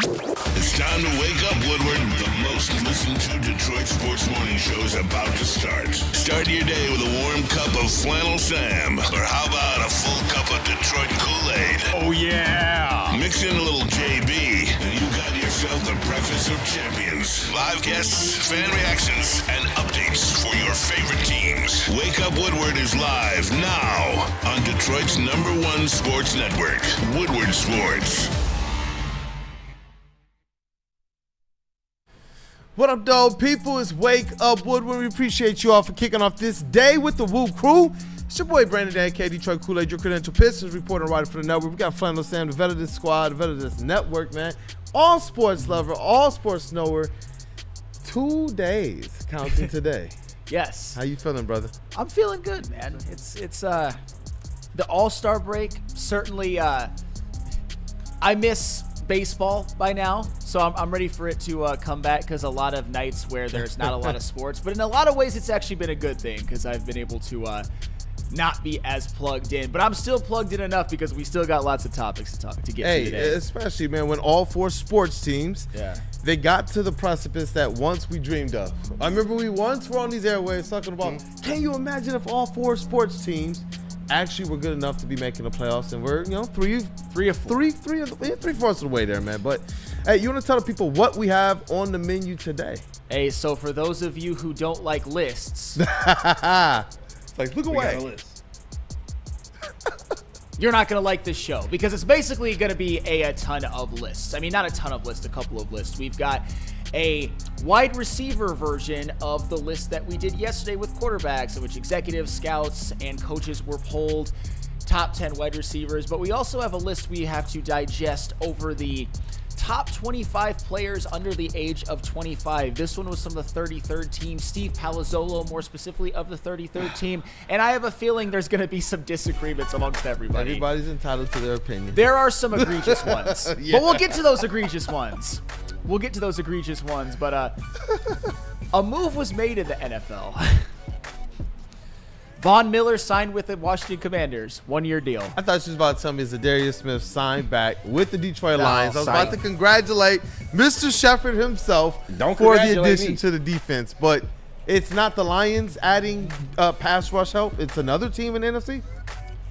It's time to wake up, Woodward. The most listened to Detroit sports morning show is about to start. Start your day with a warm cup of Flannel Sam. Or how about a full cup of Detroit Kool-Aid? Oh, yeah. Mix in a little JB, and you got yourself the breakfast of champions. Live guests, fan reactions, and updates for your favorite teams. Wake Up Woodward is live now on Detroit's #1 sports network, Woodward Sports. What up, though, people? It's Wake Up Woodward. We appreciate you all for kicking off this day with the WUW Crew. It's your boy, Brandon Dan K, Detroit Kool-Aid, your credential Pistons reporter and writer for the network. We got Flannel Sam, the vet of this squad, the vet of this network, man. All sports lover, all sports knower. 2 days counting today. Yes. How you feeling, brother? I'm feeling good, man. It's the All-Star break. Certainly, I miss baseball by now, so I'm ready for it to come back, because a lot of nights where there's not a lot of sports, but in a lot of ways it's actually been a good thing, because I've been able to not be as plugged in, but I'm still plugged in enough because we still got lots of topics to get to today. Especially, man, when all 4 sports teams, they got to the precipice that once we dreamed of. I remember we once were on these airwaves talking about, can you imagine if all 4 sports teams actually were good enough to be making the playoffs, and we're, three-fourths of the way there, man. But hey, you want to tell the people what we have on the menu today? Hey, so for those of you who don't like lists, it's like, look away. You're not going to like this show, because it's basically going to be a ton of lists. I mean, not a ton of lists, a couple of lists. We've got a wide receiver version of the list that we did yesterday with quarterbacks, in which executives, scouts, and coaches were polled top 10 wide receivers. But we also have a list we have to digest over the top 25 players under the age of 25. This one was from the 33rd team, Steve Palazzolo, more specifically, of the 33rd team. And I have a feeling there's going to be some disagreements amongst everybody. Everybody's entitled to their opinion. There are some egregious ones, but we'll get to those egregious ones. But a move was made in the NFL. Von Miller signed with the Washington Commanders, 1-year deal. I thought she was about to tell me Zadarius Smith signed back with the Detroit Lions. I was about to congratulate Mr. Shepard himself for the addition to the defense. But it's not the Lions adding pass rush help. It's another team in the NFC?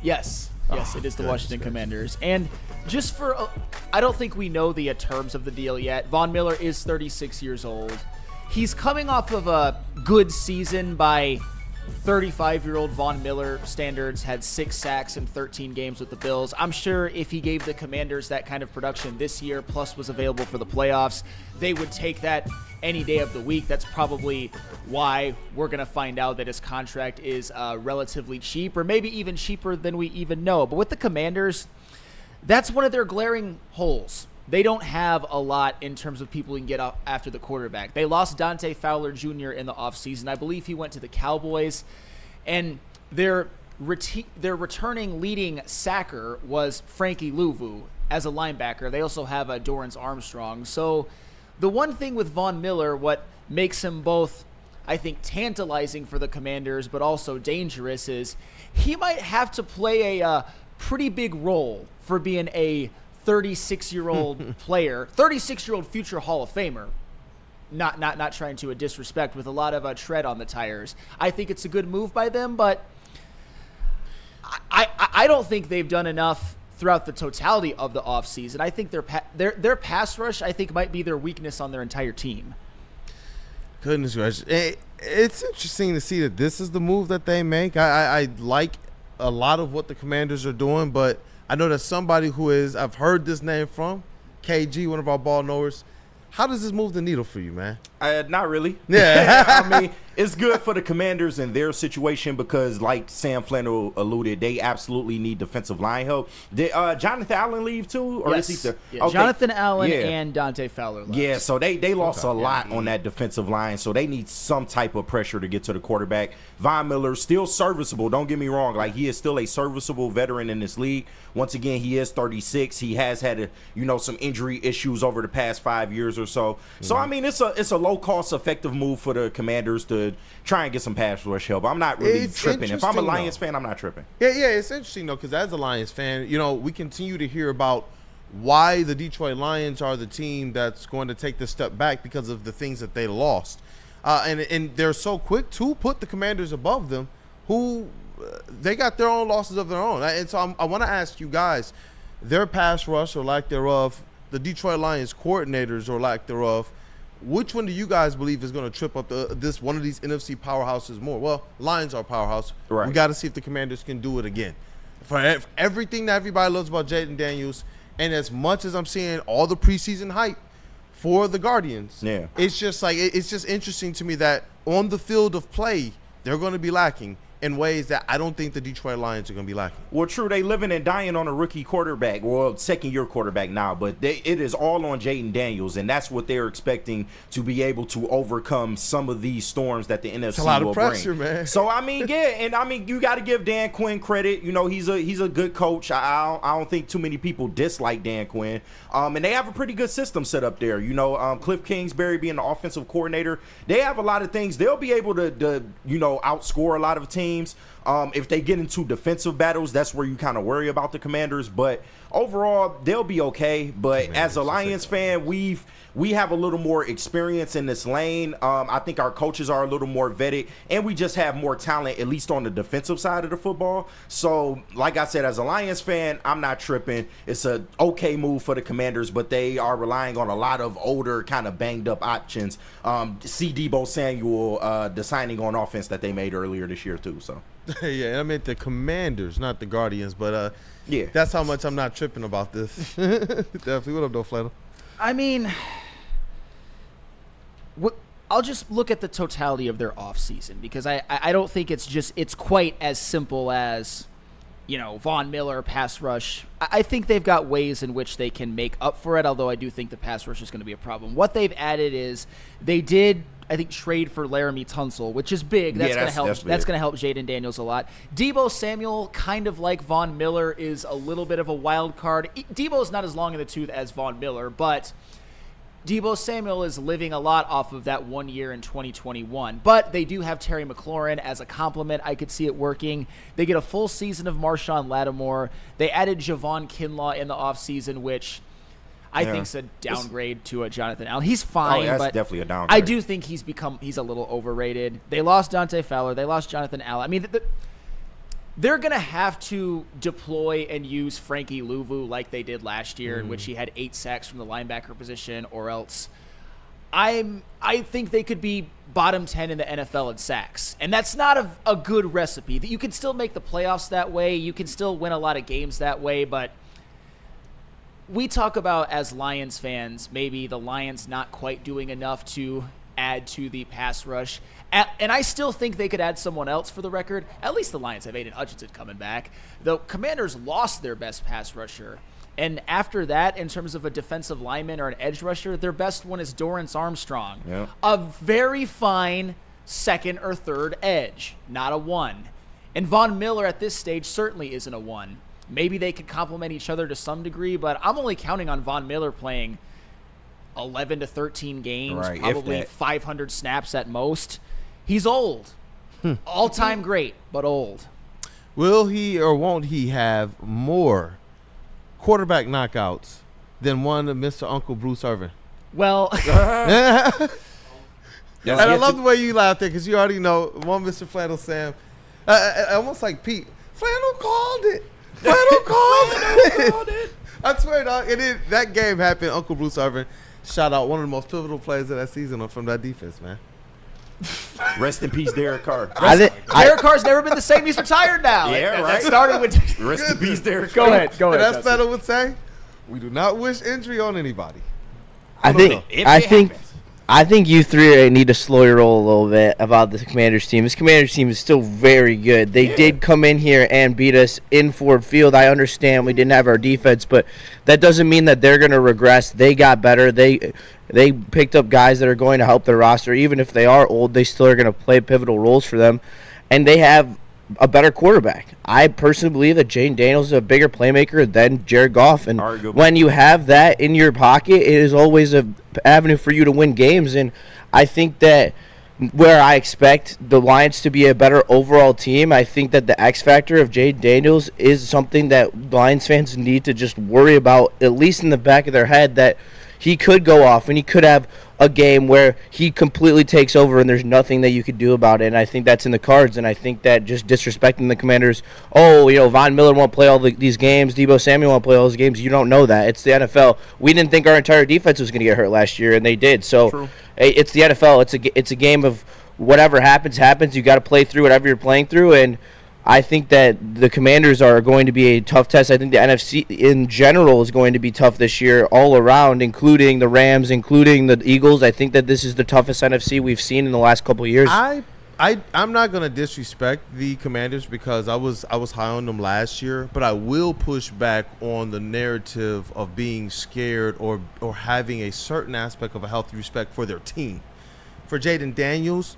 Yes, it is the Washington Commanders. And just for, I don't think we know the terms of the deal yet. Von Miller is 36 years old. He's coming off of a good season by 35-year-old Von Miller standards, had 6 sacks in 13 games with the Bills. I'm sure if he gave the Commanders that kind of production this year, plus was available for the playoffs, they would take that any day of the week. That's probably why we're going to find out that his contract is relatively cheap, or maybe even cheaper than we even know. But with the Commanders, that's one of their glaring holes. They don't have a lot in terms of people who can get up after the quarterback. They lost Dante Fowler Jr. in the offseason. I believe he went to the Cowboys. And their returning leading sacker was Frankie Louvu as a linebacker. They also have Dorrance Armstrong. So the one thing with Von Miller, what makes him both, I think, tantalizing for the Commanders but also dangerous, is he might have to play a pretty big role for being a 36-year-old player, 36-year-old future Hall of Famer. Not trying to disrespect, with a lot of tread on the tires. I think it's a good move by them, but I don't think they've done enough throughout the totality of the offseason. I think their pass rush, I think, might be their weakness on their entire team. Goodness gracious. It's interesting to see that this is the move that they make. I like a lot of what the Commanders are doing, but I know that somebody I've heard this name from, KG, one of our ball knowers. How does this move the needle for you, man? Not really. Yeah. I mean, it's good for the Commanders in their situation because, like Sam Flannel alluded, they absolutely need defensive line help. Did Jonathan Allen leave too? Or yes. Is he okay. Jonathan Allen and Dante Fowler left. Yeah, so they lost a lot on that defensive line, so they need some type of pressure to get to the quarterback. Von Miller, still serviceable, don't get me wrong. Like, he is still a serviceable veteran in this league. Once again, he is 36. He has had some injury issues over the past 5 years or so. So, I mean, it's a low-cost, effective move for the Commanders to try and get some pass rush help. I'm not really tripping. If I'm a Lions fan, I'm not tripping. Yeah, it's interesting, though, because as a Lions fan, we continue to hear about why the Detroit Lions are the team that's going to take the step back because of the things that they lost. And they're so quick to put the Commanders above them, who they got their own losses of their own. And so I want to ask you guys, their pass rush or lack thereof, the Detroit Lions coordinators or lack thereof, which one do you guys believe is going to trip up this one of these NFC powerhouses more? Well, Lions are a powerhouse. Right. We got to see if the Commanders can do it again. For everything that everybody loves about Jaden Daniels, and as much as I'm seeing all the preseason hype for the Guardians, it's just like it's just interesting to me that on the field of play, they're going to be lacking in ways that I don't think the Detroit Lions are going to be lacking. Well, true, they living and dying on a rookie quarterback, well, second-year quarterback now, but it is all on Jaden Daniels, and that's what they're expecting to be able to overcome some of these storms that the NFC will bring. It's a lot of pressure, man. So, I mean, yeah, and I mean, you got to give Dan Quinn credit. You know, he's a good coach. I don't think too many people dislike Dan Quinn, and they have a pretty good system set up there. You know, Cliff Kingsbury being the offensive coordinator, they have a lot of things. They'll be able to you know, outscore a lot of teams. If they get into defensive battles, that's where you kind of worry about the Commanders. But overall, they'll be okay. But as a Lions fan, we have a little more experience in this lane. I think our coaches are a little more vetted, and we just have more talent, at least on the defensive side of the football. So, like I said, as a Lions fan, I'm not tripping. It's a okay move for the Commanders, but they are relying on a lot of older, kind of banged up options. See Deebo Samuel, the signing on offense that they made earlier this year too. So. Yeah, I meant the Commanders, not the Guardians, but yeah, that's how much I'm not tripping about this. Definitely. What up, though, Flannel? I mean, I'll just look at the totality of their offseason because I don't think it's quite as simple as, you know, Von Miller, pass rush. I think they've got ways in which they can make up for it, although I do think the pass rush is going to be a problem. What they've added is they did, I think, trade for Laramie Tunsil, which is big. That's going to help. That's going to help Jaden Daniels a lot. Deebo Samuel, kind of like Von Miller, is a little bit of a wild card. Deebo's not as long in the tooth as Von Miller, but Deebo Samuel is living a lot off of that 1 year in 2021. But they do have Terry McLaurin as a compliment. I could see it working. They get a full season of Marshawn Lattimore. They added Javon Kinlaw in the offseason, which I think's a downgrade to a Jonathan Allen. He's fine, that's but definitely a downgrade. I do think he's a little overrated. They lost Dante Fowler. They lost Jonathan Allen. I mean, they're going to have to deploy and use Frankie Louvu like they did last year, in which he had 8 sacks from the linebacker position, or else I think they could be bottom 10 in the NFL in sacks. And that's not a good recipe. You can still make the playoffs that way. You can still win a lot of games that way, but we talk about, as Lions fans, maybe the Lions not quite doing enough to add to the pass rush. And I still think they could add someone else, for the record. At least the Lions have Aiden Hutchinson coming back. The Commanders lost their best pass rusher. And after that, in terms of a defensive lineman or an edge rusher, their best one is Dorrance Armstrong. Yep. A very fine second or third edge, not a 1. And Von Miller at this stage certainly isn't a 1. Maybe they could complement each other to some degree, but I'm only counting on Von Miller playing 11 to 13 games, right, probably 500 snaps at most. He's old. All-time great, but old. Will he or won't he have more quarterback knockouts than one of Mr. Uncle Bruce Irvin? Well, and I love the way you laughed there because you already know one Mr. Flannel Sam. Almost like Pete. Flannel called it. Flannel called it. I swear, dog. That game happened. Uncle Bruce Irvin shot out one of the most pivotal plays of that season from that defense, man. Rest in peace, Derek Carr. Derek Carr's never been the same. He's retired now. Yeah, right. That started with. Rest in peace, Derek Carr. Go ahead. And as Flannel would say, we do not wish injury on anybody. I think you three need to slow your roll a little bit about the Commanders team. This Commanders team is still very good. They did come in here and beat us in Ford Field. I understand we didn't have our defense, but that doesn't mean that they're going to regress. They got better. They picked up guys that are going to help their roster. Even if they are old, they still are going to play pivotal roles for them. And they have a better quarterback. I personally believe that Jaden Daniels is a bigger playmaker than Jared Goff. And when you have that in your pocket, it is always an avenue for you to win games. And I think that where I expect the Lions to be a better overall team. I think that the X factor of Jade Daniels is something that Lions fans need to just worry about, at least in the back of their head, that he could go off and he could have a game where he completely takes over and there's nothing that you could do about it. And I think that's in the cards. And I think that just disrespecting the Commanders, Von Miller won't play all these games, Deebo Samuel won't play all these games. You don't know that. It's the NFL. We didn't think our entire defense was going to get hurt last year, and they did. So it's the NFL. It's a game of whatever happens. You got to play through whatever you're playing through. And I think that the Commanders are going to be a tough test. I think the NFC in general is going to be tough this year all around, including the Rams, including the Eagles. I think that this is the toughest NFC we've seen in the last couple of years. I'm not going to disrespect the Commanders because I was high on them last year, but I will push back on the narrative of being scared or having a certain aspect of a healthy respect for their team. For Jaden Daniels,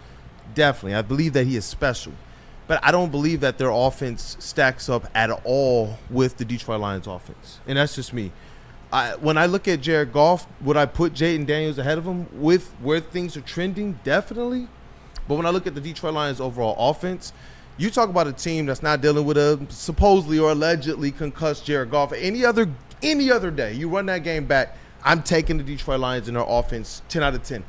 definitely. I believe that he is special. But I don't believe that their offense stacks up at all with the Detroit Lions offense. And that's just me. When I look at Jared Goff, would I put Jaden Daniels ahead of him with where things are trending? Definitely. But when I look at the Detroit Lions overall offense, you talk about a team that's not dealing with a supposedly or allegedly concussed Jared Goff. Any other day, you run that game back, I'm taking the Detroit Lions in their offense 10 out of 10.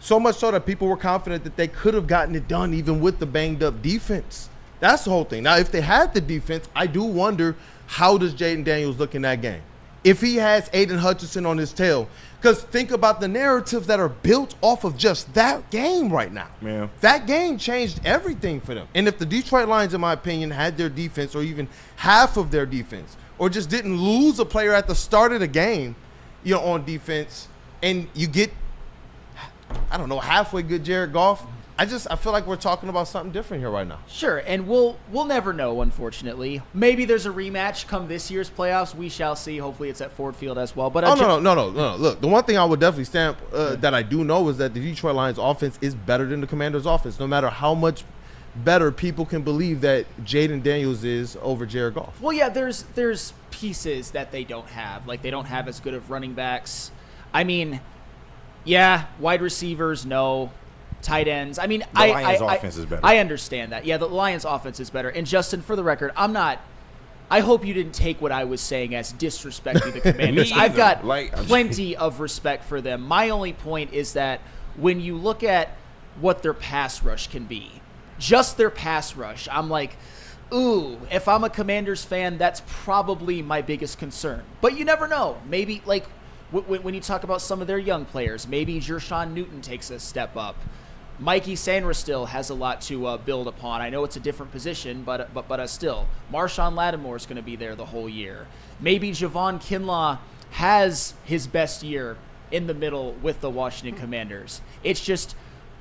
So much so that people were confident that they could have gotten it done even with the banged-up defense. That's the whole thing. Now, if they had the defense, I do wonder, how does Jaden Daniels look in that game? If he has Aiden Hutchinson on his tail. Because think about the narratives that are built off of just that game right now. Yeah. That game changed everything for them. And if the Detroit Lions, in my opinion, had their defense or even half of their defense or just didn't lose a player at the start of the game, on defense, and you get halfway good Jared Goff. I feel like we're talking about something different here right now. Sure, and we'll never know, unfortunately. Maybe there's a rematch come this year's playoffs. We shall see. Hopefully it's at Ford Field as well. But no. Look, the one thing I would definitely stamp that I do know is that the Detroit Lions offense is better than the Commanders offense, no matter how much better people can believe that Jaden Daniels is over Jared Goff. Well, yeah, there's pieces that they don't have. Like, they don't have as good of running backs. I mean, yeah, wide receivers, no. Tight ends. I mean, the Lions' offense is better. I understand that. Yeah, the Lions' offense is better. And Justin, for the record, I hope you didn't take what I was saying as disrespecting the Commanders. I've got plenty of respect for them. My only point is that when you look at what their pass rush can be, just their pass rush, I'm like, ooh, if I'm a Commanders fan, that's probably my biggest concern. But you never know. Maybe, like, when you talk about some of their young players, maybe Jershawn Newton takes a step up. Mikey Sanders still has a lot to build upon. I know it's a different position, but still. Marshawn Lattimore is going to be there the whole year. Maybe Javon Kinlaw has his best year in the middle with the Washington Commanders. It's just,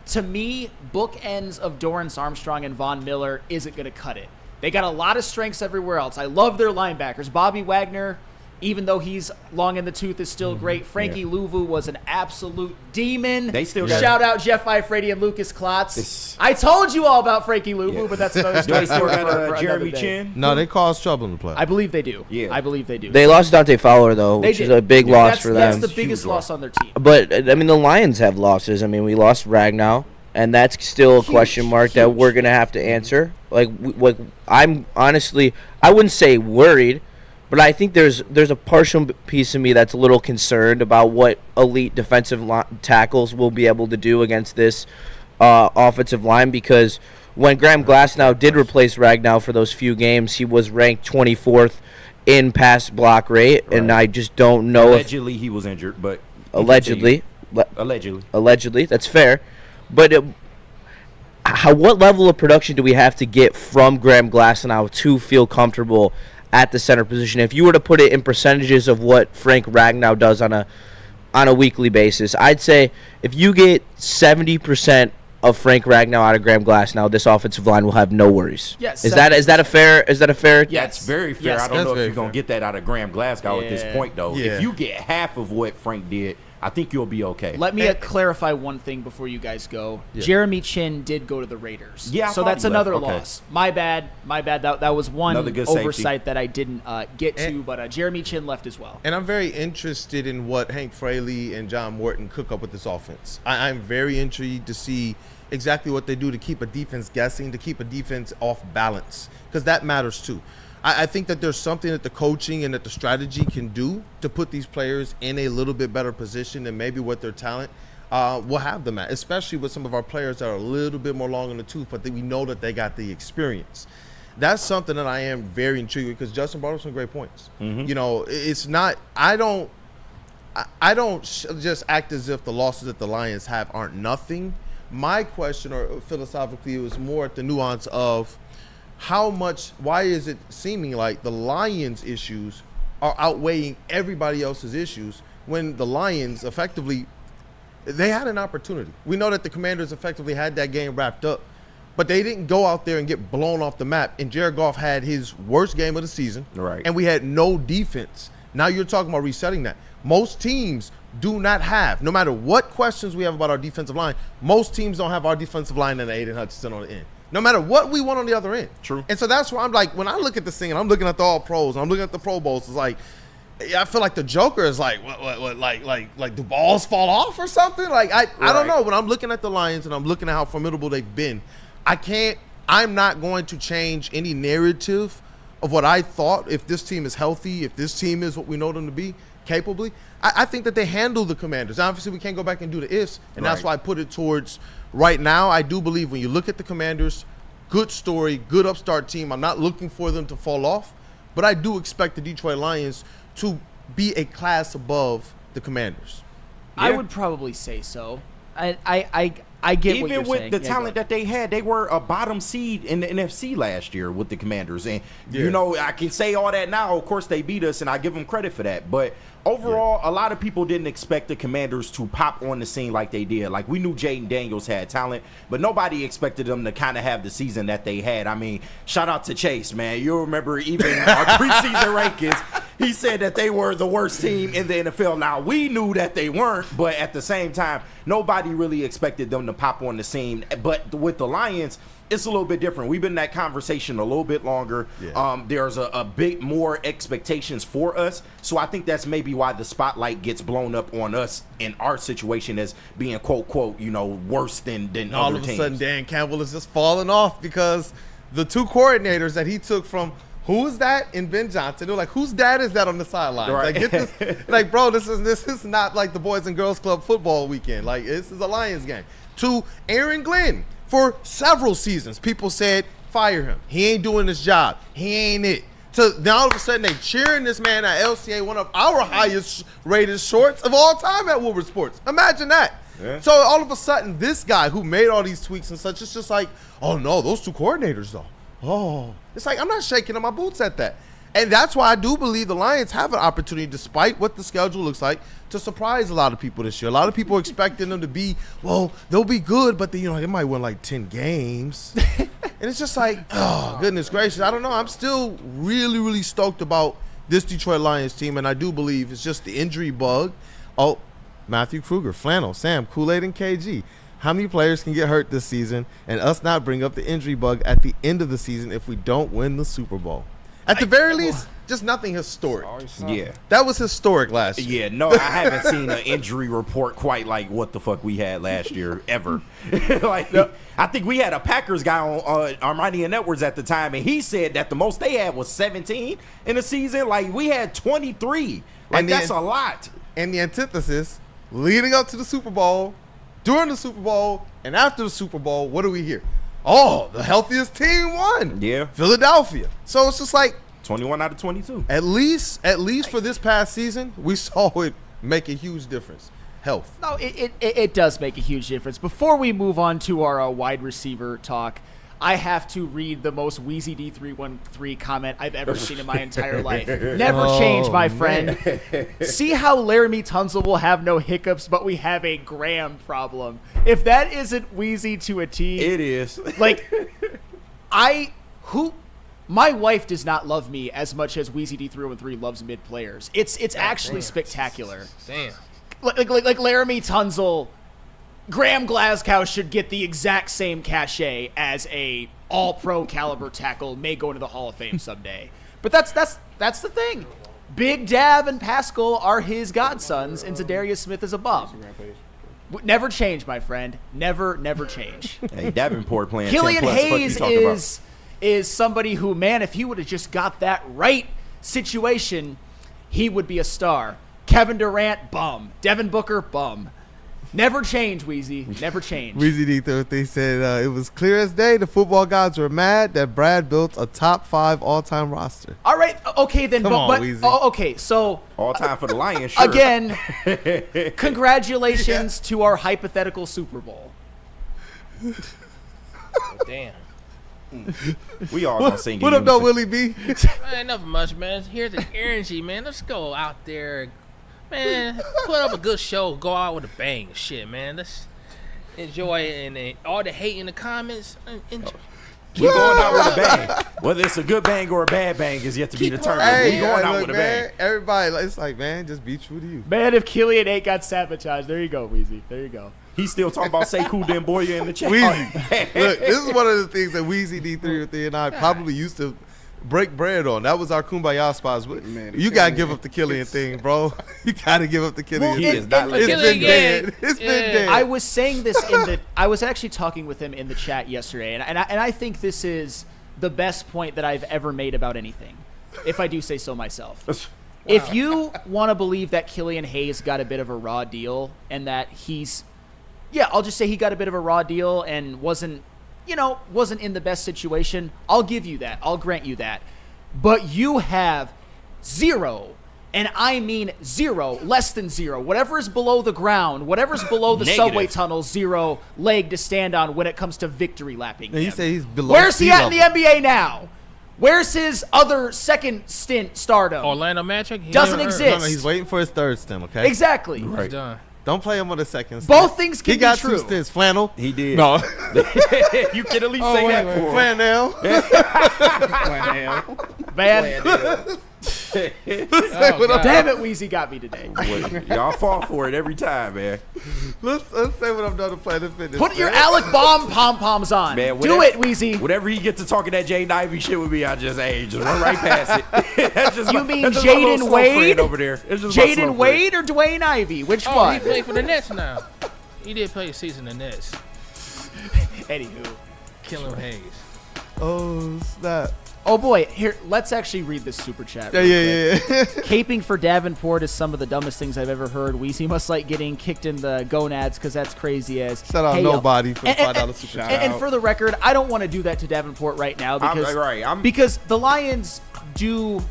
to me, bookends of Dorrance Armstrong and Von Miller isn't going to cut it. They got a lot of strengths everywhere else. I love their linebackers. Bobby Wagner, even though he's long in the tooth, is still great. Frankie Louvu was an absolute demon. They still shout out Jeff Ifredi and Lucas Klotz. I told you all about Frankie Louvu, but that's another story for Jeremy Chin. No, they caused trouble in the play. I believe they do. Yeah, I believe they do. They lost Dante Fowler though, which is a big loss for them. That's the biggest loss on their team. But I mean, the Lions have losses. I mean, we lost Ragnow, and that's still a question mark that we're gonna have to answer. Like I'm honestly, I wouldn't say worried. But I think there's a partial piece of me that's a little concerned about what elite defensive tackles will be able to do against this offensive line, because when Graham Glasnow did replace Ragnow for those few games, he was ranked 24th in pass block rate, and I just don't know allegedly he was injured, but allegedly, that's fair. But what level of production do we have to get from Graham Glasnow to feel comfortable at the center position? If you were to put it in percentages of what Frank Ragnow does on a weekly basis, I'd say if you get 70% of Frank Ragnow out of Graham Glasnow, this offensive line will have no worries. Yes. Is that a fair? Yeah, it's very fair. Yes, I don't know if you're gonna get that out of Graham Glasgow at this point, though. Yeah. If you get half of what Frank did, I think you'll be okay. Let me clarify one thing before you guys go. Yeah. Jeremy Chin did go to the Raiders. Yeah, I so thought that's he left. another Okay. loss. My bad. That was one Another good oversight safety. that I didn't get to, but Jeremy Chin left as well. And I'm very interested in what Hank Fraley and John Morton cook up with this offense. I'm very intrigued to see exactly what they do to keep a defense guessing, to keep a defense off balance, because that matters too. I think that there's something that the coaching and that the strategy can do to put these players in a little bit better position than maybe what their talent will have them at, especially with some of our players that are a little bit more long in the tooth, but we know that they got the experience. That's something that I am very intrigued with, because Justin brought up some great points. You know, it's not – I don't just act as if the losses that the Lions have aren't nothing. My question, or philosophically, was more at the nuance of – why is it seeming like the Lions' issues are outweighing everybody else's issues when the Lions effectively, they had an opportunity. We know that the Commanders effectively had that game wrapped up, but they didn't go out there and get blown off the map. And Jared Goff had his worst game of the season, Right. and we had no defense. Now you're talking about resetting that. Most teams do not have, no matter what questions we have about our defensive line, most teams don't have our defensive line and Aiden Hutchinson on the end. No matter what we want on the other end. True. And so that's why I'm like, when I look at this thing and I'm looking at the All-Pros and I'm looking at the Pro Bowls, it's like, I feel like the Joker is like, what, like do balls fall off or something? Like, I don't know. When I'm looking at the Lions and I'm looking at how formidable they've been, I'm not going to change any narrative of what I thought. If this team is healthy, if this team is what we know them to be capably, I think that they handle the Commanders. Obviously, we can't go back and do the ifs, and that's why I put it towards right now. I do believe when you look at the Commanders, good story, good upstart team. I'm not looking for them to fall off, but I do expect the Detroit Lions to be a class above the Commanders. I would probably say so. I get what you're Even with saying. the Yeah, talent go that they had, they were a bottom seed in the NFC last year with the Commanders. And, you know, I can say all that now. Of course, they beat us, and I give them credit for that. But overall, a lot of people didn't expect the Commanders to pop on the scene like they did. Like, we knew Jaden Daniels had talent, but nobody expected them to kind of have the season that they had. I mean, shout out to Chase, man. You'll remember even our preseason rankings, he said that they were the worst team in the NFL. Now, we knew that they weren't, but at the same time, nobody really expected them to pop on the scene. But with the Lions, it's a little bit different. We've been in that conversation a little bit longer. Yeah. There's a bit more expectations for us. So I think that's maybe why the spotlight gets blown up on us in our situation as being, quote, quote, you know, worse than other teams. All of a sudden, Dan Campbell is just falling off because the two coordinators that he took from who is that in Ben Johnson? They're like, whose dad is that on the sideline? Right. Like, get this, like, bro, this is not like the Boys and Girls Club football weekend. Like, this is a Lions game. To Aaron Glenn, for several seasons, people said, fire him. He ain't doing his job. He ain't it. So now all of a sudden they cheering this man at LCA, one of our highest rated shorts of all time at Woodward Sports. Imagine that. Yeah. So all of a sudden, this guy who made all these tweaks and such, it's just like, oh no, those two coordinators though. Oh, it's like I'm not shaking in my boots at that. And that's why I do believe the Lions have an opportunity, despite what the schedule looks like, to surprise a lot of people this year. A lot of people are expecting them to be, well, they'll be good, but they might win like 10 games. And it's just like, oh, goodness gracious. I don't know. I'm still really, really stoked about this Detroit Lions team, and I do believe it's just the injury bug. Oh, Matthew Kruger, Flannel, Sam, Kool-Aid, and KG. How many players can get hurt this season and us not bring up the injury bug at the end of the season if we don't win the Super Bowl? At the very least, just nothing historic. Yeah. That was historic last year. Yeah, no, I haven't seen an injury report quite like what the fuck we had last year, ever. Like, I think we had a Packers guy on Ermanni and Edwards at the time, and he said that the most they had was 17 in the season. Like, we had 23. Like, that's a lot. And the antithesis, leading up to the Super Bowl, during the Super Bowl, and after the Super Bowl, what do we hear? Oh, the healthiest team won. Yeah. Philadelphia. So it's just like 21 out of 22. At least for this past season, we saw it make a huge difference. Health. No, it does make a huge difference. Before we move on to our wide receiver talk, I have to read the most Wheezy D313 comment I've ever seen in my entire life. Never change, my friend. See how Laramie Tunsil will have no hiccups, but we have a Graham problem. If that isn't Wheezy to a T. It is. Like, my wife does not love me as much as Wheezy D313 loves mid players. It's actually spectacular. Damn. like Laramie Tunzel, Graham Glasgow should get the exact same cachet as a all-pro caliber tackle, may go into the Hall of Fame someday. But that's the thing. Big Dav and Pascal are his godsons, and Zadarius Smith is a bum. Never change, my friend. Never change. Hey, Davenport playing Killian 10 plus. Hayes is somebody who, man, if he would have just got that right situation, he would be a star. Kevin Durant, bum. Devin Booker, bum. Never change, Wheezy. Never change. Weezy D they said it was clear as day the football gods were mad that Brad built a top 5 all-time roster. All right, okay then. Come on, Weezy. Okay, so All time for the Lions, sure. again, congratulations to our hypothetical Super Bowl. Damn. We all gonna sing. What in up, though, unison. Willie B? Man, nothing much, man. Here's the energy, man. Let's go out there, man. Put up a good show. Go out with a bang, shit, man. Let's enjoy it, and all the hate in the comments. Enjoy. We're going out with a bang. Whether it's a good bang or a bad bang is yet to be determined. Hey, we going out look, with a man, bang. everybody, it's like, man, just be true to you. Man, if Killian 8 got sabotaged, there you go, Wheezy. There you go. He's still talking about Sekou Demboya in the chat. Weezy. Look, this is one of the things that Weezy D3 and I probably used to break bread on. That was our kumbaya spots. You gotta give up the Killian thing, bro. You gotta give up the Killian He thing. is not It's letting been it dead. It's been dead. I was saying this I was actually talking with him in the chat yesterday, and I think this is the best point that I've ever made about anything, if I do say so myself. If you want to believe that Killian Hayes got a bit of a raw deal and that I'll just say he got a bit of a raw deal and wasn't in the best situation, I'll give you that. I'll grant you that. But you have zero, and I mean zero, less than zero, whatever is below the ground, whatever's below the Negative. subway tunnel, zero leg to stand on when it comes to victory lapping. And you him. say he's below Where's he sea at in the level. NBA now? Where's his other second stint stardom? Orlando Magic he Doesn't never- exist. No, he's waiting for his third stem, okay? Exactly. He's Right. done. Don't play him on the second stem. Both things can He got be true. 2 stints. Flannel. He did. No. You can at least say that for him. Flannel. Man, damn it, Wheezy got me today. Y'all fall for it every time, man. Let's say what I'm done to Planet Fitness. Put your man. Alec Baum pom-poms on. Man, Do whatever- it, Wheezy. Whenever he gets to talking that Jaden Ivey shit with me, I just run right past it. That's just You my- mean that's just my little Jaden slow Wade? friend over there? It's just my slow Jaden friend. Wade or Dwayne Ivey? Which Oh, one? he played for the Nets now. He did play a season in the Nets. Anywho. Killing Hayes. Oh, snap. Oh boy, here, let's actually read this super chat. Yeah, real quick. yeah. Caping for Davenport is some of the dumbest things I've ever heard. Weezy must like getting kicked in the gonads because that's crazy as. Shout out Hey, yo. nobody for the And- $5 super chat. And for the record, I don't want to do that to Davenport right now because I'm- because the Lions do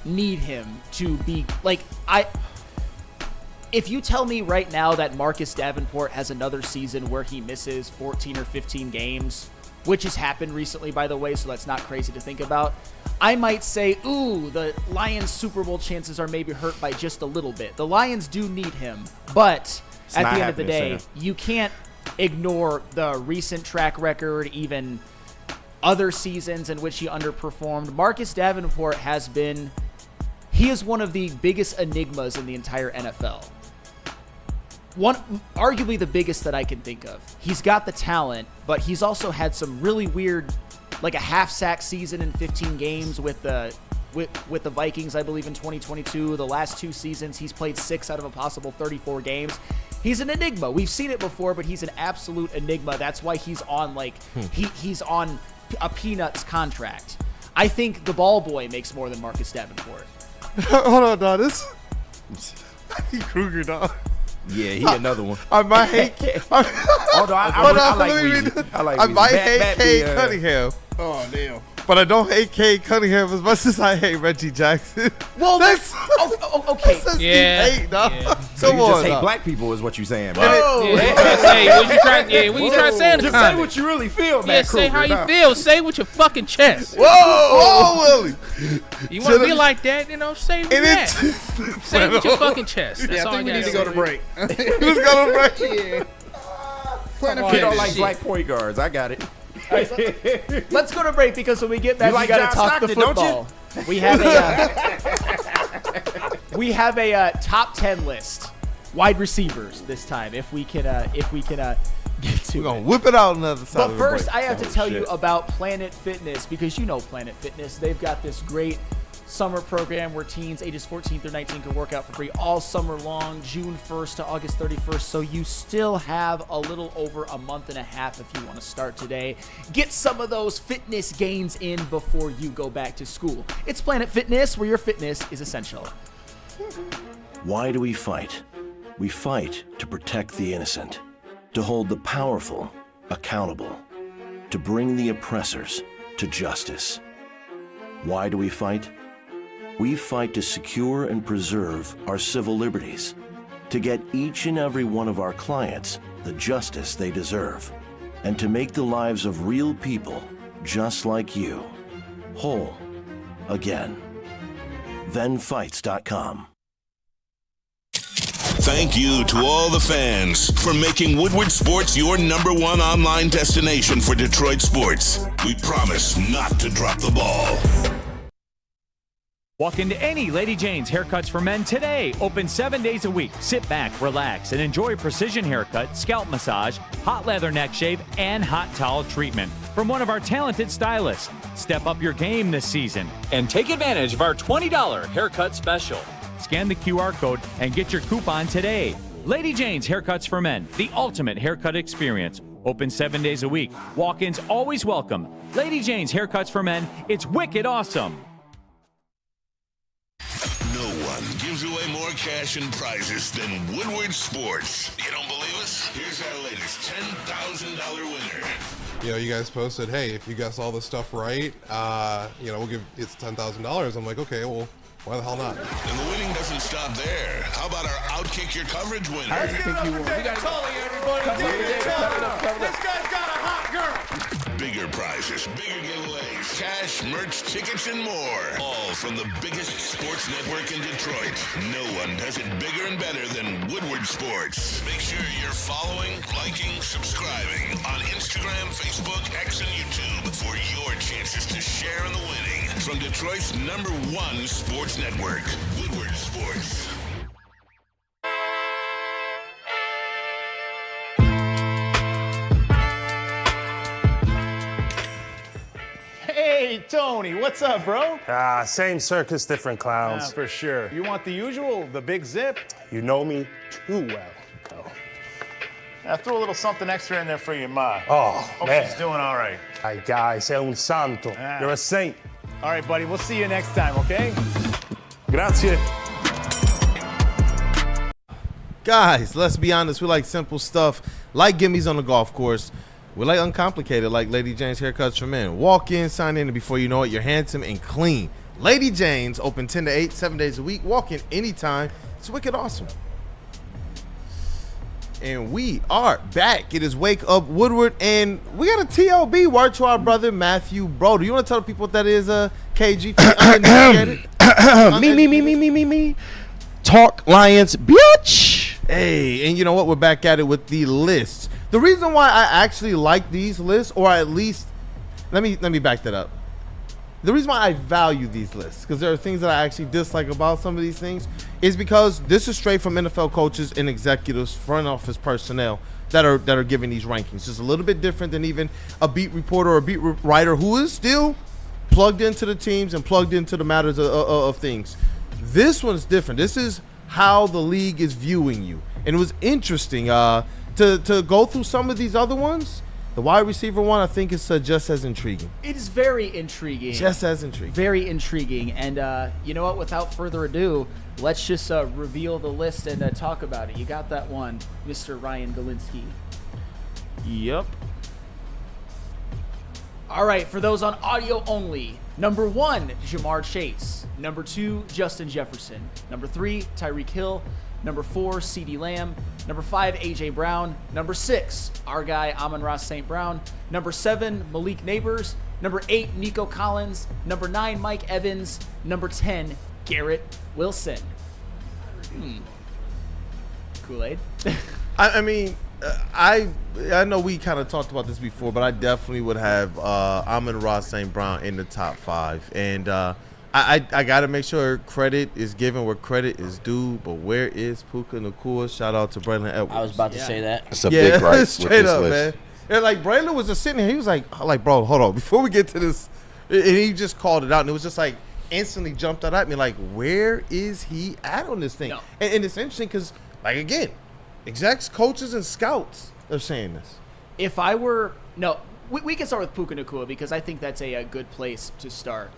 need him to be like if you tell me right now that Marcus Davenport has another season where he misses 14 or 15 games, which has happened recently, by the way, so that's not crazy to think about, I might say, ooh, the Lions' Super Bowl chances are maybe hurt by just a little bit. The Lions do need him, but at not the end of the happening, day, Sam. you can't ignore the recent track record, even other seasons in which he underperformed. Marcus Davenport he is one of the biggest enigmas in the entire NFL. Arguably the biggest that I can think of. He's got the talent, but he's also had some really weird, like a half-sack season in 15 games with the Vikings, I believe, in 2022. The last 2 seasons, he's played 6 out of a possible 34 games. He's an enigma. We've seen it before, but he's an absolute enigma. That's why he's on he's on a Peanuts contract. I think the ball boy makes more than Marcus Davenport. Hold on, dog. This. Kruger, dog. Yeah, he another one. I might hate. Although I like Weezy. I like I Weezy. might Matt hate be, Cade Cunningham. Oh, damn. But I don't hate Cade Cunningham as much as I hate Reggie Jackson. Well, that's okay. That's a Yeah, deep hate, dog. yeah. So Come you just on, hate dog. black people is what you saying, bro. Yeah, what you trying to say in the Just say comments? what you really feel, Yeah, man. say how you feel. Say with your fucking chest. Whoa, Willie. You want to be like that, say with that. Say it with your fucking chest. That's Yeah, all I think we gotta need to go say. to break. Who's gonna break? Yeah. You don't like Shit. black point guards. I got it. Let's go to break because when we get back, You like we got to John talk the Stockton, don't you? football. We have a top 10 list wide receivers this time, if we can get to We're it. gonna whip it out another side. But of the first, break. I have to tell you about Planet Fitness, because you know Planet Fitness. They've got this great summer program where teens ages 14 through 19 can work out for free all summer long, June 1st to August 31st. So you still have a little over a month and a half if you want to start today. Get some of those fitness gains in before you go back to school. It's Planet Fitness, where your fitness is essential. Why do we fight? We fight to protect the innocent, to hold the powerful accountable, to bring the oppressors to justice. Why do we fight? We fight to secure and preserve our civil liberties, to get each and every one of our clients the justice they deserve, and to make the lives of real people just like you whole again. ThenFights.com. Thank you to all the fans for making Woodward Sports your #1 online destination for Detroit sports. We promise not to drop the ball. Walk into any Lady Jane's Haircuts for Men today. Open 7 days a week. Sit back, relax, and enjoy precision haircut, scalp massage, hot leather neck shave, and hot towel treatment from one of our talented stylists. Step up your game this season and take advantage of our $20 haircut special. Scan the QR code and get your coupon today. Lady Jane's Haircuts for Men, the ultimate haircut experience. Open 7 days a week. Walk-ins always welcome. Lady Jane's Haircuts for Men. It's wicked awesome. No one gives away more cash and prizes than Woodward Sports. You don't believe us? Here's our latest $10,000 winner. You know, you guys posted, hey, if you guess all this stuff right, we'll give it's $10,000. I'm like, okay, well, why the hell not? And the winning doesn't stop there. How about our Outkick Your Coverage winner? I think you will. This guy's got a hot girl. Bigger prizes, bigger giveaways, cash, merch, tickets, and more. All from the biggest sports network in Detroit. No one does it bigger and better than Woodward Sports. Make sure you're following, liking, subscribing on Instagram, Facebook, X, and YouTube for your chances to share in the winning. From Detroit's #1 sports network, Woodward Sports. Hey, Tony, what's up, bro? Same circus, different clowns. For sure. You want the usual, the big zip? You know me too well. Throw a little something extra in there for your ma. Oh, Hope man. she's doing all right. Ay, guy, sei un santo. You're a saint. All right, buddy, we'll see you next time, okay? Grazie. Guys, let's be honest. We like simple stuff, like gimmies on the golf course. We like uncomplicated, like Lady Jane's Haircuts for Men. Walk in, sign in, and before you know it, you're handsome and clean. Lady Jane's open 10 to 8, 7 days a week. Walk in anytime. It's wicked awesome. And we are back. It is Wake Up Woodward, and we got a TLB word to our brother Matthew Bro. Do you want to tell the people what that is, KG? Me. Talk Lions, bitch. Hey, and you know what? We're back at it with the lists. The reason why I actually like these lists, or at least, let me back that up. The reason why I value these lists, because there are things that I actually dislike about some of these things, is because this is straight from NFL coaches and executives, front office personnel that are giving these rankings. It's a little bit different than even a beat reporter or a beat writer who is still plugged into the teams and plugged into the matters of things. This one's different. This is how the league is viewing you, and it was interesting to go through some of these other ones. The wide receiver one, I think, is just as intriguing. It is very intriguing. Just as intriguing. Very intriguing. And you know what? Without further ado, let's just reveal the list and talk about it. You got that one, Mr. Ryan Galinsky. Yep. All right, for those on audio only, number 1, Jamar Chase. Number 2, Justin Jefferson. Number 3, Tyreek Hill. Number 4, CeeDee Lamb. Number 5, A.J. Brown. Number 6, our guy Amon-Ra St. Brown. Number 7, Malik Neighbors. Number 8, Nico Collins. Number 9, Mike Evans. Number 10, Garrett Wilson. Kool-Aid? I mean, I know we kind of talked about this before, but I definitely would have Amon-Ra St. Brown in the top 5. And I I got to make sure credit is given where credit is due, but where is Puka Nacua? Shout out to Braylon Edwards. I was about to say that. It's a big gripe with straight this up, list. man. And like Braylon was just sitting here, he was like, bro, hold on, before we get to this, and he just called it out, and it was just like instantly jumped out at me, like, where is he at on this thing? No. And it's interesting because, like, again, execs, coaches, and scouts are saying this. If I were we can start with Puka Nacua because I think that's a good place to start.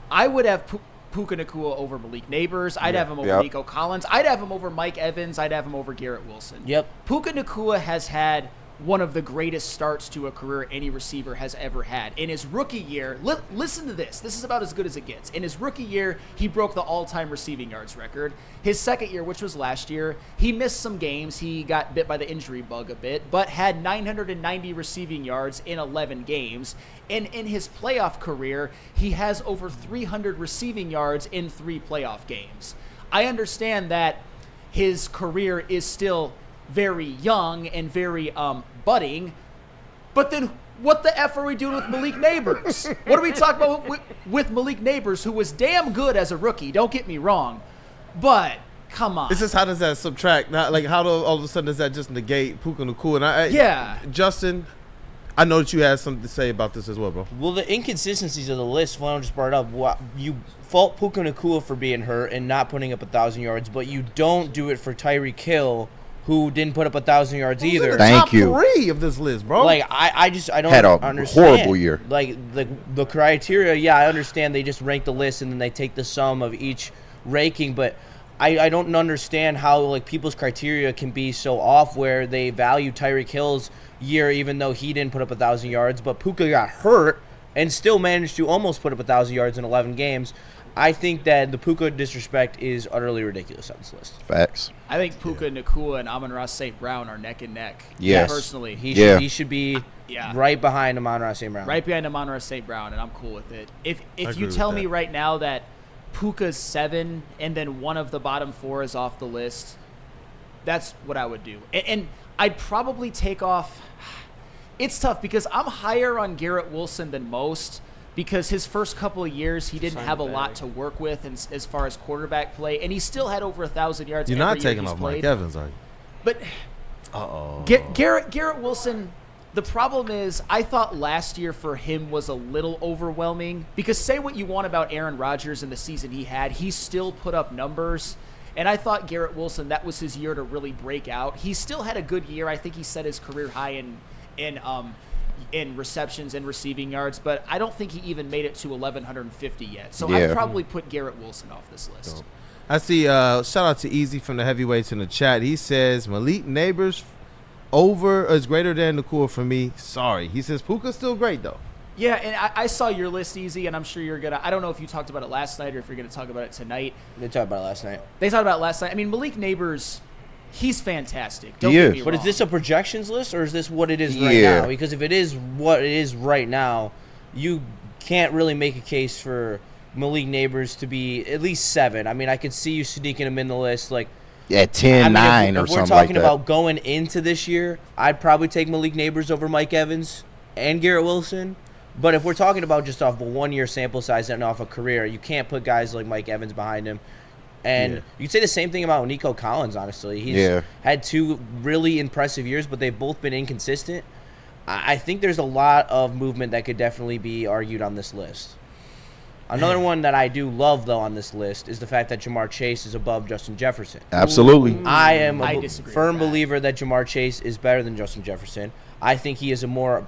I would have Puka Nacua over Malik Neighbors. I'd have him over Nico Collins. I'd have him over Mike Evans. I'd have him over Garrett Wilson. Yep. Puka Nacua has had one of the greatest starts to a career any receiver has ever had. In his rookie year, listen to this. This is about as good as it gets. In his rookie year, he broke the all-time receiving yards record. His second year, which was last year, he missed some games. He got bit by the injury bug a bit, but had 990 receiving yards in 11 games. And in his playoff career, he has over 300 receiving yards in 3 playoff games. I understand that his career is still very young and very budding, but then what the F are we doing with Malik Neighbors? What are we talking about with Malik Neighbors, who was damn good as a rookie, don't get me wrong, but come on. It's just, how does that subtract? Not like, how do all of a sudden does that just negate Puka Nacua? And Yeah. Justin, I know that you had something to say about this as well, bro. Well, the inconsistencies of the list, Flannel just brought it up. You fault Puka Nacua for being hurt and not putting up 1,000 yards, but you don't do it for Tyreek Hill, who didn't put up 1,000 yards either. Top 3 of this list, bro. Like, I don't Had a understand. horrible year. Like, the criteria, yeah, I understand they just rank the list and then they take the sum of each ranking, but I don't understand how, like, people's criteria can be so off where they value Tyreek Hill's year even though he didn't put up 1,000 yards, but Puka got hurt and still managed to almost put up 1,000 yards in 11 games. I think that the Puka disrespect is utterly ridiculous on this list. Facts. I think Puka Nacua and Amon-Ra St. Brown are neck and neck. Yes. Personally. He should be right behind Amon-Ra St. Brown. Right behind Amon-Ra St. Brown, and I'm cool with it. If agree you with tell that. me right now that Puka's 7 and then one of the bottom 4 is off the list, that's what I would do. And I'd probably take off. It's tough because I'm higher on Garrett Wilson than most, because his first couple of years he didn't have a lot to work with as far as quarterback play, and he still had over 1,000 yards. You're every not year taking he's off played. Mike Evans, are you? But Garrett Wilson, the problem is I thought last year for him was a little overwhelming, because say what you want about Aaron Rodgers and the season he had, he still put up numbers. And I thought Garrett Wilson, that was his year to really break out. He still had a good year. I think he set his career high in receptions and receiving yards, but I don't think he even made it to 1,150 yet. So I'd probably put Garrett Wilson off this list. I see, shout out to Easy from the Heavyweights in the chat. He says, Malik Neighbors is greater than Nacua for me. Sorry. He says, Puka's still great, though. Yeah, and I saw your list, Easy, and I'm sure you're going to – I don't know if you talked about it last night or if you're going to talk about it tonight. They talked about it last night. They talked about it last night. I mean, Malik Neighbors, he's fantastic. Don't get me wrong. But is this a projections list, or is this what it is right now? Because if it is what it is right now, you can't really make a case for Malik Neighbors to be at least 7. I mean, I could see you sneaking him in the list, like, yeah, 10, 9 or something like that. If we're talking about going into this year, I'd probably take Malik Neighbors over Mike Evans and Garrett Wilson. But if we're talking about just off a 1-year sample size and off a career, you can't put guys like Mike Evans behind him. And you could say the same thing about Nico Collins, honestly. He's had 2 really impressive years, but they've both been inconsistent. I think there's a lot of movement that could definitely be argued on this list. Another one that I do love, though, on this list is the fact that Jamar Chase is above Justin Jefferson. Absolutely. I am a disagree firm with that. believer that Jamar Chase is better than Justin Jefferson. I think he is a more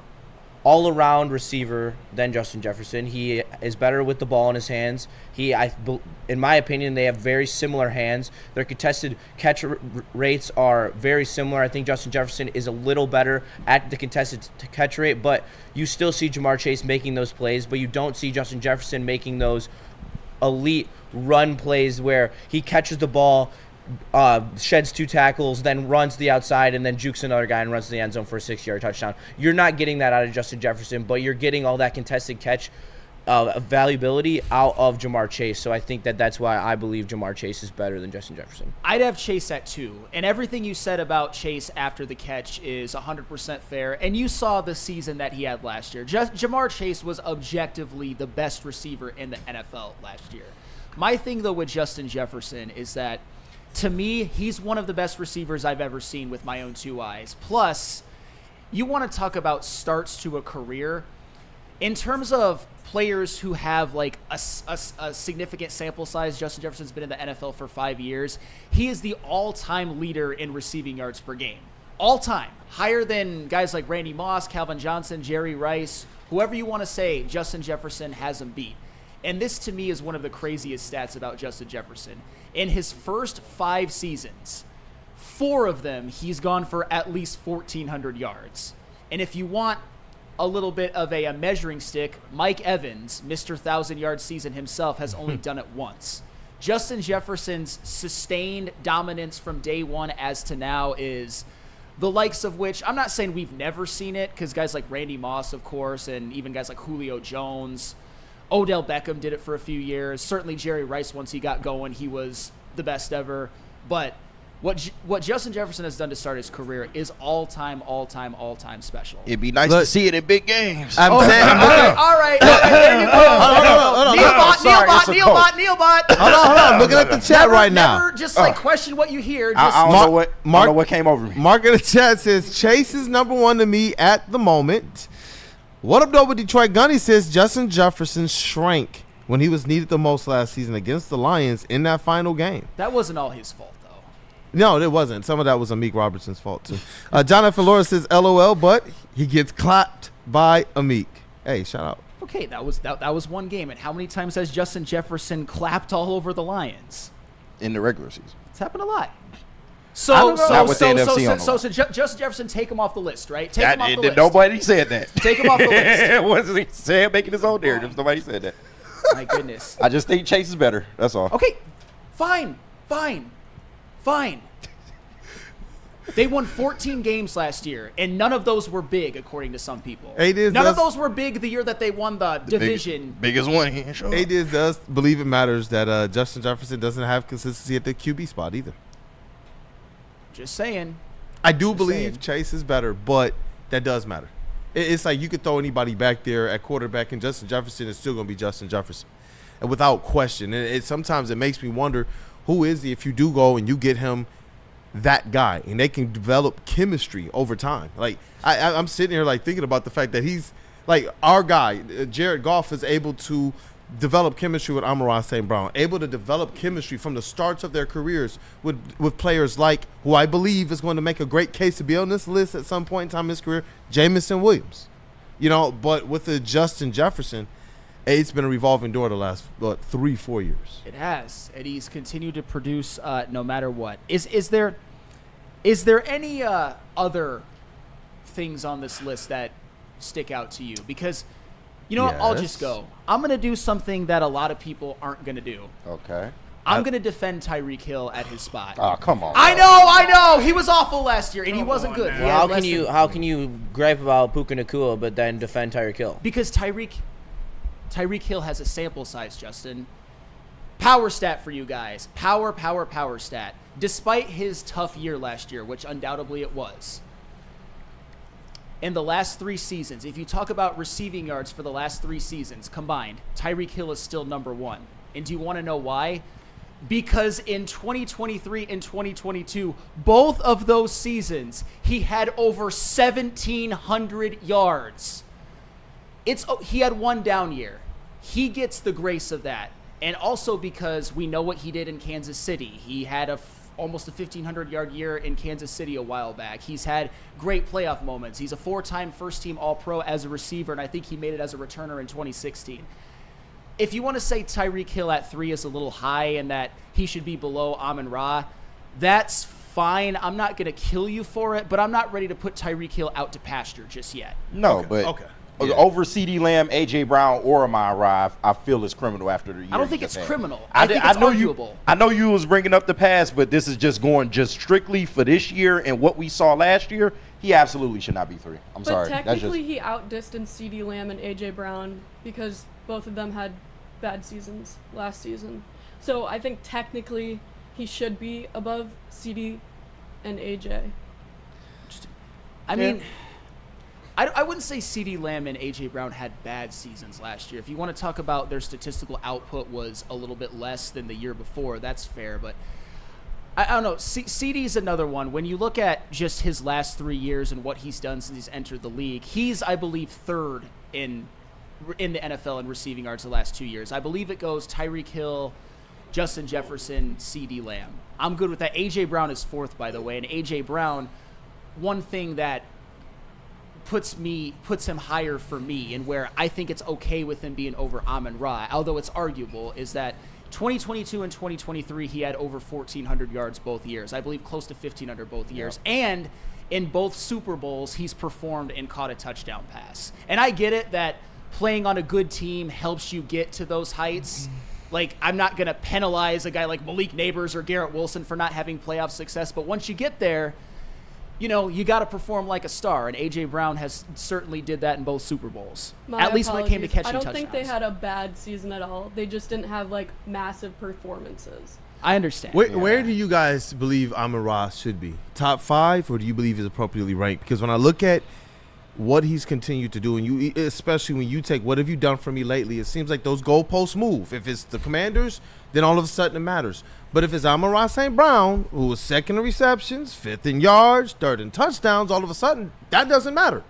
all-around receiver than Justin Jefferson. He is better with the ball in his hands. In my opinion, they have very similar hands. Their contested catch rates are very similar. I think Justin Jefferson is a little better at the contested catch rate, but you still see Jamar Chase making those plays, but you don't see Justin Jefferson making those elite run plays where he catches the ball, sheds 2 tackles, then runs to the outside, and then jukes another guy and runs to the end zone for a 6-yard touchdown. You're not getting that out of Justin Jefferson, but you're getting all that contested catch valuability out of Jamar Chase. So I think that's why I believe Jamar Chase is better than Justin Jefferson. I'd have Chase at 2. And everything you said about Chase after the catch is 100% fair. And you saw the season that he had last year. Jamar Chase was objectively the best receiver in the NFL last year. My thing, though, with Justin Jefferson is that, to me, he's one of the best receivers I've ever seen with my own two eyes. Plus, you want to talk about starts to a career. In terms of players who have like a significant sample size, Justin Jefferson's been in the NFL for 5 years. He is the all-time leader in receiving yards per game. All time. Higher than guys like Randy Moss, Calvin Johnson, Jerry Rice, whoever you want to say, Justin Jefferson has him beat. And this, to me, is one of the craziest stats about Justin Jefferson. In his first 5 seasons, 4 of them, he's gone for at least 1,400 yards. And if you want a little bit of a measuring stick, Mike Evans, Mr. 1,000-yard season himself, has only done it once. Justin Jefferson's sustained dominance from day one as to now is the likes of which, I'm not saying we've never seen it, because guys like Randy Moss, of course, and even guys like Julio Jones, Odell Beckham did it for a few years. Certainly Jerry Rice, once he got going, he was the best ever. But what Justin Jefferson has done to start his career is all-time special. It'd be nice to see it in big games. I'm saying, All right, there you go. Neil Bot. Hold on. I'm looking at the chat right now. Never just question what you hear. I don't know what came over me. Mark in the chat says, Chase is number 1 to me at the moment. What up, though, with Detroit? Gunny says Justin Jefferson shrank when he was needed the most last season against the Lions in that final game. That wasn't all his fault. No, it wasn't. Some of that was Amik Robertson's fault, too. Jonathan Laura says, LOL, but he gets clapped by Amik. Hey, shout out. Okay, that was one game. And how many times has Justin Jefferson clapped all over the Lions? In the regular season. It's happened a lot. So Justin Jefferson, take him off the list, right? Take him off the list. Nobody said that. Take him off the list. Wasn't he saying making his own narrative? Nobody said that. My goodness. I just think Chase is better. That's all. Okay, fine. They won 14 games last year, and none of those were big, according to some people. None of those were big the year that they won the division. Biggest one. He ain't sure. AD does believe it matters that Justin Jefferson doesn't have consistency at the QB spot either. Just saying. I do believe Chase is better, but that does matter. It's like you could throw anybody back there at quarterback, and Justin Jefferson is still going to be Justin Jefferson, and without question. And sometimes it makes me wonder, who is he if you do go and you get him that guy, and they can develop chemistry over time. Like I'm sitting here like thinking about the fact that he's like our guy, Jared Goff, is able to develop chemistry with Amon-Ra St. Brown, able to develop chemistry from the starts of their careers with players like, who I believe is going to make a great case to be on this list at some point in time in his career, Jamison Williams. But with the Justin Jefferson, it's been a revolving door the last 3-4 years. It has, and he's continued to produce no matter what. Is there any other things on this list that stick out to you? Because what, I'll just go. I'm going to do something that a lot of people aren't going to do. Okay. I'm going to defend Tyreek Hill at his spot. Oh, come on. I know. He was awful last year, and he wasn't good. Well, how can you gripe about Puka Nacua but then defend Tyreek Hill? Because Tyreek Hill has a sample size, Justin. Power stat for you guys. Power stat. Despite his tough year last year, which undoubtedly it was, in the last 3 seasons, if you talk about receiving yards for the last 3 seasons combined, Tyreek Hill is still number 1. And do you want to know why? Because in 2023 and 2022, both of those seasons, he had over 1,700 yards. He had one down year. He gets the grace of that. And also because we know what he did in Kansas City. He had almost a 1,500-yard year in Kansas City a while back. He's had great playoff moments. He's a 4-time first-team All-Pro as a receiver, and I think he made it as a returner in 2016. If you want to say Tyreek Hill at 3 is a little high and that he should be below Amon-Ra, that's fine. I'm not going to kill you for it, but I'm not ready to put Tyreek Hill out to pasture just yet. No, Okay. Over CeeDee Lamb, A.J. Brown, or Amon-Ra, I feel it's criminal after the year. I don't think it's criminal. I think it's arguable. I know you was bringing up the past, but this is just going strictly for this year and what we saw last year. He absolutely should not be 3. I'm sorry. But technically, he outdistanced CeeDee Lamb and A.J. Brown because both of them had bad seasons last season. So I think technically he should be above CeeDee and A.J. I mean, I wouldn't say CeeDee Lamb and A.J. Brown had bad seasons last year. If you want to talk about their statistical output was a little bit less than the year before, that's fair. But I don't know. CeeDee's another one. When you look at just his last 3 years and what he's done since he's entered the league, he's, I believe, third in the NFL in receiving yards the last 2 years. I believe it goes Tyreek Hill, Justin Jefferson, CeeDee Lamb. I'm good with that. A.J. Brown is fourth, by the way. And A.J. Brown, one thing that puts him higher for me and where I think it's okay with him being over Amon-Ra, although it's arguable, is that 2022 and 2023 he had over 1,400 yards both years. I believe close to 1,500 both years. And in both Super Bowls, he's performed and caught a touchdown pass. And I get it that playing on a good team helps you get to those heights. Like, I'm not going to penalize a guy like Malik Neighbors or Garrett Wilson for not having playoff success, but once you get there, you know, you got to perform like a star, and A.J. Brown has certainly did that in both Super Bowls. My at least when it came to catching touchdowns. I touchdowns. don't think they had a bad season at all. They just didn't have, like, massive performances. I understand. Where do you guys believe Amon-Ra should be? Top 5, or do you believe he's appropriately ranked? Because when I look at what he's continued to do, and you, especially when you take what have you done for me lately, it seems like those goalposts move. If it's the Commanders, then all of a sudden it matters. But if it's Amon-Ra St. Brown, who was second in receptions, fifth in yards, third in touchdowns, all of a sudden that doesn't matter.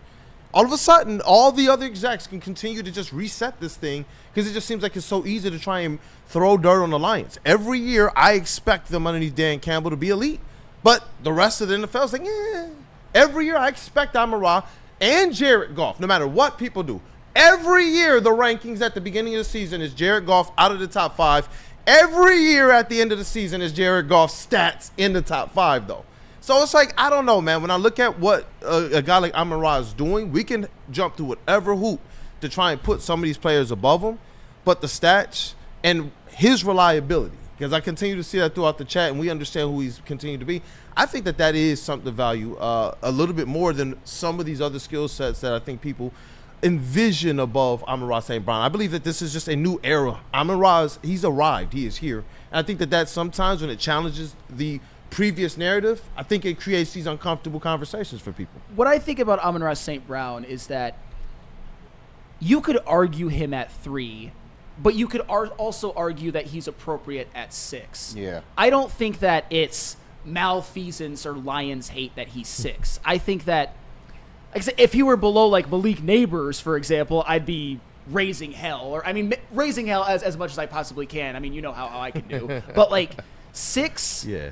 All of a sudden, all the other execs can continue to just reset this thing because it just seems like it's so easy to try and throw dirt on the Lions. Every year, I expect them underneath Dan Campbell to be elite, but the rest of the NFL is like, eh. Every year, I expect Amon-Ra and Jared Goff, no matter what people do. Every year, the rankings at the beginning of the season is Jared Goff out of the top 5. Every year at the end of the season is Jared Goff's stats in the top 5, though. So it's like, I don't know, man. When I look at what a guy like Amon-Ra is doing, we can jump through whatever hoop to try and put some of these players above him. But the stats and his reliability, because I continue to see that throughout the chat, and we understand who he's continued to be, I think that is something to value a little bit more than some of these other skill sets that I think people envision above Amon-Ra St. Brown. I believe that this is just a new era. Amon-Ra, he's arrived. He is here. And I think that sometimes when it challenges the previous narrative, I think it creates these uncomfortable conversations for people. What I think about Amon-Ra St. Brown is that you could argue him at 3, but you could also argue that he's appropriate at 6. Yeah. I don't think that it's malfeasance or Lions hate that he's 6. I think that if he were below like Malik Neighbors, for example, I'd be raising hell. Or I mean, raising hell as much as I possibly can. I mean, you know how I can do. But like 6, yeah.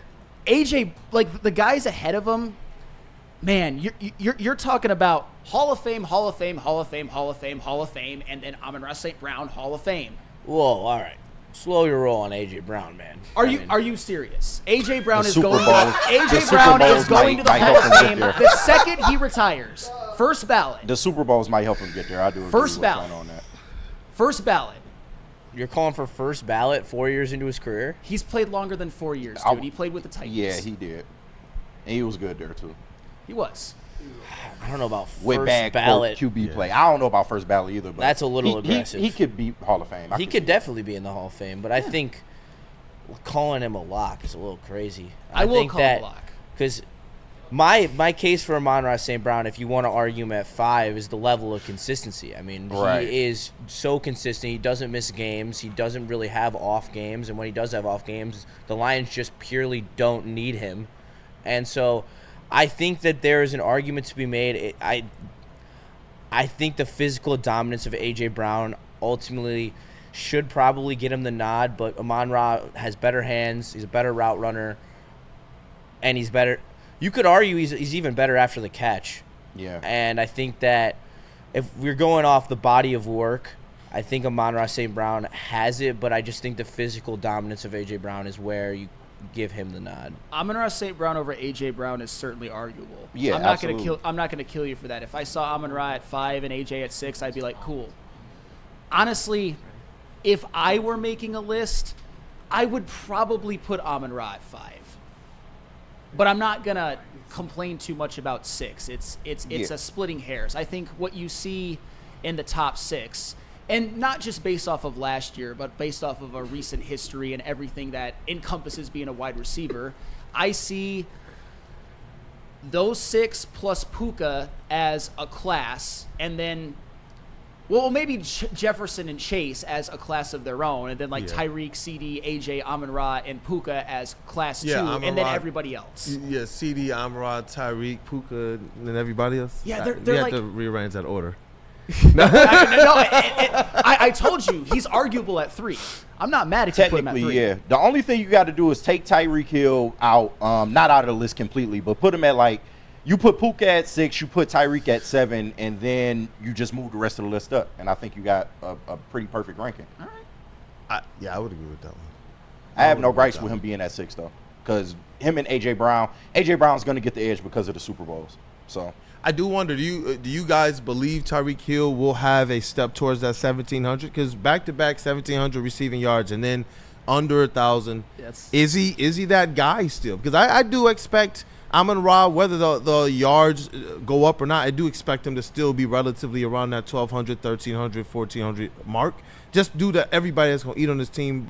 AJ, like the guys ahead of him, man, you're talking about Hall of Fame, Hall of Fame, Hall of Fame, Hall of Fame, Hall of Fame, and then Amon-Ra St. Brown, Hall of Fame. Whoa, all right. Slow your roll on A.J. Brown, man. Are you serious? A.J. Brown is Super going. Bowl- A.J. the Brown Super is Bowls going to the might Hall help of him get Fame there. the second he retires. First ballot. The Super Bowls might help him get there. I do agree First with ballot. Flannel on that. First ballot. You're calling for first ballot 4 years into his career? He's played longer than 4 years, dude. He played with the Titans. Yeah, he did. And he was good there, too. He was. I don't know about first With bad ballot. QB play. I don't know about first ballot either. But That's a little aggressive. He could be Hall of Fame. He could definitely be in the Hall of Fame, but I think calling him a lock is a little crazy. I will think call him a lock. Because my case for Amon-Ra St. Brown, if you want to argue him at 5, is the level of consistency. I mean, Right. he is so consistent. He doesn't miss games. He doesn't really have off games. And when he does have off games, the Lions just purely don't need him. And so I think that there is an argument to be made. I think the physical dominance of A.J. Brown ultimately should probably get him the nod, but Amon-Ra has better hands. He's a better route runner, and he's better. You could argue he's even better after the catch. Yeah. And I think that if we're going off the body of work, I think Amon-Ra St. Brown has it, but I just think the physical dominance of A.J. Brown is where you give him the nod. Amon-Ra St. Brown over A.J. Brown is certainly arguable. Yeah, I'm not absolutely. gonna kill you for that. If I saw Amon-Ra at 5 and A.J. at 6, I'd be like, cool. Honestly, if I were making a list, I would probably put Amon-Ra at 5. But I'm not gonna complain too much about 6. It's a splitting hairs. I think what you see in the top 6, and not just based off of last year, but based off of a recent history and everything that encompasses being a wide receiver, I see those 6 plus Puka as a class, and then, well, maybe Jefferson and Chase as a class of their own, and then like Tyreek, CD, AJ, Amon-Ra, and Puka as class 2, and then everybody else. Yeah, CD, Amon-Ra, Tyreek, Puka, and then everybody else. Yeah, they're we like, have to rearrange that order. I told you he's arguable at 3. I'm not mad if you put him at 3. Yeah. The only thing you got to do is take Tyreek Hill out, not out of the list completely, but put him at like, you put Puka at 6, you put Tyreek at 7, and then you just move the rest of the list up. And I think you got a pretty perfect ranking. All right. I would agree with that one. I have no gripes with him being at 6 though, because him and AJ Brown's going to get the edge because of the Super Bowls. So I do wonder, do you guys believe Tyreek Hill will have a step towards that 1,700? Because back-to-back 1,700 receiving yards and then under 1,000. Yes. Is he that guy still? Because I do expect Amon-Ra, whether the yards go up or not, I do expect him to still be relatively around that 1,200, 1,300, 1,400 mark, just due to everybody that's going to eat on this team.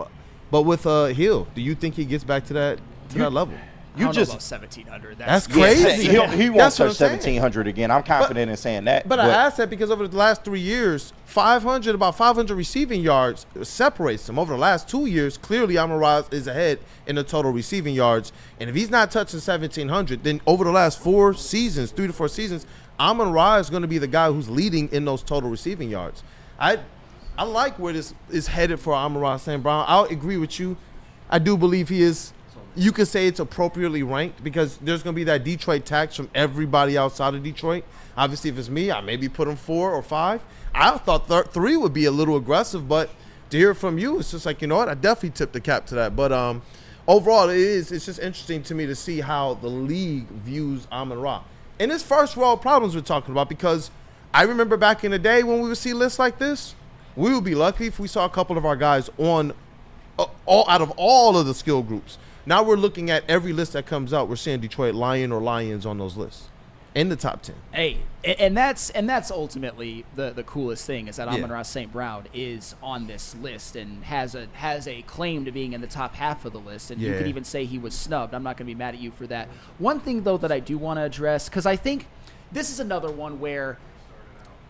But with Hill, do you think he gets back to that level? I don't know about 1,700. That's crazy. He won't touch 1,700 again. I'm confident in saying that. But I asked that because over the last 3 years, about 500 receiving yards separates them. Over the last 2 years, clearly Amon-Ra is ahead in the total receiving yards. And if he's not touching 1,700, then over the last 3 to 4 seasons, Amon-Ra is going to be the guy who's leading in those total receiving yards. I like where this is headed for Amon-Ra St. Brown. I'll agree with you. I do believe he is. You could say it's appropriately ranked because there's going to be that Detroit tax from everybody outside of Detroit. Obviously, if it's me, I maybe put him 4 or 5. I thought 3 would be a little aggressive, but to hear it from you, it's just like, you know what? I definitely tipped the cap to that. But overall, it's just interesting to me to see how the league views Amon-Ra. And it's first world problems we're talking about, because I remember back in the day when we would see lists like this, we would be lucky if we saw a couple of our guys on out of all of the skill groups. Now we're looking at every list that comes out. We're seeing Detroit Lion or Lions on those lists in the top 10. Hey, and that's ultimately the coolest thing is that Amon-Ra St. Brown is on this list and has a claim to being in the top half of the list. And you could even say he was snubbed. I'm not going to be mad at you for that. One thing, though, that I do want to address, because I think this is another one where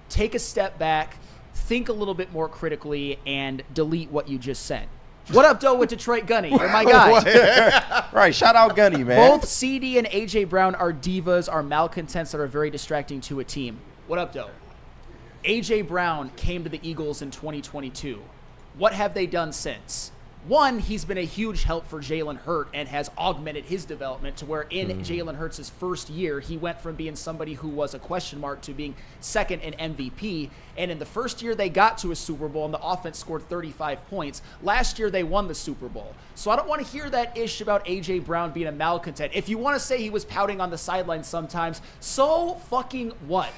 take a step back, think a little bit more critically, and delete what you just said. What up, Doe, with Detroit Gunny? You're my guy. Right, shout out Gunny, man. Both CD and AJ Brown are divas, are malcontents that are very distracting to a team. What up, Doe? AJ Brown came to the Eagles in 2022. What have they done since? One, he's been a huge help for Jalen Hurts and has augmented his development to where in Jalen Hurts' first year, he went from being somebody who was a question mark to being second in MVP. And in the first year they got to a Super Bowl and the offense scored 35 points. Last year they won the Super Bowl. So I don't want to hear that ish about A.J. Brown being a malcontent. If you want to say he was pouting on the sidelines sometimes, so fucking what?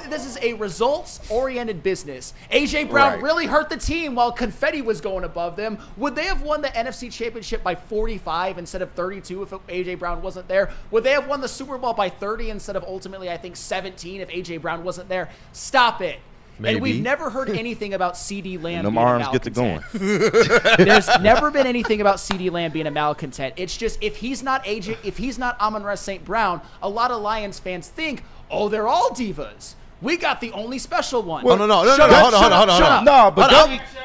This is a results-oriented business. A.J. Brown really hurt the team while confetti was going above them. Would they have won the NFC Championship by 45 instead of 32 if A.J. Brown wasn't there? Would they have won the Super Bowl by 30 instead of ultimately, I think, 17 if A.J. Brown wasn't there? Stop it. Maybe. And we've never heard anything about CD Lamb being a malcontent. Get to going. There's never been anything about CD Lamb being a malcontent. It's just if he's not Amon-Ra St. Brown, a lot of Lions fans think, oh, they're all divas. We got the only special one. Well, no, hold on. No, but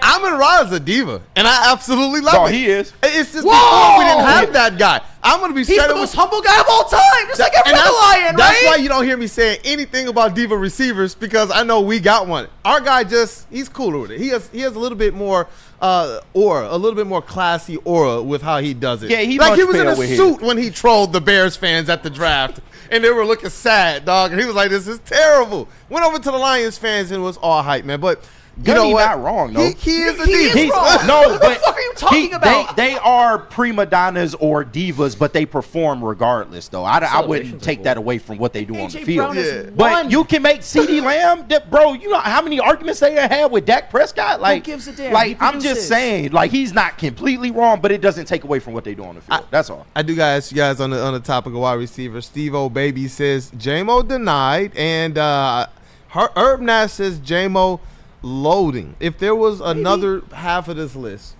Amon-Ra is a diva, and I absolutely love it. He is. It's just before we didn't have that guy. I'm going to be straight up. He's the most humble guy of all time, just like every other Lion, right? That's why you don't hear me saying anything about diva receivers, because I know we got one. Our guy he's cooler with it. He has a little bit more aura, a little bit more classy aura with how he does it. Yeah, he was in a suit when he trolled the Bears fans at the draft. And they were looking sad, dog. And he was like, this is terrible. Went over to the Lions fans and was all hype, man. But you know what? Not wrong, though. He is a diva. He's wrong. No, what the fuck are you talking about? They are prima donnas or divas, but they perform regardless, though. I wouldn't take that away from what they do on the field. But you can make CD Lamb, bro, you know how many arguments they had with Dak Prescott? Like, who gives a damn? Like, I'm just saying, like, he's not completely wrong, but it doesn't take away from what they do on the field. That's all. I do got to ask you guys on the topic of wide receiver. Steve O Baby says J-Mo denied, and Herb Nash says J-Mo loading. If there was another half of this list,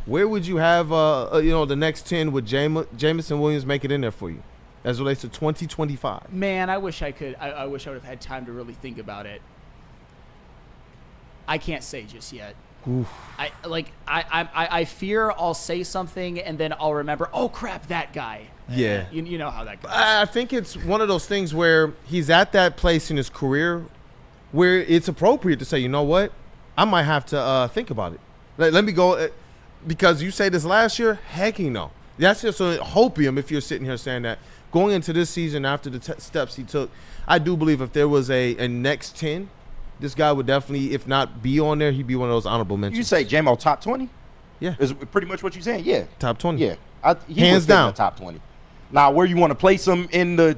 where would you have the next 10 with Jameson Williams make it in there for you? as it relates to 2025? Man, I wish I could. I wish I would have had time to really think about it. I can't say just yet. Oof. I fear I'll say something and then I'll remember, oh crap, that guy. Yeah. You know how that goes. I think it's one of those things where he's at that place in his career where it's appropriate to say, you know what, I might have to think about it. Let me go, because you say this last year, heck no. That's just a hopium if you're sitting here saying that. Going into this season after the steps he took, I do believe if there was a next 10, this guy would definitely, if not be on there, he'd be one of those honorable mentions. You say J-Mo top 20? Yeah. Is pretty much what you're saying? Yeah. Top 20. Yeah. He Hands was in down. the top 20. Now, where you want to place him in the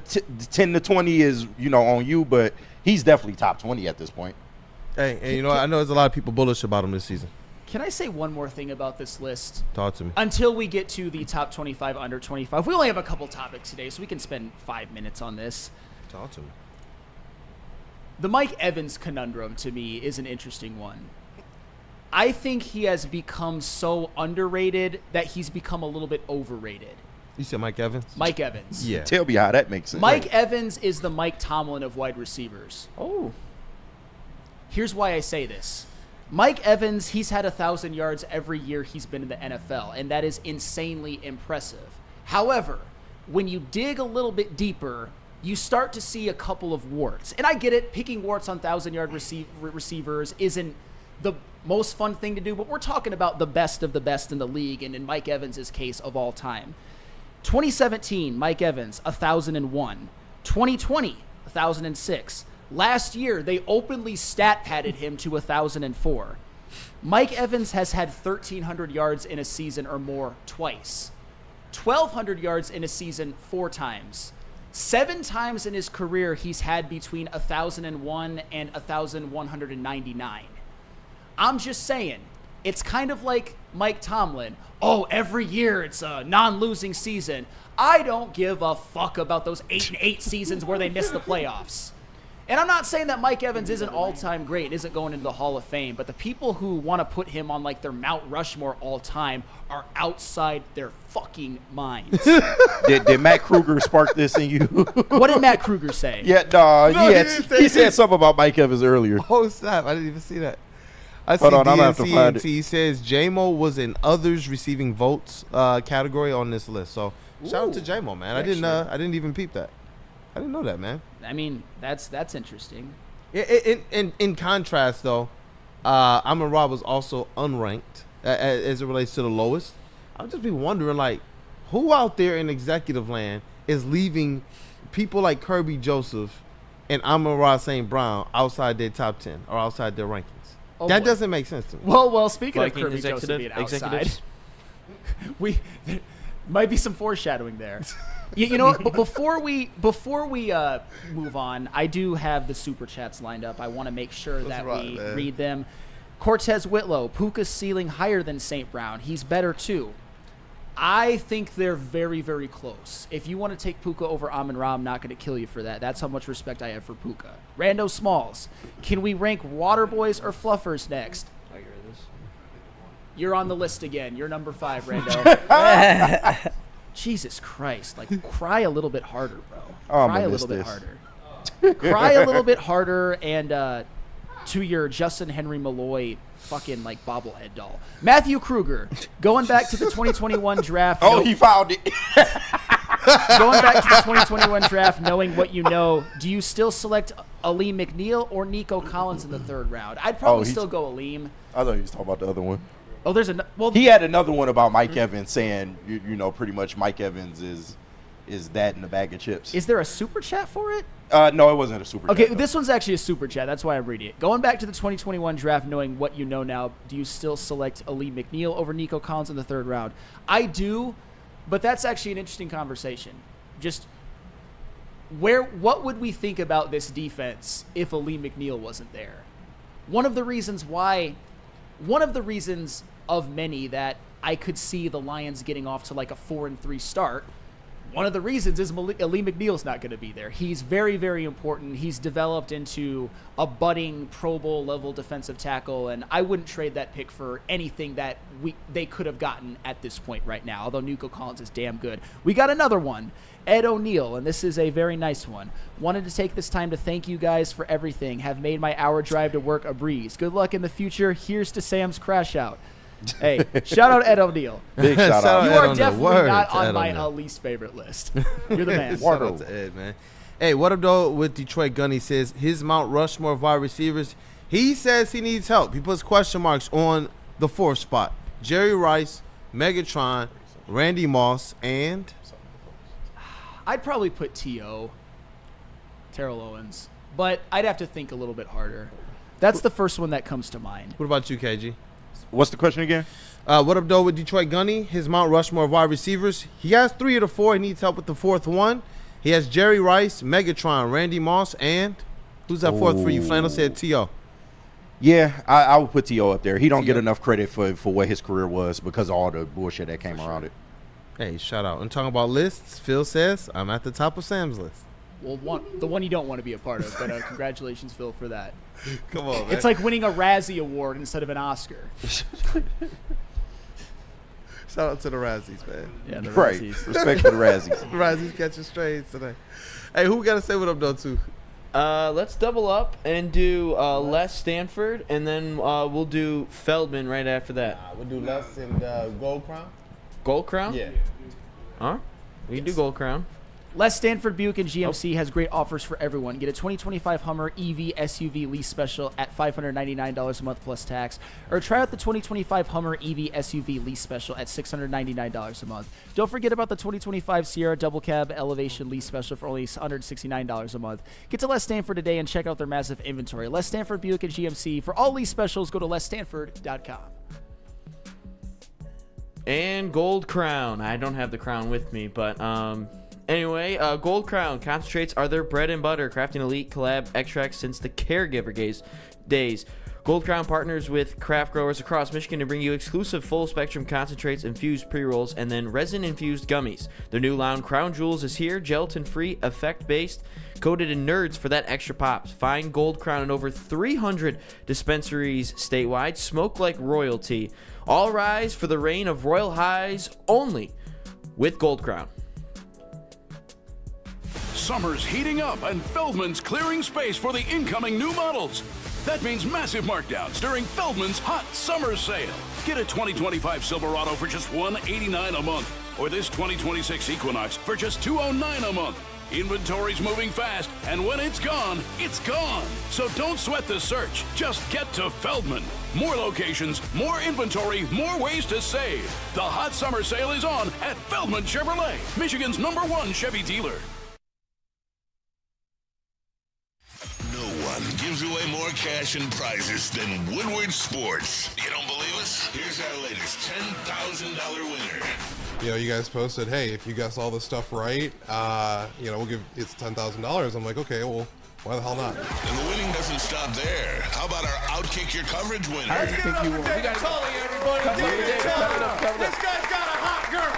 10 to 20 is, on you, but he's definitely top 20 at this point. Hey, and I know there's a lot of people bullish about him this season. Can I say one more thing about this list? Talk to me. Until we get to the top 25, under 25. We only have a couple topics today, so we can spend 5 minutes on this. Talk to me. The Mike Evans conundrum, to me, is an interesting one. I think he has become so underrated that he's become a little bit overrated. You said Mike Evans? Mike Evans. Yeah. Tell me how that makes sense. Mike Evans is the Mike Tomlin of wide receivers. Oh. Here's why I say this. Mike Evans, he's had 1,000 yards every year he's been in the NFL, and that is insanely impressive. However, when you dig a little bit deeper, you start to see a couple of warts. And I get it, picking warts on 1,000-yard receivers isn't the most fun thing to do, but we're talking about the best of the best in the league, and in Mike Evans' case, of all time. 2017, Mike Evans, 1,001. 2020, 1,006. Last year, they openly stat padded him to 1,004. Mike Evans has had 1,300 yards in a season or more twice. 1,200 yards in a season 4 times. 7 times in his career, he's had between 1,001 and 1,199. I'm just saying, it's kind of like Mike Tomlin. Oh, every year it's a non-losing season. I don't give a fuck about those 8-8 seasons where they miss the playoffs. And I'm not saying that Mike Evans isn't all-time great and isn't going into the Hall of Fame, but the people who want to put him on like their Mount Rushmore all-time are outside their fucking minds. Did Matt Kruger spark this in you? What did Matt Kruger say? Yeah, he said something about Mike Evans earlier. Oh, snap. I didn't even see that. I see Hold on, I'm gonna have to find it. He says J-Mo was in others receiving votes category on this list. So shout out to J-Mo, man. I didn't even peep that. I didn't know that, man. I mean, that's interesting. In contrast, though, Amon-Ra was also unranked as it relates to the lowest. I'll just be wondering, like, who out there in executive land is leaving people like Kirby Joseph and Amon-Ra St. Brown outside their top 10 or outside their rankings? Oh, that boy. doesn't make sense to me. Well, speaking Like of Kirby Joseph being outside, there might be some foreshadowing there. You know what? But before we move on, I do have the super chats lined up. I want to make sure that we read them. Cortez Whitlow, Puka's ceiling higher than St. Brown. He's better too. I think they're very, very close. If you want to take Puka over Amon-Ra, I'm not going to kill you for that. That's how much respect I have for Puka. Rando Smalls, can we rank water boys or fluffers next? You're on the list again. You're number 5, Rando. Jesus Christ. Like, cry a little bit harder, bro. Cry a little bit harder. Cry a little bit harder, and to your Justin Henry Malloy fucking, like, bobblehead doll. Matthew Kruger, going back to the 2021 draft. Oh, he found it. Going back to the 2021 draft, knowing what you know, do you still select Aleem McNeil or Nico Collins in the 3rd round? I'd probably still go Aleem. I thought he was talking about the other one. Oh, there's he had another one about Mike Evans saying, you know, pretty much Mike Evans is that in a bag of chips. Is there a super chat for it? No, it wasn't a super chat. Okay, this one's actually a super chat. That's why I'm reading it. Going back to the 2021 draft, knowing what you know now, do you still select Aleem McNeil over Nico Collins in the 3rd round? I do, but that's actually an interesting conversation. Just what would we think about this defense if Aleem McNeil wasn't there? One of the reasons of many that I could see the Lions getting off to like a 4-3 start one of the reasons is Lee McNeil's not going to be there. He's very, very important. He's developed into a budding Pro Bowl level defensive tackle, and I wouldn't trade that pick for anything that they could have gotten at this point right now, although Nico Collins is damn good. We got another one, Ed O'Neill, and this is a very nice one. Wanted to take this time to thank you guys for everything. Have made my hour drive to work a breeze. Good luck in the future. Here's to Sam's crash out. Hey, shout out Ed O'Neill. Big shout out. You Ed are O'Neill. definitely Word not to on Ed my O'Neill. least favorite list. You're the man. Shout out to Ed, man. Hey, what up, though, with Detroit Gunny says his Mount Rushmore of wide receivers. He says he needs help. He puts question marks on the 4th spot. Jerry Rice, Megatron, Randy Moss, and I'd probably put T.O., Terrell Owens, but I'd have to think a little bit harder. That's the first one that comes to mind. what about you, KG? What's the question again? What up, though, with Detroit Gunny? His Mount Rushmore of wide receivers. He has 3 of the 4. He needs help with the 4th one. He has Jerry Rice, Megatron, Randy Moss, and who's that 4th for you? Flannel said T.O. Yeah, I would put T.O. up there. He don't get enough credit for what his career was because of all the bullshit that came around it. Hey, shout out. And talking about lists, Phil says I'm at the top of Sam's list. Well, the one you don't want to be a part of, but congratulations, Phil, for that. Come on, man. It's like winning a Razzie Award instead of an Oscar. Shout out to the Razzies, man. Yeah, the Right. Razzies. Respect for the Razzies. Razzies catching strays today. Hey, who we got to say what up, though, too? Let's double up and do Les Stanford, and then we'll do Feldman right after that. We'll do Les and Gold Crown. Gold Crown? Yeah. Huh? We can do Gold Crown. Les Stanford Buick and GMC has great offers for everyone. Get a 2025 Hummer EV SUV lease special at $599 a month plus tax, or try out the 2025 Hummer EV SUV lease special at $699 a month. Don't forget about the 2025 Sierra Double Cab Elevation lease special for only $169 a month. Get to Les Stanford today and check out their massive inventory. Les Stanford Buick and GMC. For all lease specials, go to lesstanford.com. And Gold Crown. I don't have the crown with me, but anyway, Gold Crown concentrates are their bread and butter, crafting elite collab extracts since the caregiver days. Gold Crown partners with craft growers across Michigan to bring you exclusive full-spectrum concentrates, infused pre-rolls, and then resin-infused gummies. Their new line, Crown Jewels, is here, gelatin-free, effect-based, coated in nerds for that extra pops. Find Gold Crown in over 300 dispensaries statewide. Smoke like royalty. All rise for the reign of royal highs only with Gold Crown. Summer's heating up and Feldman's clearing space for the incoming new models. That means massive markdowns during Feldman's hot summer sale. Get a 2025 Silverado for just $189 a month, or this 2026 Equinox for just $209 a month. Inventory's moving fast, and when it's gone, it's gone. So don't sweat the search. Just get to Feldman. More locations, more inventory, more ways to save. The hot summer sale is on at Feldman Chevrolet, Michigan's #1 Chevy dealer. No one gives away more cash and prizes than Woodward Sports. You don't believe us? Here's our latest $10,000 winner. You know, you guys posted, hey, if you guess all this stuff right, you know, we'll give it's $10,000. I'm like, okay, well, why the hell not? And the winning doesn't stop there. How about our Outkick Your Coverage winner? Let's give it up for David Tully, everybody. David Tully. This guy's got a hot girl.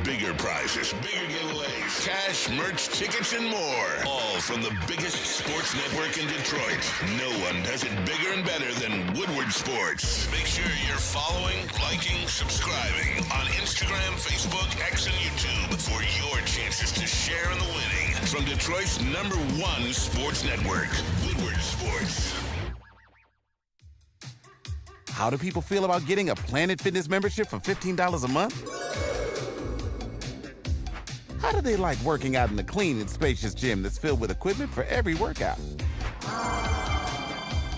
Bigger prizes, bigger giveaways, cash, merch, tickets, and more. All from the biggest sports network in Detroit. No one does it bigger and better than Woodward Sports. Make sure you're following, liking, subscribing on Instagram, Facebook, X, and YouTube for your chances to share in the winning. From Detroit's #1 sports network, Woodward Sports. How do people feel about getting a Planet Fitness membership for $15 a month? How do they like working out in a clean and spacious gym that's filled with equipment for every workout?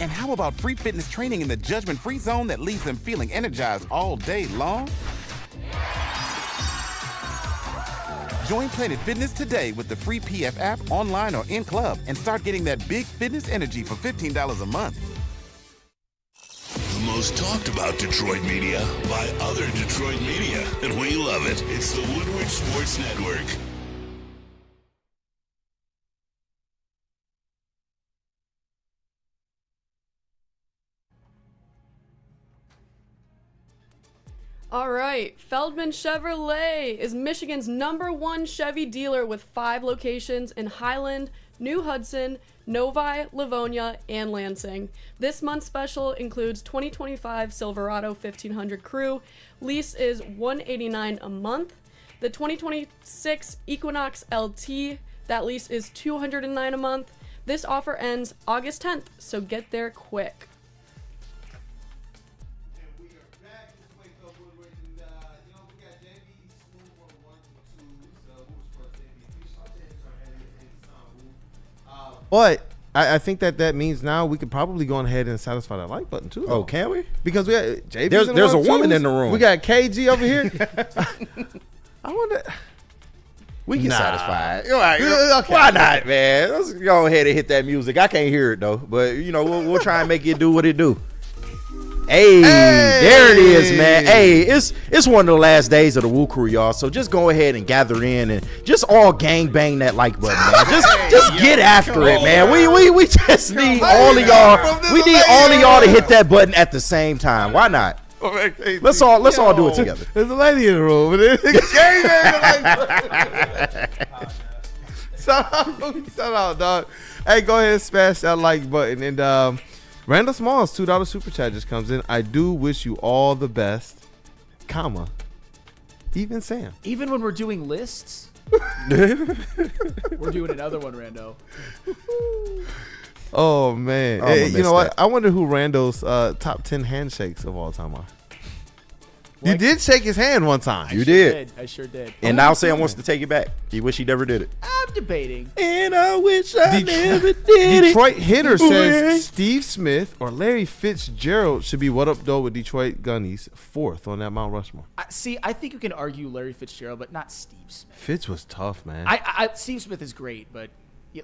And how about free fitness training in the judgment-free zone that leaves them feeling energized all day long? Join Planet Fitness today with the free PF app, online or in club, and start getting that big fitness energy for $15 a month. The most talked about Detroit media by other Detroit media, and we love it. It's the Woodward Sports Network. All right. Feldman Chevrolet is Michigan's #1 Chevy dealer with 5 locations in Highland, New Hudson, Novi, Livonia, and Lansing. This month's special includes 2025 Silverado 1500 Crew. Lease is $189 a month. The 2026 Equinox LT, that lease is $209 a month. This offer ends August 10th, so get there quick. But I think that means now we could probably go ahead and satisfy that like button too. Oh, can we? Because we got JB's There's a woman in the room. We got KG over here. I wonder. We can Nah. satisfy it. All right. Okay. Why not, man? Let's go ahead and hit that music. I can't hear it though, but we'll try and make it do what it do. Hey, there it is, man. Hey, it's one of the last days of the WUW Crew, y'all. So just go ahead and gather in and just all gang bang that like button, man. Just get after it, man. We just need all of y'all. We need all of y'all to hit that button at the same time. Why not? Let's all do it together. There's a lady in the room. Shout out, dog. Hey, go ahead and smash that like button. And Randall Smalls, $2 super chat just comes in. I do wish you all the best, comma, even Sam. Even when we're doing lists, we're doing another one, Rando. Oh, man. Oh, Hey, you know what? that. I wonder who Randall's top 10 handshakes of all time are. You did shake his hand one time. You did. I sure did. And now Sam wants to take it back. He wish he never did it. I'm debating. And I wish I never did Detroit it. Hitter says Steve Smith or Larry Fitzgerald should be what up though with Detroit Gunnies 4th on that Mount Rushmore. See, I think you can argue Larry Fitzgerald, but not Steve Smith. Fitz was tough, man. Steve Smith is great, but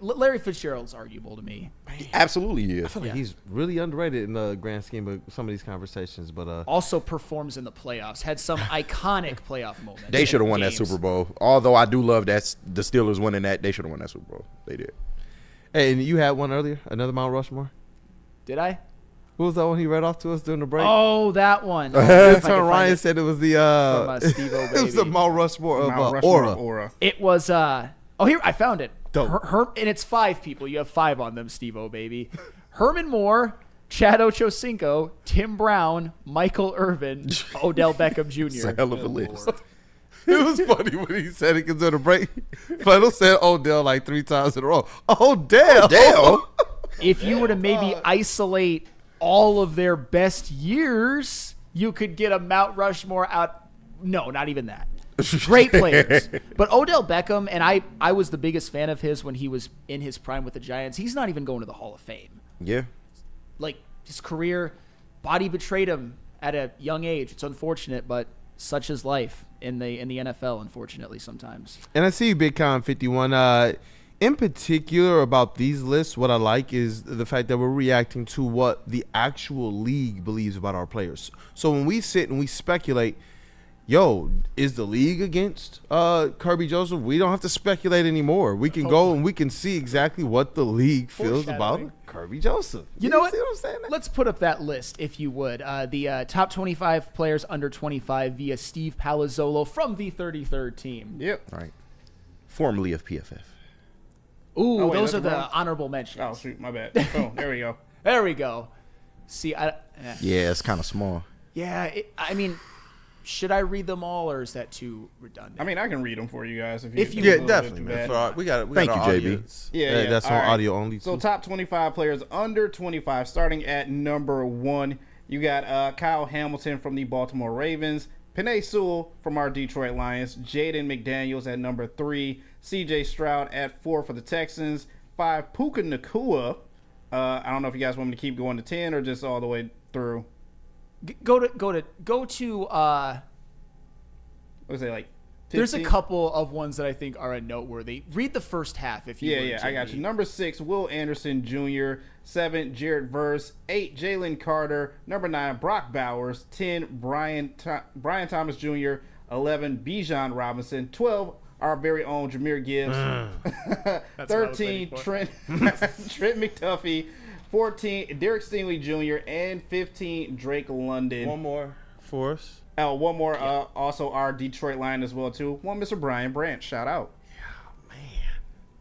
Larry Fitzgerald's arguable to me. Absolutely is. I feel like he's really underrated in the grand scheme of some of these conversations, but Also performs in the playoffs. Had some iconic playoff moments. They should have won that games. Super Bowl. Although I do love that the Steelers winning that, they should have won that Super Bowl. They did. hey, and you had one earlier, another Mount Rushmore. Did I? What was that one he read off to us during the break? Oh, that one. Ryan said it was the From, Steve-O it was the Baby. Mount Rushmore of Mount Rushmore Aura. Aura. It was here I found it. Dope. And it's 5 people. You have 5 on them, Steve-O Baby. Herman Moore, Chad Ochocinco, Tim Brown, Michael Irvin, Odell Beckham Jr. It's a hell of a list. It was funny when he said it because during the break, Flannel said Odell like 3 times in a row. Odell. If you were to maybe isolate all of their best years, you could get a Mount Rushmore out. No, not even that. Great players. But Odell Beckham, and I was the biggest fan of his when he was in his prime with the Giants. He's not even going to the Hall of Fame. Yeah. Like, his career, body betrayed him at a young age. It's unfortunate, but such is life in the NFL, unfortunately, sometimes. And I see you, Big Con 51. In particular about these lists, what I like is the fact that we're reacting to what the actual league believes about our players. So when we sit and we speculate, yo, is the league against Kirby Joseph? We don't have to speculate anymore. We can go and we can see exactly what the league feels about Kirby Joseph. You know what? See what I'm saying? Let's put up that list, if you would. The top 25 players under 25 via Steve Palazzolo from the 33rd team. Yep. All right. Formerly of PFF. Ooh, Oh, wait, those that's are the wrong. honorable mentions. Oh, shoot, my bad. Oh, there we go. There we go. See, Yeah, it's kind of small. Yeah, I mean, should I read them all, or is that too redundant? I mean, I can read them for you guys if you. Yeah, if it's definitely, too man. bad. We got Thank our you, JB. audience. Yeah, That's on all right. audio only. So too. top 25 players under 25, starting at number 1. You got Kyle Hamilton from the Baltimore Ravens, Penei Sewell from our Detroit Lions, Jaden McDaniels at number 3, C.J. Stroud at 4 for the Texans, 5 Puka Nacua. I don't know if you guys want me to keep going to 10 or just all the way through. Go to. What was it, like 15? There's a couple of ones that I think are noteworthy. Read the first half if you would, Yeah, I got JB. you. Number 6, Will Anderson Jr. 7, Jared Verse. 8, Jalen Carter. Number 9, Brock Bowers. 10, Brian Thomas Jr. 11, Bijan Robinson. 12, our very own Jahmyr Gibbs. 13, Trent McDuffie. 14, Derek Stingley Jr. and 15, Drake London. One more for us. One more, also our Detroit line as well too. One Mr. Brian Branch, shout out.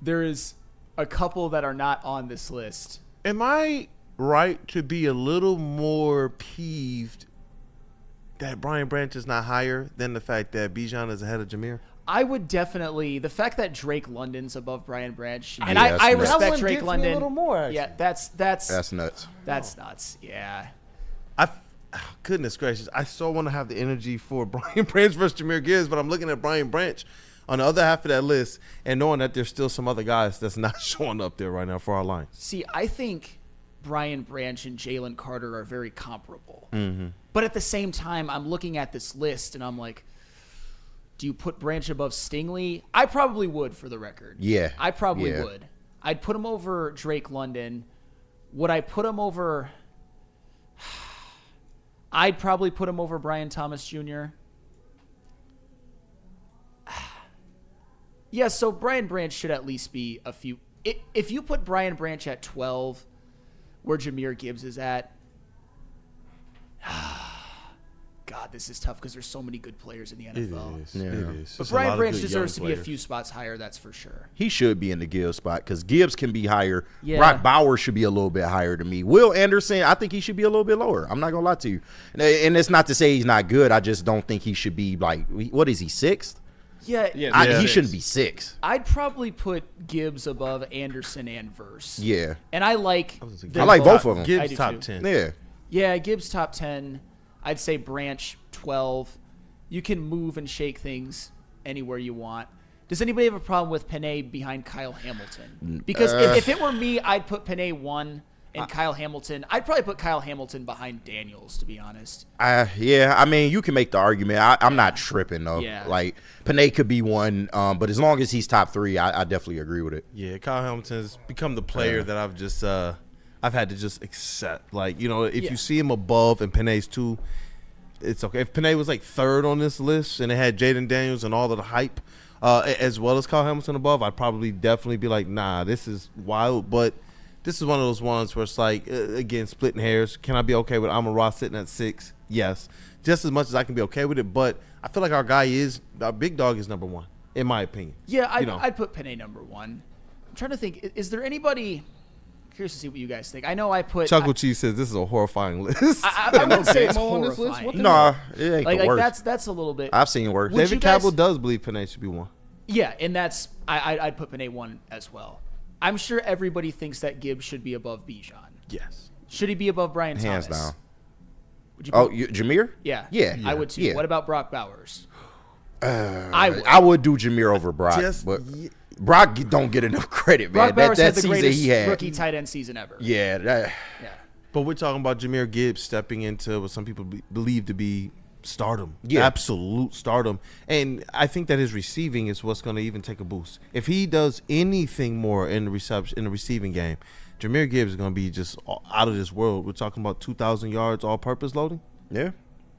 There is a couple that are not on this list. Am I right to be a little more peeved that Brian Branch is not higher than the fact that Bijan is ahead of Jameer? I would definitely, the fact that Drake London's above Brian Branch, and Yeah, I that's nuts. That respect one Drake gets me London. a little more, actually. Yeah, that's nuts. That's nuts. Yeah. Goodness gracious, I so want to have the energy for Brian Branch versus Jameer Gibbs, but I'm looking at Brian Branch on the other half of that list and knowing that there's still some other guys that's not showing up there right now for our line. See, I think Brian Branch and Jalen Carter are very comparable. Mm-hmm. But at the same time, I'm looking at this list and I'm like, do you put Branch above Stingley? I probably would, for the record. Yeah. I probably Yeah. would. I'd put him over Drake London. Would I put him over... I'd probably put him over Brian Thomas Jr. Yeah, so Brian Branch should at least be a few... If you put Brian Branch at 12, where Jameer Gibbs is at... God, this is tough because there's so many good players in the NFL. It is. Yeah. It is. But There's a Brian lot of Branch good deserves young to be a players. few spots higher, that's for sure. He should be in the Gibbs spot because Gibbs can be higher. Yeah. Brock Bowers should be a little bit higher to me. Will Anderson, I think he should be a little bit lower. I'm not going to lie to you. And it's not to say he's not good. I just don't think he should be like, what is he, sixth? Yeah, He shouldn't be sixth. I'd probably put Gibbs above Anderson and Verse. Yeah. And I like both of them. Gibbs I do top too. 10. Yeah. Yeah, Gibbs top 10. I'd say Branch 12. You can move and shake things anywhere you want. Does anybody have a problem with Panay behind Kyle Hamilton? Because if it were me, I'd put Panay 1 and Kyle Hamilton. I'd probably put Kyle Hamilton behind Daniels, to be honest. Yeah, I mean, you can make the argument. I'm not tripping, though. Yeah. Like, Panay could be one, but as long as he's top 3, I definitely agree with it. Yeah, Kyle Hamilton's become the player that I've just I've had to just accept. Like, you know, if you see him above and Panay's 2, it's okay. If Panay was like 3rd on this list and it had Jaden Daniels and all of the hype, as well as Kyle Hamilton above, I'd probably definitely be like, nah, this is wild. But this is one of those ones where it's like, again, splitting hairs. Can I be okay with Amon-Ra sitting at 6? Yes. Just as much as I can be okay with it. But I feel like our big dog is number 1, in my opinion. Yeah, I'd put Panay number 1. I'm trying to think, is there anybody... Curious to see what you guys think. I know I put... Chuckle Cheese says this is a horrifying list. I wouldn't say it's on this list? horrifying. What the Nah, it ain't Like the worst. that's a little bit... I've seen worse. Would you David guys- Cabell does believe Panay should be 1. Yeah, and that's... I'd put Panay 1 as well. I'm sure everybody thinks that Gibbs should be above Bijan. Yes. Should he be above Brian Hands Thomas? down. Would you Oh, put- Jameer? Yeah. Yeah. I would too. Yeah. What about Brock Bowers? I would do Jameer over Brock, but Brock don't get enough credit, man. Brock Bowers that had the season greatest he had. rookie tight end season ever. Yeah. Yeah. But we're talking about Jameer Gibbs stepping into what some people believe to be stardom. Yeah. Absolute stardom. And I think that his receiving is what's going to even take a boost. If he does anything more in the receiving game, Jameer Gibbs is going to be just out of this world. We're talking about 2,000 yards all-purpose loading. Yeah.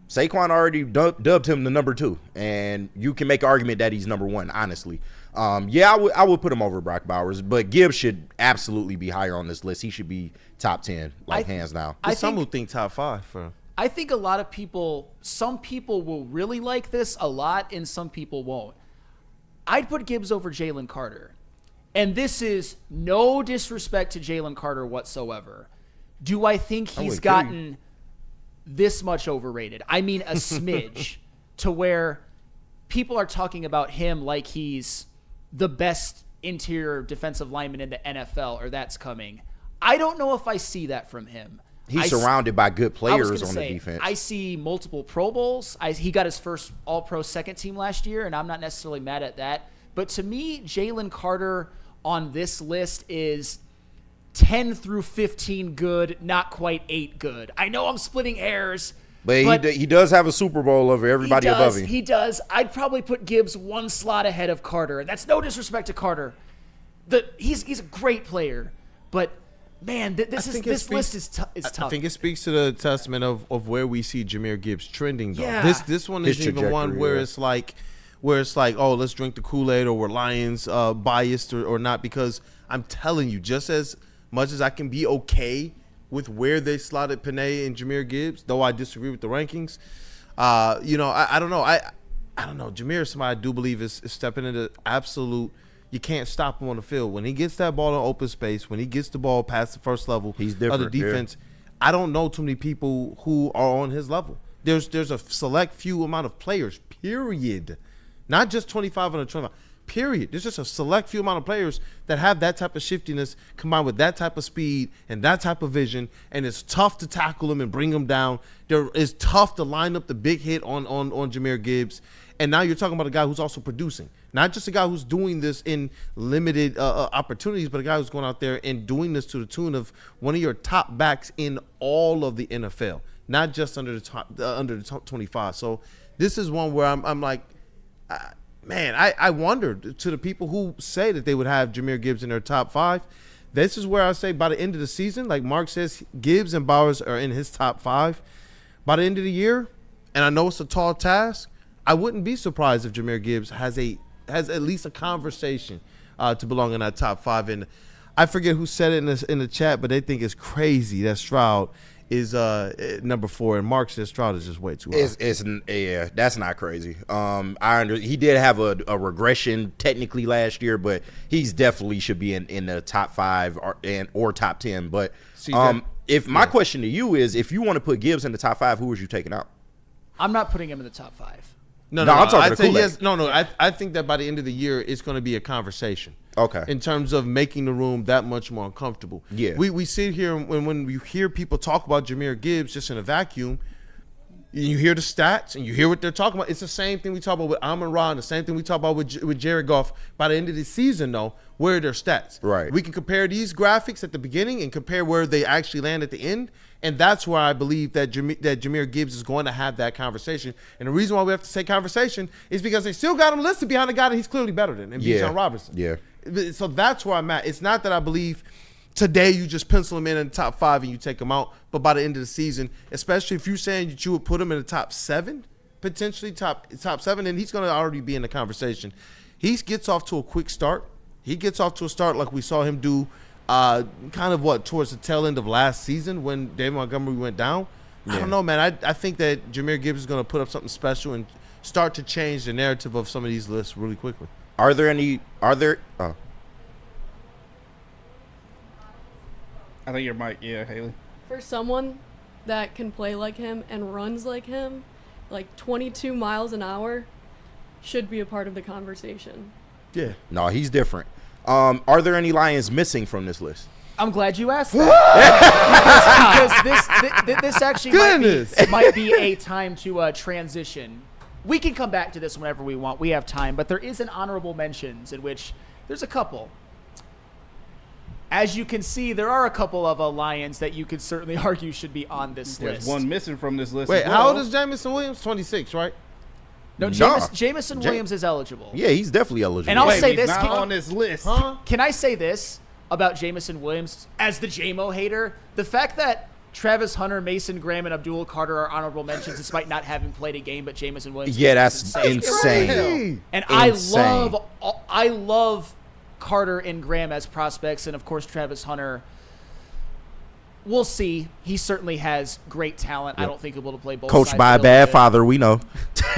Saquon already dubbed him the number 2, and you can make an argument that he's number 1, honestly. Yeah, I would put him over Brock Bowers, but Gibbs should absolutely be higher on this list. He should be top 10, hands down. Some will think top 5 for. I think a lot of people, some people will really like this a lot, and some people won't. I'd put Gibbs over Jalen Carter. And this is no disrespect to Jalen Carter whatsoever. Do I think he's gotten this much overrated? I mean, a smidge to where people are talking about him like he's the best interior defensive lineman in the NFL, or that's coming. I don't know if I see that from him. He's surrounded by good players on the defense. I see multiple Pro Bowls. He got his first All-Pro second team last year, and I'm not necessarily mad at that. But to me, Jalen Carter on this list is 10 through 15 good, not quite 8 good. I know I'm splitting hairs. But he does have a Super Bowl over everybody above him. He does. I'd probably put Gibbs 1 slot ahead of Carter. And that's no disrespect to Carter. He's a great player. But, man, this list is tough. I think it speaks to the testament of where we see Jameer Gibbs trending, though. Yeah. This one isn't even one where it's like, oh, let's drink the Kool-Aid, or we're Lions biased or not, because I'm telling you, just as much as I can be okay with where they slotted Panay and Jameer Gibbs, though I disagree with the rankings, I don't know. I don't know. Jameer is somebody I do believe is stepping into absolute. You can't stop him on the field. When he gets that ball in open space, when he gets the ball past the first level He's of different, the defense, I don't know too many people who are on his level. There's a select few amount of players, period. Not just 25 on the 25. Period. There's just a select few amount of players that have that type of shiftiness combined with that type of speed and that type of vision, and it's tough to tackle them and bring them down. It's tough to line up the big hit on Jahmyr Gibbs. And now you're talking about a guy who's also producing. Not just a guy who's doing this in limited opportunities, but a guy who's going out there and doing this to the tune of one of your top backs in all of the NFL, not just under the top 25. So this is one where I'm like, man, I wondered to the people who say that they would have Jahmyr Gibbs in their top 5. This is where I say by the end of the season, like Mark says, Gibbs and Bowers are in his top 5. By the end of the year, and I know it's a tall task, I wouldn't be surprised if Jahmyr Gibbs has at least a conversation to belong in that top 5. And I forget who said it in the chat, but they think it's crazy that Stroud is number 4, and Mark says Stroud is just way too high. Yeah, that's not crazy. He did have a regression technically last year, but he's definitely should be in the top 5 or top 10. But my question to you is, if you want to put Gibbs in the top 5, who was you taking out? I'm not putting him in the top 5. No, I'm talking to Kool-Aid. I think that by the end of the year, it's going to be a conversation. Okay. In terms of making the room that much more uncomfortable. Yeah. We sit here, and when we hear people talk about Jahmyr Gibbs just in a vacuum, you hear the stats and you hear what they're talking about. It's the same thing we talk about with Amon-Ra, and the same thing we talk about with Jared Goff. By the end of the season, though, where are their stats? Right. We can compare these graphics at the beginning and compare where they actually land at the end. And that's where I believe that Jahmyr Gibbs is going to have that conversation. And the reason why we have to say conversation is because they still got him listed behind a guy that he's clearly better than, and Bijan Robinson. Yeah. So that's where I'm at. It's not that I believe today you just pencil him in the top 5 and you take him out, but by the end of the season, especially if you're saying that you would put him in the top 7, potentially top 7, then he's going to already be in the conversation. He gets off to a quick start. He gets off to a start like we saw him do towards the tail end of last season when David Montgomery went down. Yeah. I don't know, man. I think that Jahmyr Gibbs is going to put up something special and start to change the narrative of some of these lists really quickly. I think your mic, Haley. For someone that can play like him and runs like him, like 22 miles an hour, should be a part of the conversation. Yeah. No, he's different. Are there any Lions missing from this list? I'm glad you asked that. because this actually might be a time to transition. We can come back to this whenever we want. We have time. But there is an honorable mentions in which there's a couple. As you can see, there are a couple of Lions that you could certainly argue should be on this list. There's one missing from this list. Wait, as well. how old is Jameson Williams? 26, right? No, Jameson Williams is eligible. Yeah, he's definitely eligible. And I'll say this. Not on this list. Can I say this about Jameson Williams as the JMO hater? The fact that Travis Hunter, Mason Graham, and Abdul Carter are honorable mentions despite not having played a game, but Jameson Williams. Yeah, that's insane. And I love Carter and Graham as prospects, and of course Travis Hunter. We'll see. He certainly has great talent. Yep. I don't think he'll be able to play both Coached sides by a bad father, we know. All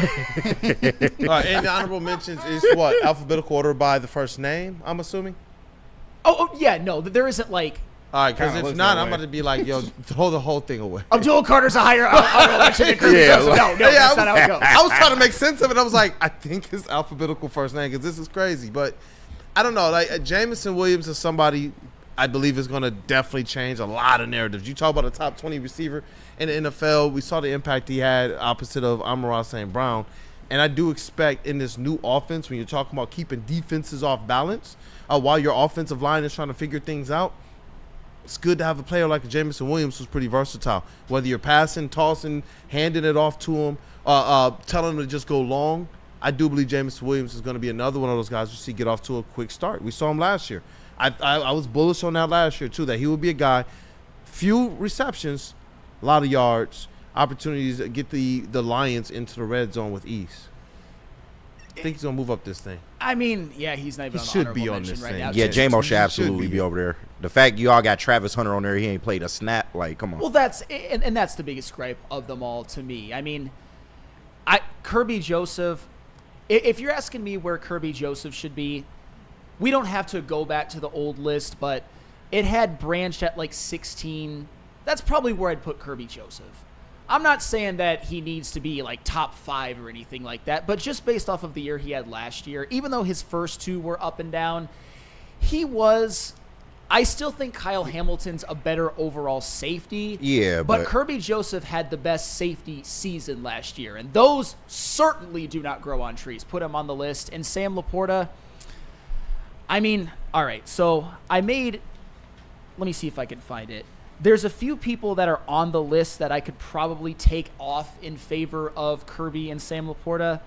right, and the honorable mentions is what? Alphabetical order by the first name, I'm assuming? Oh yeah, no, there isn't like. All right, because if not, I'm about to be like, yo, throw the whole thing away. Abdul Carter's a higher honorable mention than Kirby Joseph. No, that's not how it goes. I was trying to make sense of it. I was like, I think it's alphabetical first name because this is crazy. But I don't know. Like Jameson Williams is somebody I believe is going to definitely change a lot of narratives. You talk about a top 20 receiver in the NFL. We saw the impact he had opposite of Amon-Ra St. Brown. And I do expect in this new offense, when you're talking about keeping defenses off balance, while your offensive line is trying to figure things out, it's good to have a player like Jameson Williams who's pretty versatile. Whether you're passing, tossing, handing it off to him, telling him to just go long, I do believe Jameson Williams is going to be another one of those guys you see get off to a quick start. We saw him last year. I was bullish on that last year, too, that he would be a guy, few receptions, a lot of yards, opportunities to get the Lions into the red zone with ease. I think he's going to move up this thing. I mean, yeah, he's not even should be on this right thing. now. Yeah, J-Mo should absolutely be over there. The fact you all got Travis Hunter on there, he ain't played a snap. Like, come on. Well, that's the biggest gripe of them all to me. I mean, Kirby Joseph, if you're asking me where Kirby Joseph should be, we don't have to go back to the old list, but it had branched at like 16. That's probably where I'd put Kirby Joseph. I'm not saying that he needs to be like top 5 or anything like that, but just based off of the year he had last year, even though his first 2 were up and down, I still think Kyle Hamilton's a better overall safety. Yeah, but Kirby Joseph had the best safety season last year, and those certainly do not grow on trees. Put him on the list. And Sam Laporta, I mean, all right, so let me see if I can find it. There's a few people that are on the list that I could probably take off in favor of Kirby and Sam Laporta.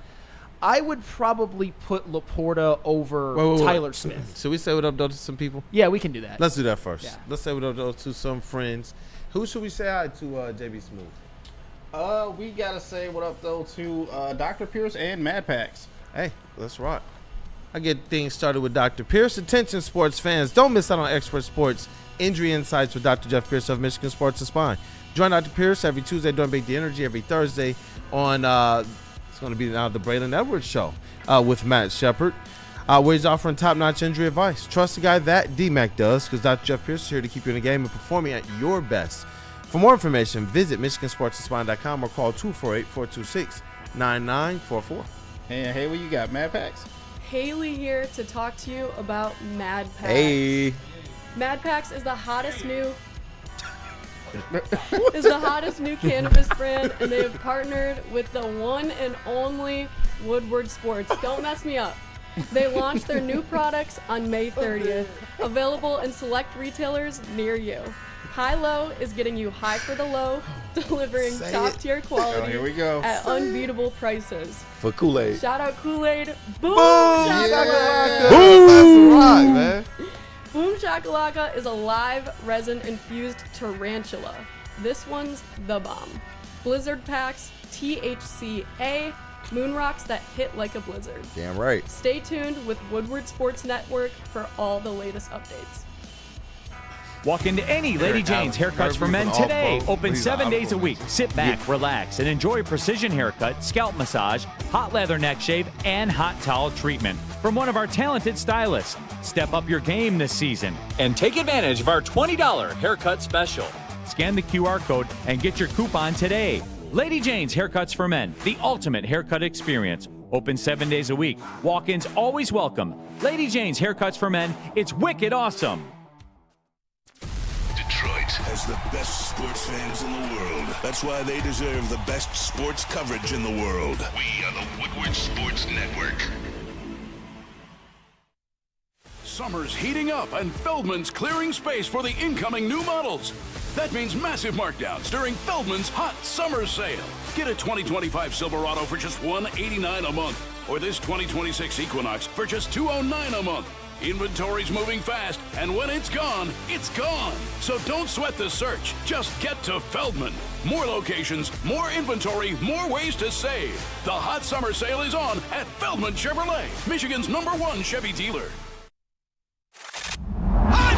I would probably put Laporta over Tyler Smith. Should we say what up though to some people? Yeah, we can do that. Let's do that first. Yeah. Let's say what up though to some friends. Who should we say hi to, JB Smooth? We gotta say what up though to Dr. Pierce and Mad Packs. Hey, let's rock. I get things started with Dr. Pierce. Attention sports fans, don't miss out on expert sports injury insights with Dr. Jeff Pierce of Michigan Sports and Spine. Join Dr. Pierce every Tuesday during Big D Energy, every Thursday on it's going to be now the Braylon Edwards Show with Matt Shepard, where he's offering top-notch injury advice. Trust the guy that D-Mac does, because Dr. Jeff Pierce is here to keep you in the game and performing at your best. For more information, visit MichiganSportsandSpine.com or call 248-426-9944. And hey, what you got, Mad Packs? Haley here to talk to you about Mad Packs. Hey. Mad Packs is the hottest new cannabis brand, and they have partnered with the one and only Woodward Sports. Don't mess me up. They launched their new products on May 30th, available in select retailers near you. High Low is getting you high for the low, delivering top-tier quality here we go. at unbeatable prices. For Kool-Aid. Shout out Kool-Aid. Boom! Yeah. Shakalaka! Boom! That's right, man. Boom Shakalaka is a live resin-infused tarantula. This one's the bomb. Blizzard packs, THCA, moon rocks that hit like a blizzard. Damn right. Stay tuned with Woodward Sports Network for all the latest updates. Walk into any Lady Jane's Haircuts for Men today. Open 7 days a week. Sit back, relax, and enjoy precision haircut, scalp massage, hot leather neck shave, and hot towel treatment from one of our talented stylists. Step up your game this season and take advantage of our $20 haircut special. Scan the QR code and get your coupon today. Lady Jane's Haircuts for Men, the ultimate haircut experience. Open 7 days a week. Walk-ins always welcome. Lady Jane's Haircuts for Men. It's wicked awesome. Detroit has the best sports fans in the world. That's why they deserve the best sports coverage in the world. We are the Woodward Sports Network. Summer's heating up and Feldman's clearing space for the incoming new models. That means massive markdowns during Feldman's Hot Summer Sale. Get a 2025 Silverado for just $189 a month, or this 2026 Equinox for just $209 a month. Inventory's moving fast, and when it's gone, it's gone. So don't sweat the search. Just get to Feldman. More locations, more inventory, more ways to save. The Hot Summer Sale is on at Feldman Chevrolet, Michigan's #1 Chevy dealer.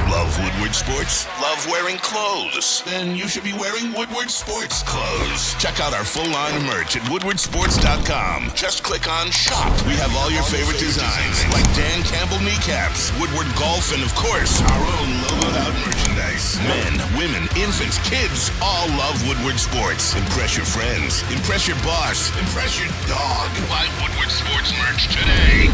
Love Woodward Sports? Love wearing clothes? Then you should be wearing Woodward Sports clothes. Check out our full line of merch at woodwardsports.com. Just click on Shop. We have all your favorite designs, like Dan Campbell kneecaps, Woodward Golf, and of course, our own logoed out merchandise. Men, women, infants, kids, all love Woodward Sports. Impress your friends. Impress your boss. Impress your dog. Buy Woodward Sports merch today.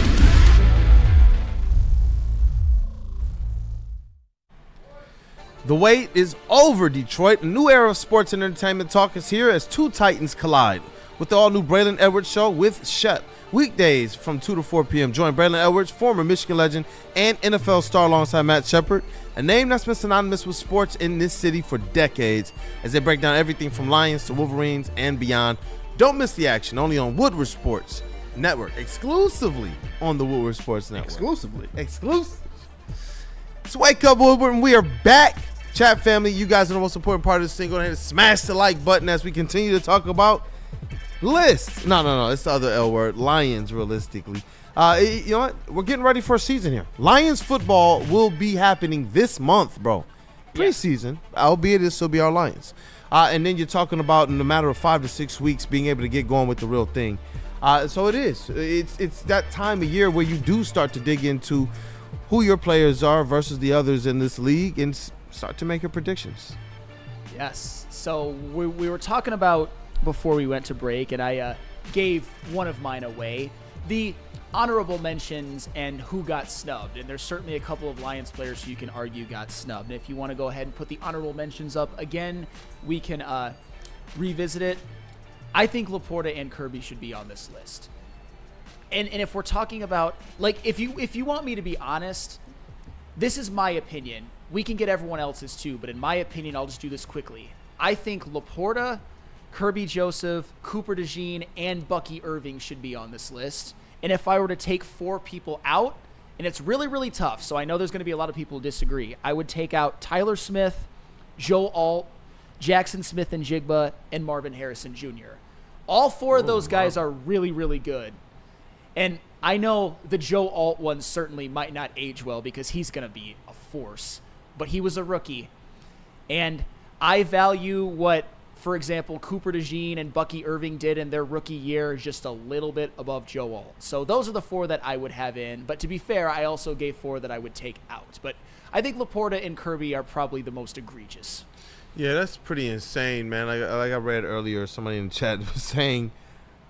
The wait is over, Detroit. A new era of sports and entertainment talk is here as two titans collide with the all-new Braylon Edwards Show with Shep. Weekdays from 2 to 4 p.m. Join Braylon Edwards, former Michigan legend and NFL star alongside Matt Shepard, a name that's been synonymous with sports in this city for decades, as they break down everything from Lions to Wolverines and beyond. Don't miss the action, only on Woodward Sports Network, exclusively on the Woodward Sports Network. Exclusive. It's Wake Up Woodward, and we are back. Chat family, you guys are the most important part of this thing. Go ahead and smash the like button as we continue to talk about lists. No, it's the other L word. Lions, realistically. You know what? We're getting ready for a season here. Lions football will be happening this month, bro. Preseason, albeit this will be our Lions. And then you're talking about in a matter of 5 to 6 weeks being able to get going with the real thing. So it is. It's that time of year where you do start to dig into who your players are versus the others in this league and start to make your predictions. Yes. So we were talking about before we went to break, and I gave one of mine away. The honorable mentions and who got snubbed. And there's certainly a couple of Lions players who you can argue got snubbed. And if you want to go ahead and put the honorable mentions up again, we can revisit it. I think Laporta and Kirby should be on this list. And if we're talking about, like, if you want me to be honest, this is my opinion. We can get everyone else's too, but in my opinion, I'll just do this quickly. I think Laporta, Kirby Joseph, Cooper DeJean, and Bucky Irving should be on this list. And if I were to take 4 people out, and it's really, really tough, so I know there's going to be a lot of people who disagree, I would take out Tyler Smith, Joe Alt, Jackson Smith and Jigba, and Marvin Harrison Jr. All 4 of those guys are really, really good. And I know the Joe Alt one certainly might not age well because he's going to be a force. But he was a rookie. And I value what, for example, Cooper DeJean and Bucky Irving did in their rookie year just a little bit above Joe Alt. So those are the 4 that I would have in. But to be fair, I also gave 4 that I would take out. But I think Laporta and Kirby are probably the most egregious. Yeah, that's pretty insane, man. Like I read earlier, somebody in the chat was saying,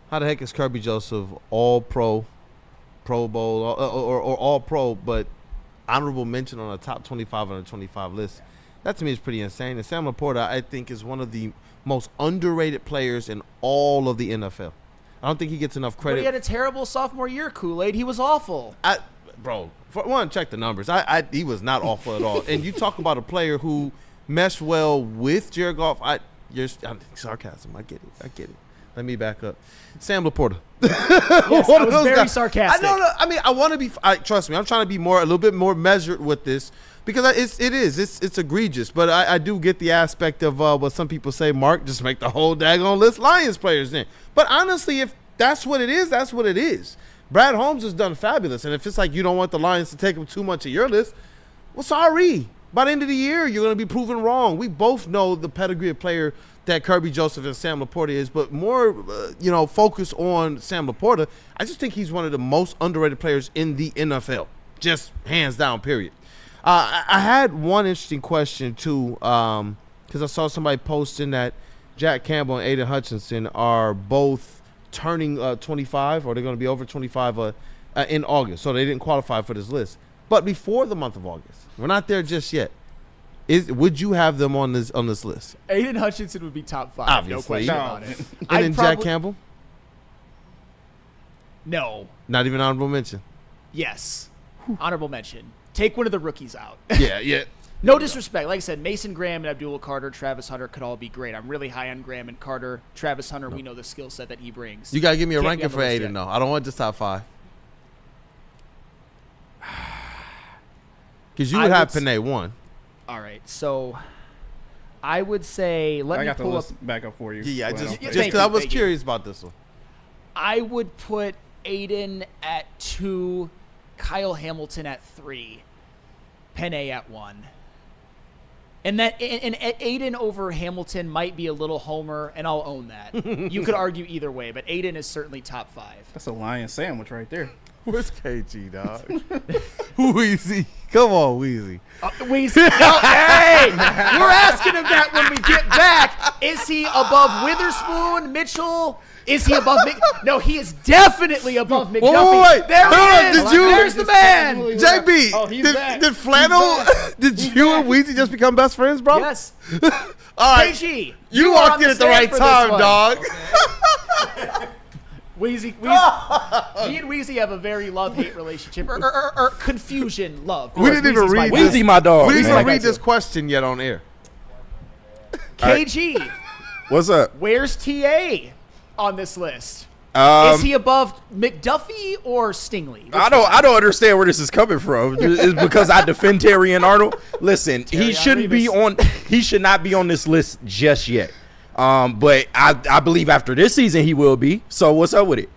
how the heck is Kirby Joseph all-pro, Pro Bowl, or all-pro, but honorable mention on a top 25 on a 25 list? That to me is pretty insane. And Sam Laporta, I think, is one of the most underrated players in all of the NFL. I don't think he gets enough credit. But he had a terrible sophomore year, Kool-Aid. He was awful. Bro, for one, check the numbers. He was not awful at all. And you talk about a player who meshed well with Jared Goff. You're sarcasm. I get it. Let me back up. Sam Laporta. Yes, I was very sarcastic. I mean, I want to be. Trust me, I'm trying to be a little bit more measured with this because it's egregious. But I do get the aspect of what some people say. Mark, just make the whole daggone list Lions players then. But honestly, if that's what it is, that's what it is. Brad Holmes has done fabulous, and if it's like you don't want the Lions to take him too much of your list, well, sorry. By the end of the year, you're going to be proven wrong. We both know the pedigree of player that Kirby Joseph and Sam Laporta is, but more, focus on Sam Laporta. I just think he's one of the most underrated players in the NFL, just hands down, period. I had one interesting question, too, because I saw somebody posting that Jack Campbell and Aiden Hutchinson are both turning 25, or they're going to be over 25 in August, so they didn't qualify for this list. But before the month of August, we're not there just yet. Would you have them on this list? Aiden Hutchinson would be top 5. Obviously. No question about it. And then Jack Campbell? No. Not even honorable mention? Yes. Honorable mention. Take one of the rookies out. Yeah. No disrespect. Like I said, Mason Graham and Abdul Carter, Travis Hunter could all be great. I'm really high on Graham and Carter. Travis Hunter, we know the skill set that he brings. You got to give me a ranking for Aiden, though. I don't want just top 5. Because you would have Panay 1. All right, so I would say I got the list back up for you. Yeah, just because I was curious about this one. I would put Aiden at 2, Kyle Hamilton at 3, Panay at 1. And Aiden over Hamilton might be a little homer, and I'll own that. You could argue either way, but Aiden is certainly top 5. That's a lion sandwich right there. Where's KG, dog? Weezy. Come on, Weezy. Weezy. No, hey! We're asking him that when we get back. Is he above Witherspoon, Mitchell? Is he above Mick? No, he is definitely above McDuffie. Wait. There he is. There's the man. JB, Oh, he's back. Did Flannel, did you and Weezy just become best friends, bro? Yes. All right. KG, You walked in at the right time, dog. Weezy, me and Weezy have a very love-hate relationship, or confusion love. We didn't even read this. Weezy, my dog. We didn't even read this question yet on air. KG, What's up? where's TA on this list? Is he above McDuffie or Stingley? I don't understand where this is coming from. It's because I defend Terry and Arnold. Listen, he should not be on this list just yet. But I believe after this season he will be. So what's up with it?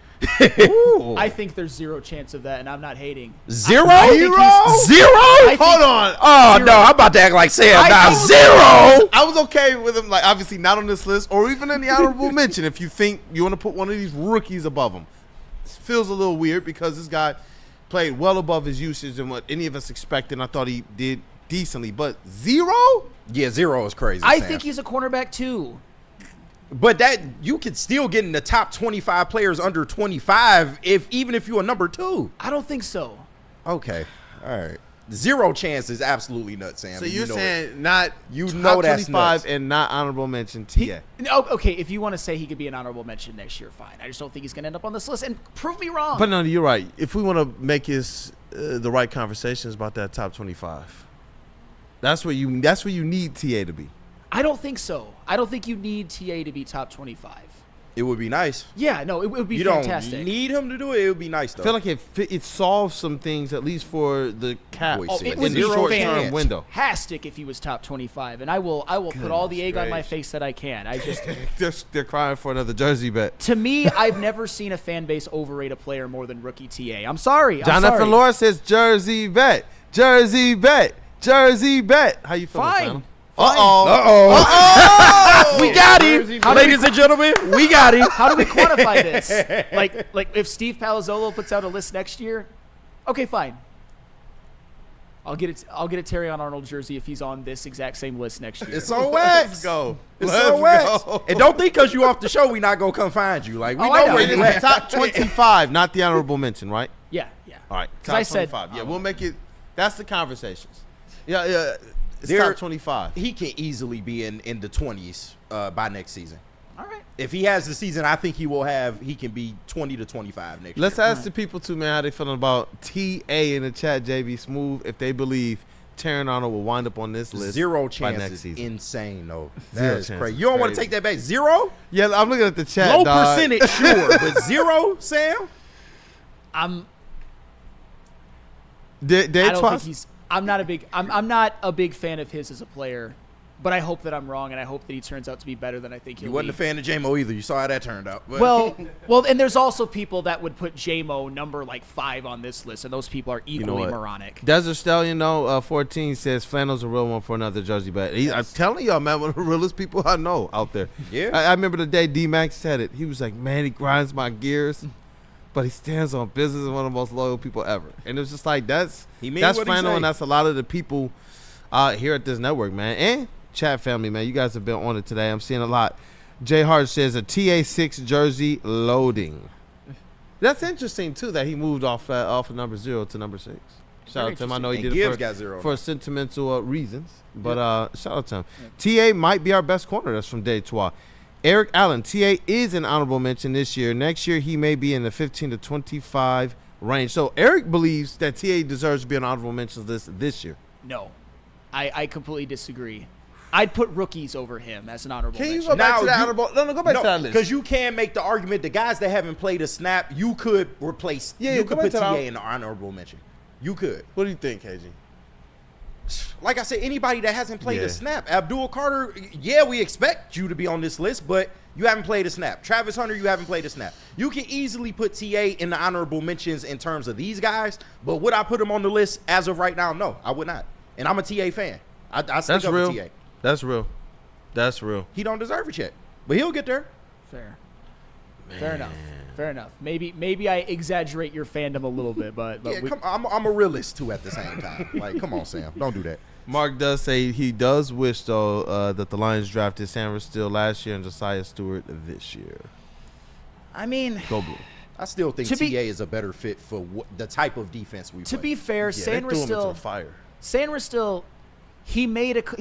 I think there's 0 chance of that, and I'm not hating. Zero? Zero? Hold on. Oh, no, I'm about to act like Sam now. 0? I was okay with him, like, obviously not on this list or even in the honorable mention if you think you want to put one of these rookies above him. feels a little weird because this guy played well above his usage and what any of us expected. I thought he did decently, but 0? Yeah, 0 is crazy. I Sam. think he's a cornerback too. But that you could still get in the top 25 players under 25 even if you're a number 2. I don't think so. Okay, all right. 0 chance is absolutely nuts, Sam. So and you're you know saying it. not you top know that's 25 nuts. and not honorable mention TA. No, okay, if you want to say he could be an honorable mention next year, fine. I just don't think he's going to end up on this list. And prove me wrong. But no, you're right. If we want to make his the right conversations about that top 25, that's where you need TA to be. I don't think so. I don't think you need TA to be top 25. It would be nice. Yeah, no, it would be you fantastic. You don't need him to do it. It would be nice, though. I feel like it solves some things, at least for the cap It in would the be short-term window. fantastic if he was top 25, and I will put all the egg on my face that I can. I just they're crying for another jersey bet. To me, I've never seen a fan base overrate a player more than rookie TA. I'm sorry. Jonathan Laura says jersey bet, jersey bet, jersey bet. How you feeling, Fine. Flannel? Fine. Uh-oh. We got him. Ladies and gentlemen, we got him. How do we quantify this? Like if Steve Palazzolo puts out a list next year, okay, fine. I'll get a Terry on Arnold jersey if he's on this exact same list next year. It's on wax. Let's go. It's Let's on wax. go. And don't think because you off the show, we not going to come find you. Like, we I know know. where It you is at. the top 25, not the honorable mention, right? Yeah. All right. 'Cause Top I said- 25. Yeah, we'll make it. That's the conversations. Yeah. It's There- top 25. He can easily be in the 20s by next season. All right. If he has the season, I think he can be 20 to 25 next Let's year. ask the people too, man, how they feeling about TA in the chat, JB Smooth, if they believe Terran Arnold will wind up on this list. 0 by chance next is season. insane, though. Zero That is chance crazy. is You don't want to crazy. take that back? 0? Yeah, I'm looking at the chat. Low dog. percentage, sure, but 0, Sam? I'm Did I don't think he's. I'm not a big fan of his as a player, but I hope that I'm wrong, and I hope that he turns out to be better than I think he'll You wasn't a be. fan of J-Mo either. You saw how that turned out. But. Well, and there's also people that would put J-Mo number like 5 on this list, and those people are equally moronic. Desert Stallion, 14 says Flannel's a real one for another jersey bet. I'm telling y'all, man, one of the realest people I know out there. Yeah. I remember the day D-Max said it. He was like, man, he grinds my gears, but he stands on business and one of the most loyal people ever. And it was just like, that's Flannel, and that's a lot of the people here at this network, man. And chat family, man, you guys have been on it today. I'm seeing a lot. Jay Hart says a TA6 jersey loading. That's interesting too that he moved off of number 0 to number 6. Shout out to him. I know he And did Gibbs it got 0 for sentimental reasons, but shout out to him. TA might be our best corner. That's from Detroit. Eric Allen, TA is an honorable mention this year. Next year he may be in the 15 to 25 range. So Eric believes that TA deserves to be an honorable mentions list this year. No, I completely disagree. I'd put rookies over him as an honorable Can you mention. go back to that honorable? No, go back to that list. Because you can make the argument the guys that haven't played a snap, you could replace. Yeah, you go could back put to TA that. in the honorable mention. You could. What do you think, KG? Like I said, anybody that hasn't played Yeah. a snap. Abdul Carter, yeah, we expect you to be on this list, but you haven't played a snap. Travis Hunter, you haven't played a snap. You can easily put TA in the honorable mentions in terms of these guys, but would I put him on the list as of right now? No, I would not. And I'm a TA fan. I stick That's up real. for TA. That's real. That's real. He don't deserve it yet, but he'll get there. Fair. Fair enough. Maybe I exaggerate your fandom a little bit, but Yeah, I'm a realist too at the same time. Like, come on, Sam, don't do that. Mark does say he does wish, though, that the Lions drafted Sam Steele last year and Josiah Stewart this year. I mean, Go Blue. I still think To TA be- is a better fit for the type of defense we play. to be fair, They threw him into Sandra the fire. still, he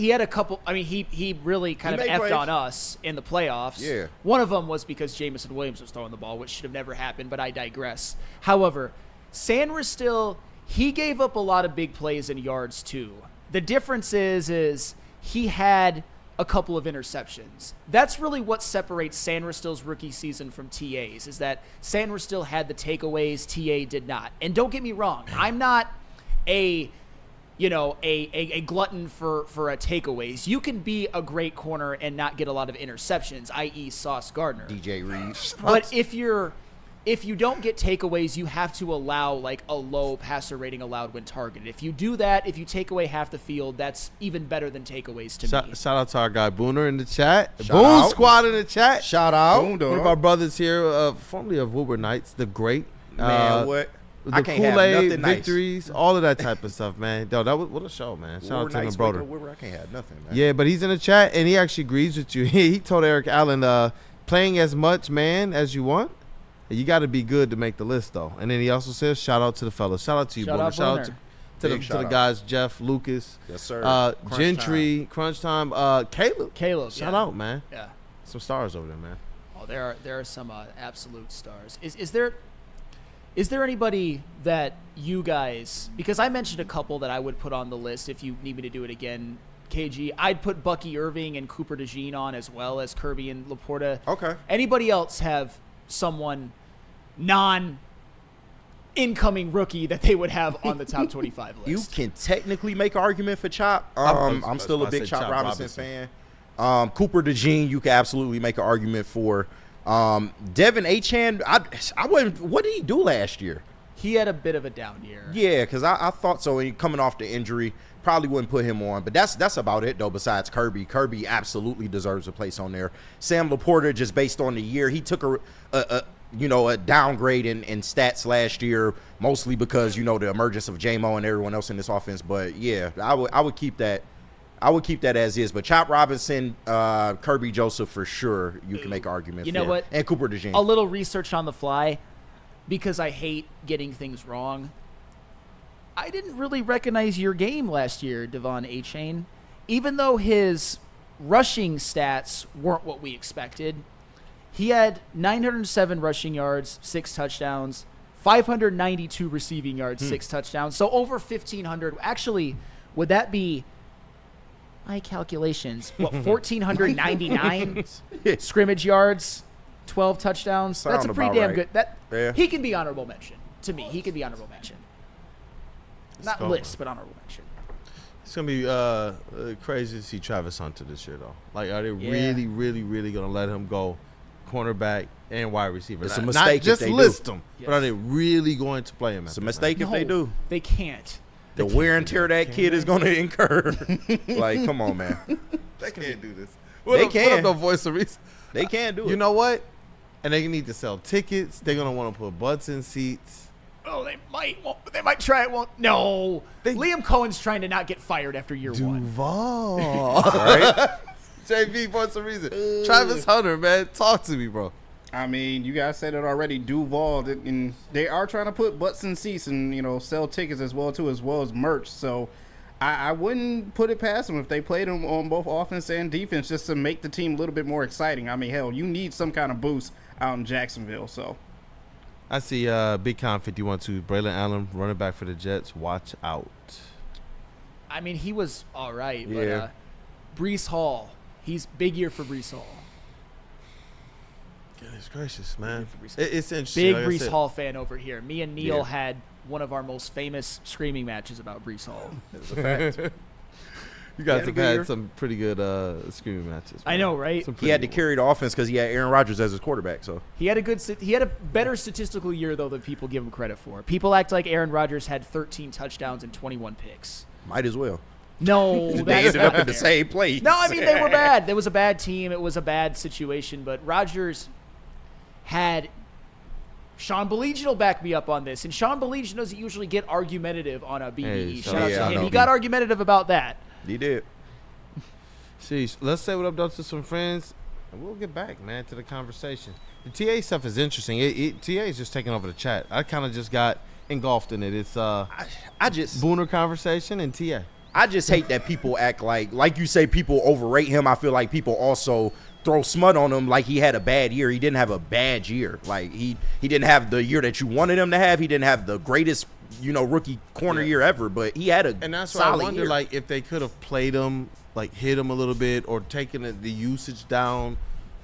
had a couple. I mean, he really kind He of made effed plays. on us in the playoffs. Yeah. One of them was because Jamison Williams was throwing the ball, which should have never happened. But I digress. However, Sandra still, he gave up a lot of big plays and yards too. The difference is he had a couple of interceptions. That's really what separates Sandra Still's rookie season from TA's, is that Sandra Still had the takeaways, TA did not. And don't get me wrong, I'm not a glutton for a takeaways. You can be a great corner and not get a lot of interceptions, i.e. Sauce Gardner. DJ Reeves. But if you don't get takeaways, you have to allow like a low passer rating allowed when targeted. If you do that, if you take away half the field, that's even better than takeaways to me. Shout out to our guy Booner in the chat. Shout Boon out. Squad in the chat. Shout out. One of our brothers here, formerly of Woodward Knights, the great Man, what? The I can't have Kool-Aid nothing nice. victories, all of that type of stuff, man. Yo, that was what a show, man. Shout out to him, brother. I can't have nothing, man. Yeah, but he's in the chat and he actually agrees with you. He told Eric Allen, playing as much, man, as you want. You got to be good to make the list, though. And then he also says, shout out to the fellas. Shout out to you, Booner. Shout out to the guys, Jeff, Lucas, yes, sir. Gentry, Crunch Time, Caleb. Shout out, man. Yeah. Some stars over there, man. Oh, there are some absolute stars. Is there anybody that you guys, because I mentioned a couple that I would put on the list if you need me to do it again, KG. I'd put Bucky Irving and Cooper DeJean on as well as Kirby and Laporta. Okay. Anybody else have someone non-incoming rookie that they would have on the top 25 list? You can technically make an argument for Chop. I'm still a big Chop Robinson fan. Cooper DeJean, you can absolutely make an argument for. Devin Achane, I wouldn't. What did he do last year? He had a bit of a down year. Yeah, because I thought so. And coming off the injury, probably wouldn't put him on. But that's about it, though, besides Kirby. Kirby absolutely deserves a place on there. Sam Laporta, just based on the year, he took a downgrade in stats last year, mostly because, the emergence of J-Mo and everyone else in this offense. But, yeah, I would keep that. I would keep that as is. But Chop Robinson, Kirby Joseph, for sure, you can make an argument for. You know what? And Cooper DeJean. A little research on the fly, because I hate getting things wrong. I didn't really recognize your game last year, Devon Achane. Even though his rushing stats weren't what we expected, he had 907 rushing yards, 6 touchdowns, 592 receiving yards, 6 touchdowns. So over 1,500. Actually, would that be my calculations? What, 1,499 scrimmage yards, 12 touchdowns? That's a pretty damn good. He can be honorable mention. To me, he can be honorable mention. Not list, but honorable mention. It's going to be crazy to see Travis Hunter this year, though. Like, are they really, really, really going to let him go cornerback and wide receiver? It's a mistake not just if they list do. him, but are they really going to play him? It's a mistake if they do. They can't. The wear and tear that kid is going to incur. Like, come on, man. They can't do this. They can. No voice of reason. They can do it. You know what? And they need to sell tickets. They're going to want to put butts in seats. Oh, they might try it. Won't. No. Liam Cohen's trying to not get fired after year one. Duval. Right? JV, voice of reason. Travis Hunter, man. Talk to me, bro. I mean, you guys said it already. Duval, and they are trying to put butts in seats and sell tickets as well as merch. So I wouldn't put it past them if they played them on both offense and defense just to make the team a little bit more exciting. I mean, hell, you need some kind of boost out in Jacksonville. So I see Big Con 51-2, Braylon Allen, running back for the Jets. Watch out. I mean, he was all right, Yeah. but Breece Hall, he's big year for Breece Hall. Goodness gracious, man. It's interesting. Big like Breece Hall fan over here. Me and Neil had one of our most famous screaming matches about Breece Hall. It's a fact. You guys He have had a good had year. some pretty good screaming matches. I know, right? Some He pretty had to good carry the offense because he had Aaron Rodgers as his quarterback. So He had a better statistical year though than people give him credit for. People act like Aaron Rodgers had 13 touchdowns and 21 picks. might as well. No, They that's ended not up in the fair. same place. No, I mean they were bad. There was a bad team. It was a bad situation. But Rodgers had Sean Belegian will back me up on this, and Sean Belegian doesn't usually get argumentative on a BDE. Hey, Shout out yeah, to I him. know. He got argumentative about that. He did. Sheesh. Let's say what I've done to some friends, and we'll get back, man, to the conversation. The TA stuff is interesting. TA is just taking over the chat. I kind of just got engulfed in it. It's I just Booner conversation and TA. I just hate that people act like you say people overrate him. I feel like people also throw smut on him like he had a bad year. He didn't have a bad year. Like he didn't have the year that you wanted him to have. He didn't have the greatest, rookie corner year ever, but he had a And that's why I solid wonder, year. like, if they could have played him, like, hit him a little bit or taken the usage down.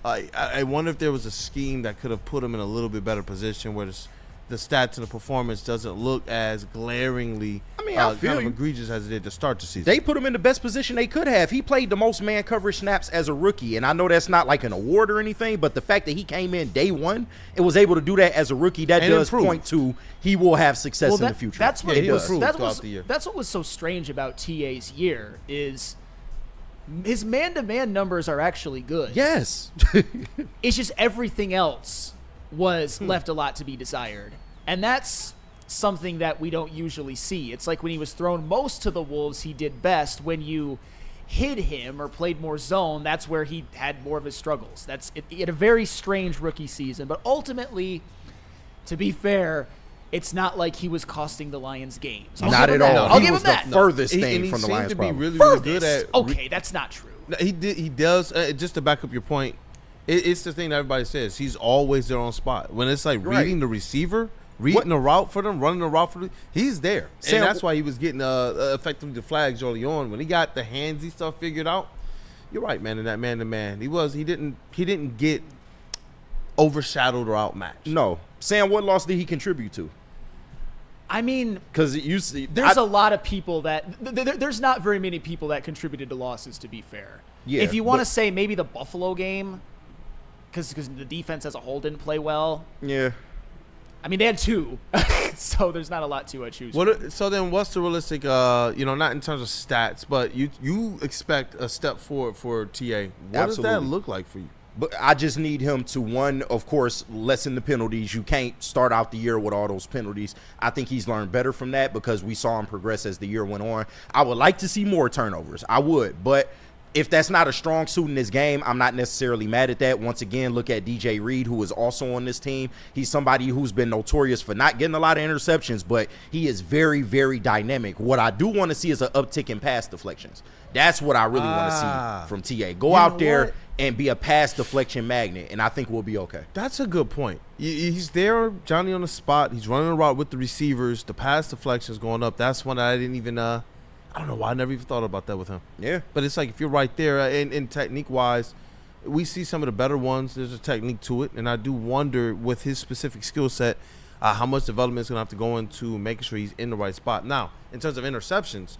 I wonder if there was a scheme that could have put him in a little bit better position where the stats and the performance doesn't look as glaringly I feel kind of you. egregious as it did to start the season. They put him in the best position they could have. He played the most man coverage snaps as a rookie, and I know that's not like an award or anything, but the fact that he came in day one and was able to do that as a rookie, that And does improve. point to he will have success in the future. That's what he was. improved That throughout was. the year. That's what was so strange about TA's year is his man-to-man numbers are actually good. Yes. It's just everything else was left a lot to be desired. And that's something that we don't usually see. It's like when he was thrown most to the Wolves, he did best. When you hid him or played more zone, that's where he had more of his struggles. He had a very strange rookie season. But ultimately, to be fair, it's not like he was costing the Lions games. Not at all. I'll He give was him that. the furthest And thing he from the seemed Lions' to be problem. really good at. Okay, that's not true. He does. Just to back up your point, it's the thing that everybody says. He's always there on spot. When it's like reading the receiver, reading the route for them, running the route for them, he's there. Sam, and that's why he was getting effectively the flags early on. When he got the handsy stuff figured out, you're right, man. In that man-to-man, he didn't get overshadowed or outmatched. No. Sam, what loss did he contribute to? I mean, because you see, there's a lot of people that there's not very many people that contributed to losses. To be fair, Yeah, if you want to say maybe the Buffalo game, because the defense as a whole didn't play well. Yeah, I mean they had 2, so there's not a lot to choose. So then, what's the realistic? Not in terms of stats, but you expect a step forward for TA. What does that look like for you? But I just need him to, one, of course, lessen the penalties. You can't start out the year with all those penalties. I think he's learned better from that because we saw him progress as the year went on. I would like to see more turnovers. I would. But if that's not a strong suit in this game, I'm not necessarily mad at that. Once again, look at DJ Reed, who is also on this team. He's somebody who's been notorious for not getting a lot of interceptions, but he is very, very dynamic. What I do want to see is an uptick in pass deflections. That's what I really want to see from TA. Go out there and be a pass deflection magnet, and I think we'll be okay. That's a good point. He's there, Johnny on the spot. He's running around with the receivers. The pass deflections going up. That's one I didn't even I don't know why I never even thought about that with him. Yeah. But it's like if you're right there, and technique-wise, we see some of the better ones. There's a technique to it, and I do wonder with his specific skill set how much development is going to have to go into making sure he's in the right spot. Now, in terms of interceptions,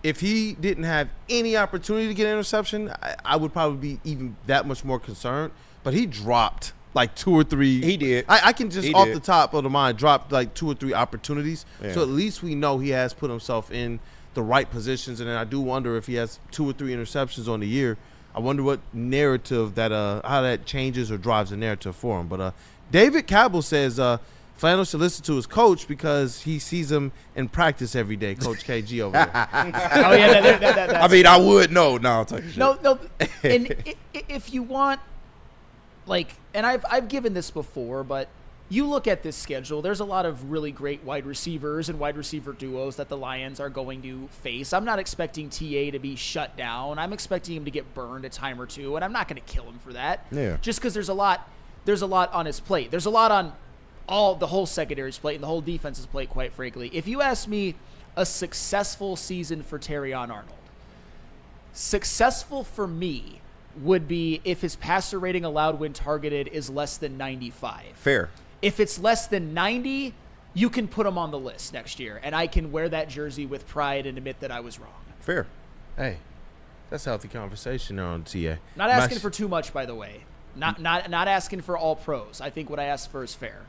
if he didn't have any opportunity to get an interception, I would probably be even that much more concerned. But he dropped like 2 or 3. He did. I can just off the top of the mind drop like 2 or 3 opportunities. Yeah. So at least we know he has put himself in the right positions. And then I do wonder if he has 2 or 3 interceptions on the year. I wonder what narrative that how that changes or drives the narrative for him. But David Cabell says Flannel should listen to his coach because he sees him in practice every day, Coach KG over there. Oh yeah, that's I mean, I would know. No, I'll take a shit. No. And if you want, like, and I've given this before, but you look at this schedule. There's a lot of really great wide receivers and wide receiver duos that the Lions are going to face. I'm not expecting TA to be shut down. I'm expecting him to get burned a time or two, and I'm not going to kill him for that. Yeah. Just because there's a lot on his plate. There's a lot on the whole secondary's plate and the whole defense's plate, quite frankly. If you ask me a successful season for Terrion Arnold, successful for me would be if his passer rating allowed when targeted is less than 95. Fair. If it's less than 90, you can put him on the list next year, and I can wear that jersey with pride and admit that I was wrong. Fair. Hey, that's healthy conversation there on TA. Not asking for too much, by the way. Not asking for all pros. I think what I asked for is fair.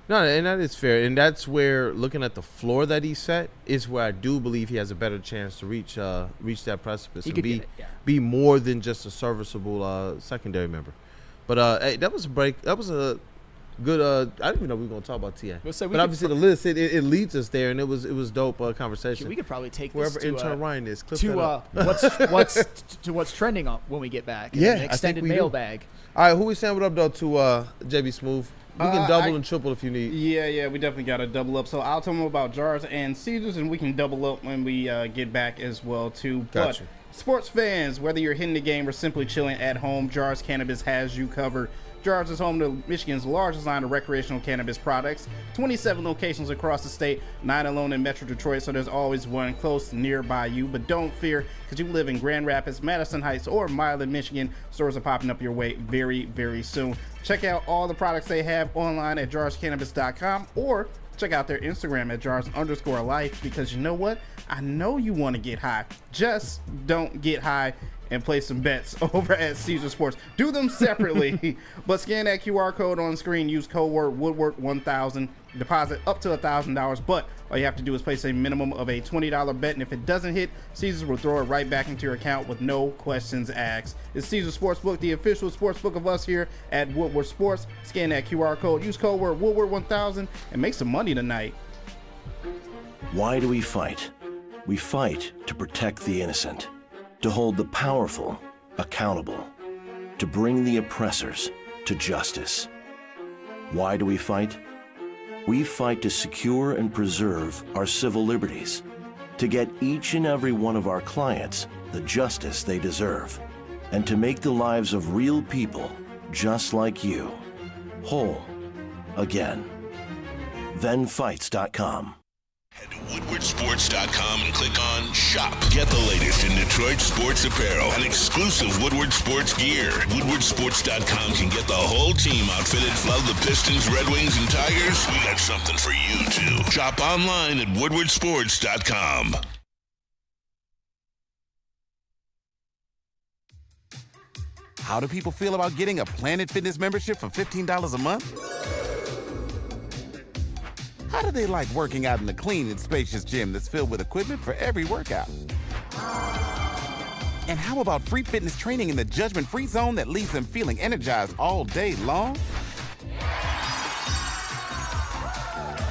No, and that is fair. And that's where, looking at the floor that he set, is where I do believe he has a better chance to reach that precipice and be more than just a serviceable secondary member. But hey, that was a break. That was a good. I didn't even know we were going to talk about TA. But obviously the list it leads us there, and it was dope conversation. We could probably take wherever this to intern Ryan is. Clip what's trending on when we get back. Yeah, an extended mailbag. All right, who we saying what up though to JB Smooth? We can double and triple if you need. Yeah, we definitely got to double up. So I'll tell them about Jars and Caesars, and we can double up when we get back as well, too. Gotcha. But sports fans, whether you're hitting the game or simply chilling at home, Jars Cannabis has you covered. Jars is home to Michigan's largest line of recreational cannabis products. 27 locations across the state, 9 alone in Metro Detroit, so there's always one close nearby you. But don't fear, because you live in Grand Rapids, Madison Heights, or Milan, Michigan. Stores are popping up your way very, very soon. Check out all the products they have online at jarscannabis.com, or check out their Instagram at jars_life, because you know what? I know you want to get high. Just don't get high and place some bets over at Caesar Sports. Do them separately, but scan that QR code on the screen. Use code word Woodward 1000. Deposit up to $1,000, but all you have to do is place a minimum of a $20 bet, and if it doesn't hit, Caesars will throw it right back into your account with no questions asked. It's Caesar Sportsbook, the official sportsbook of us here at Woodward Sports. Scan that QR code, use code word Woodward 1000, and make some money tonight. Why do we fight? We fight to protect the innocent, to hold the powerful accountable, to bring the oppressors to justice. Why do we fight? We fight to secure and preserve our civil liberties, to get each and every one of our clients the justice they deserve, and to make the lives of real people just like you whole again. ThenFights.com. Head to WoodwardSports.com and click on Shop. Get the latest in Detroit sports apparel and exclusive Woodward Sports gear. WoodwardSports.com can get the whole team outfitted. Love the Pistons, Red Wings, and Tigers? We got something for you, too. Shop online at WoodwardSports.com. How do people feel about getting a Planet Fitness membership for $15 a month? How do they like working out in a clean and spacious gym that's filled with equipment for every workout? And how about free fitness training in the judgment-free zone that leaves them feeling energized all day long?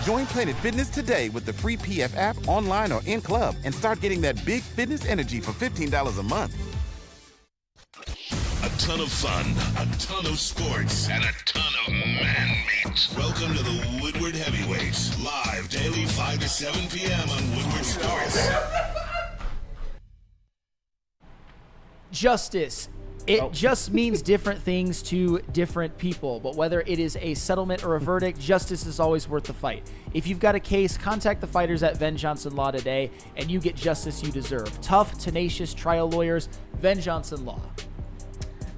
Join Planet Fitness today with the free PF app, online or in club, and start getting that big fitness energy for $15 a month. A ton of fun, a ton of sports, and a ton of man meat. Welcome to the Woodward Heavyweights, live daily 5 to 7 p.m. on Woodward Sports. Justice. It just means different things to different people, but whether it is a settlement or a verdict, justice is always worth the fight. If you've got a case, contact the fighters at Venn Johnson Law today, and you get justice you deserve. Tough, tenacious trial lawyers, Venn Johnson Law.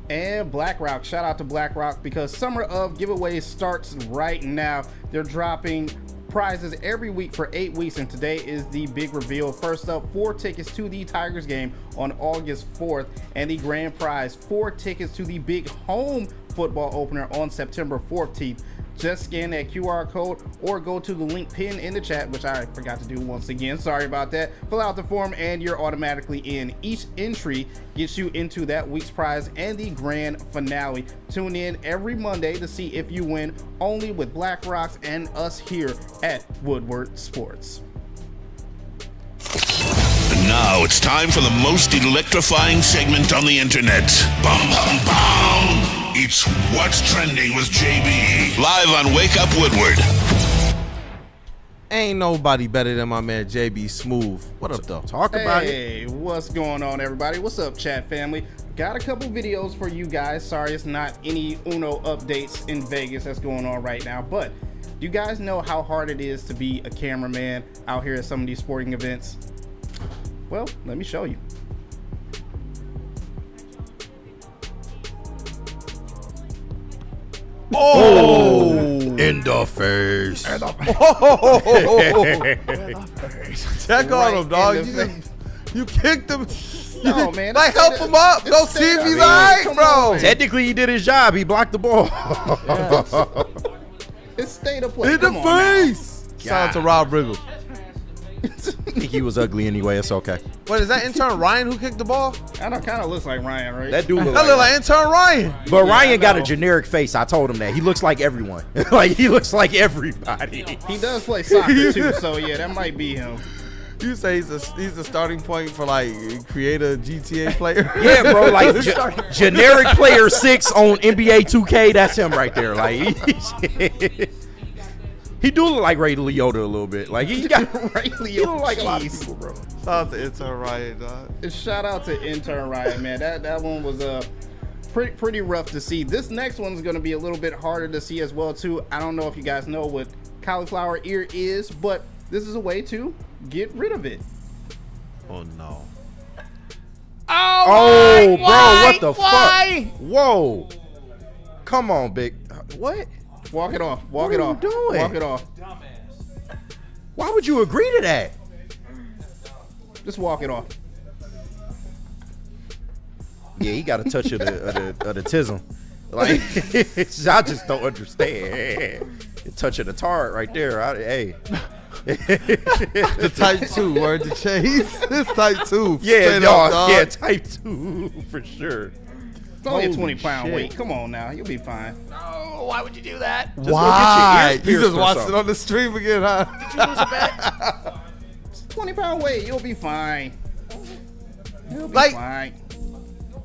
And BlackRock, shout out to BlackRock because Summer of Giveaways starts right now. They're dropping prizes every week for 8 weeks, and today is the big reveal. First up, 4 tickets to the Tigers game on August 4th, and the grand prize, 4 tickets to the big home football opener on September 14th. Just scan that QR code or go to the link pinned in the chat, which I forgot to do once again. Sorry about that. Fill out the form and you're automatically in. Each entry gets you into that week's prize and the grand finale. Tune in every Monday to see if you win, only with BlackRock and us here at Woodward Sports. And now it's time for the most electrifying segment on the internet. Bum, bum, bum. It's What's Trending with JB. Live on Wake Up Woodward. Ain't nobody better than my man JB Smooth. What up, though? Talk about it. Hey, what's going on, everybody? What's up, chat family? Got a couple videos for you guys. Sorry, it's not any Uno updates in Vegas that's going on right now, but do you guys know how hard it is to be a cameraman out here at some of these sporting events? Well, let me show you. Oh, in the face. Check on him, dog. You kicked him. No, man. Like, help him up. Go see if he's all right, bro. Technically, he did his job. He blocked the ball. It's state of play. In the face. Shout out to Rob Riggle. I think he was ugly anyway. It's okay. What, is that intern Ryan who kicked the ball? That kind of looks like Ryan, right? That dude That look like intern Ryan. But Ryan got a generic face. I told him that. He looks like everyone. Like, he looks like everybody. He does play soccer, too, so yeah, that might be him. You say he's the starting point for, like, create a GTA player? Yeah, bro. Like, generic player 6 on NBA 2K. That's him right there. Like, he do look like Ray Liotta a little bit. Like, he got Ray Liotta. He look like a lot of people, bro. Shout out to intern Ryan, dog. Shout out to intern Ryan, man. That one was pretty rough to see. This next one's going to be a little bit harder to see as well, too. I don't know if you guys know what cauliflower ear is, but this is a way to get rid of it. Oh, no. Oh, bro, what the fuck? Whoa. Come on, big. What? Walk it off. Walk it off. What are you doing? Walk it off. Why would you agree to that? Just walk it off. Yeah, he got a touch of the tism. Like, I just don't understand. The touch of the tart right there. Hey. The type 2, word to Chase. It's type 2. Yeah, dog. Yeah, type 2 for sure. It's only a 20-pound weight. Come on now, you'll be fine. No, why would you do that? Just Why? go get your You ears just pierced or watched it something. on the stream again, huh? Did you lose a bet? It's a 20-pound weight. You'll be fine. You'll be Like- fine.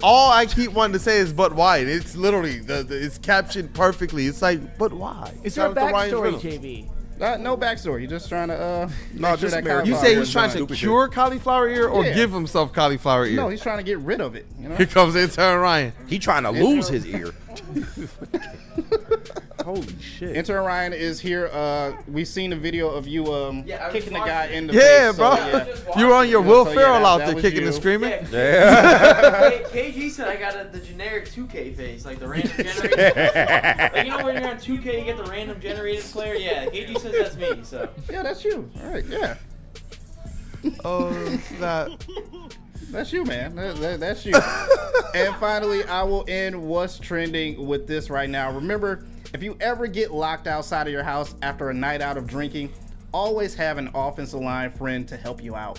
All I keep wanting to say is, but why? It's literally, it's captioned perfectly. It's like, but why? Is there a Shout out to Ryan backstory, Reynolds. JB? No backstory. You're just trying to No, make sure just that marriage. You cauliflower say he's is trying done. to cure cauliflower ear or Yeah. give himself cauliflower ear? No, he's trying to get rid of it. You know. Here comes intern Ryan. He trying to lose his ear. Holy shit. Intern Ryan is here. We've seen the video of you kicking the guy in the Yeah, face. bro. So, You were on your Will so, Ferrell out that there was kicking you. and screaming. KG said I got the generic 2K face, like the random generated. Like, you know when you're on 2K, you get the random generated player? Yeah, KG says that's me, so. Yeah, that's you. All right, yeah. Oh, snap. That's you, man. That's you. And finally, I will end what's trending with this right now. Remember, if you ever get locked outside of your house after a night out of drinking, always have an offensive line friend to help you out.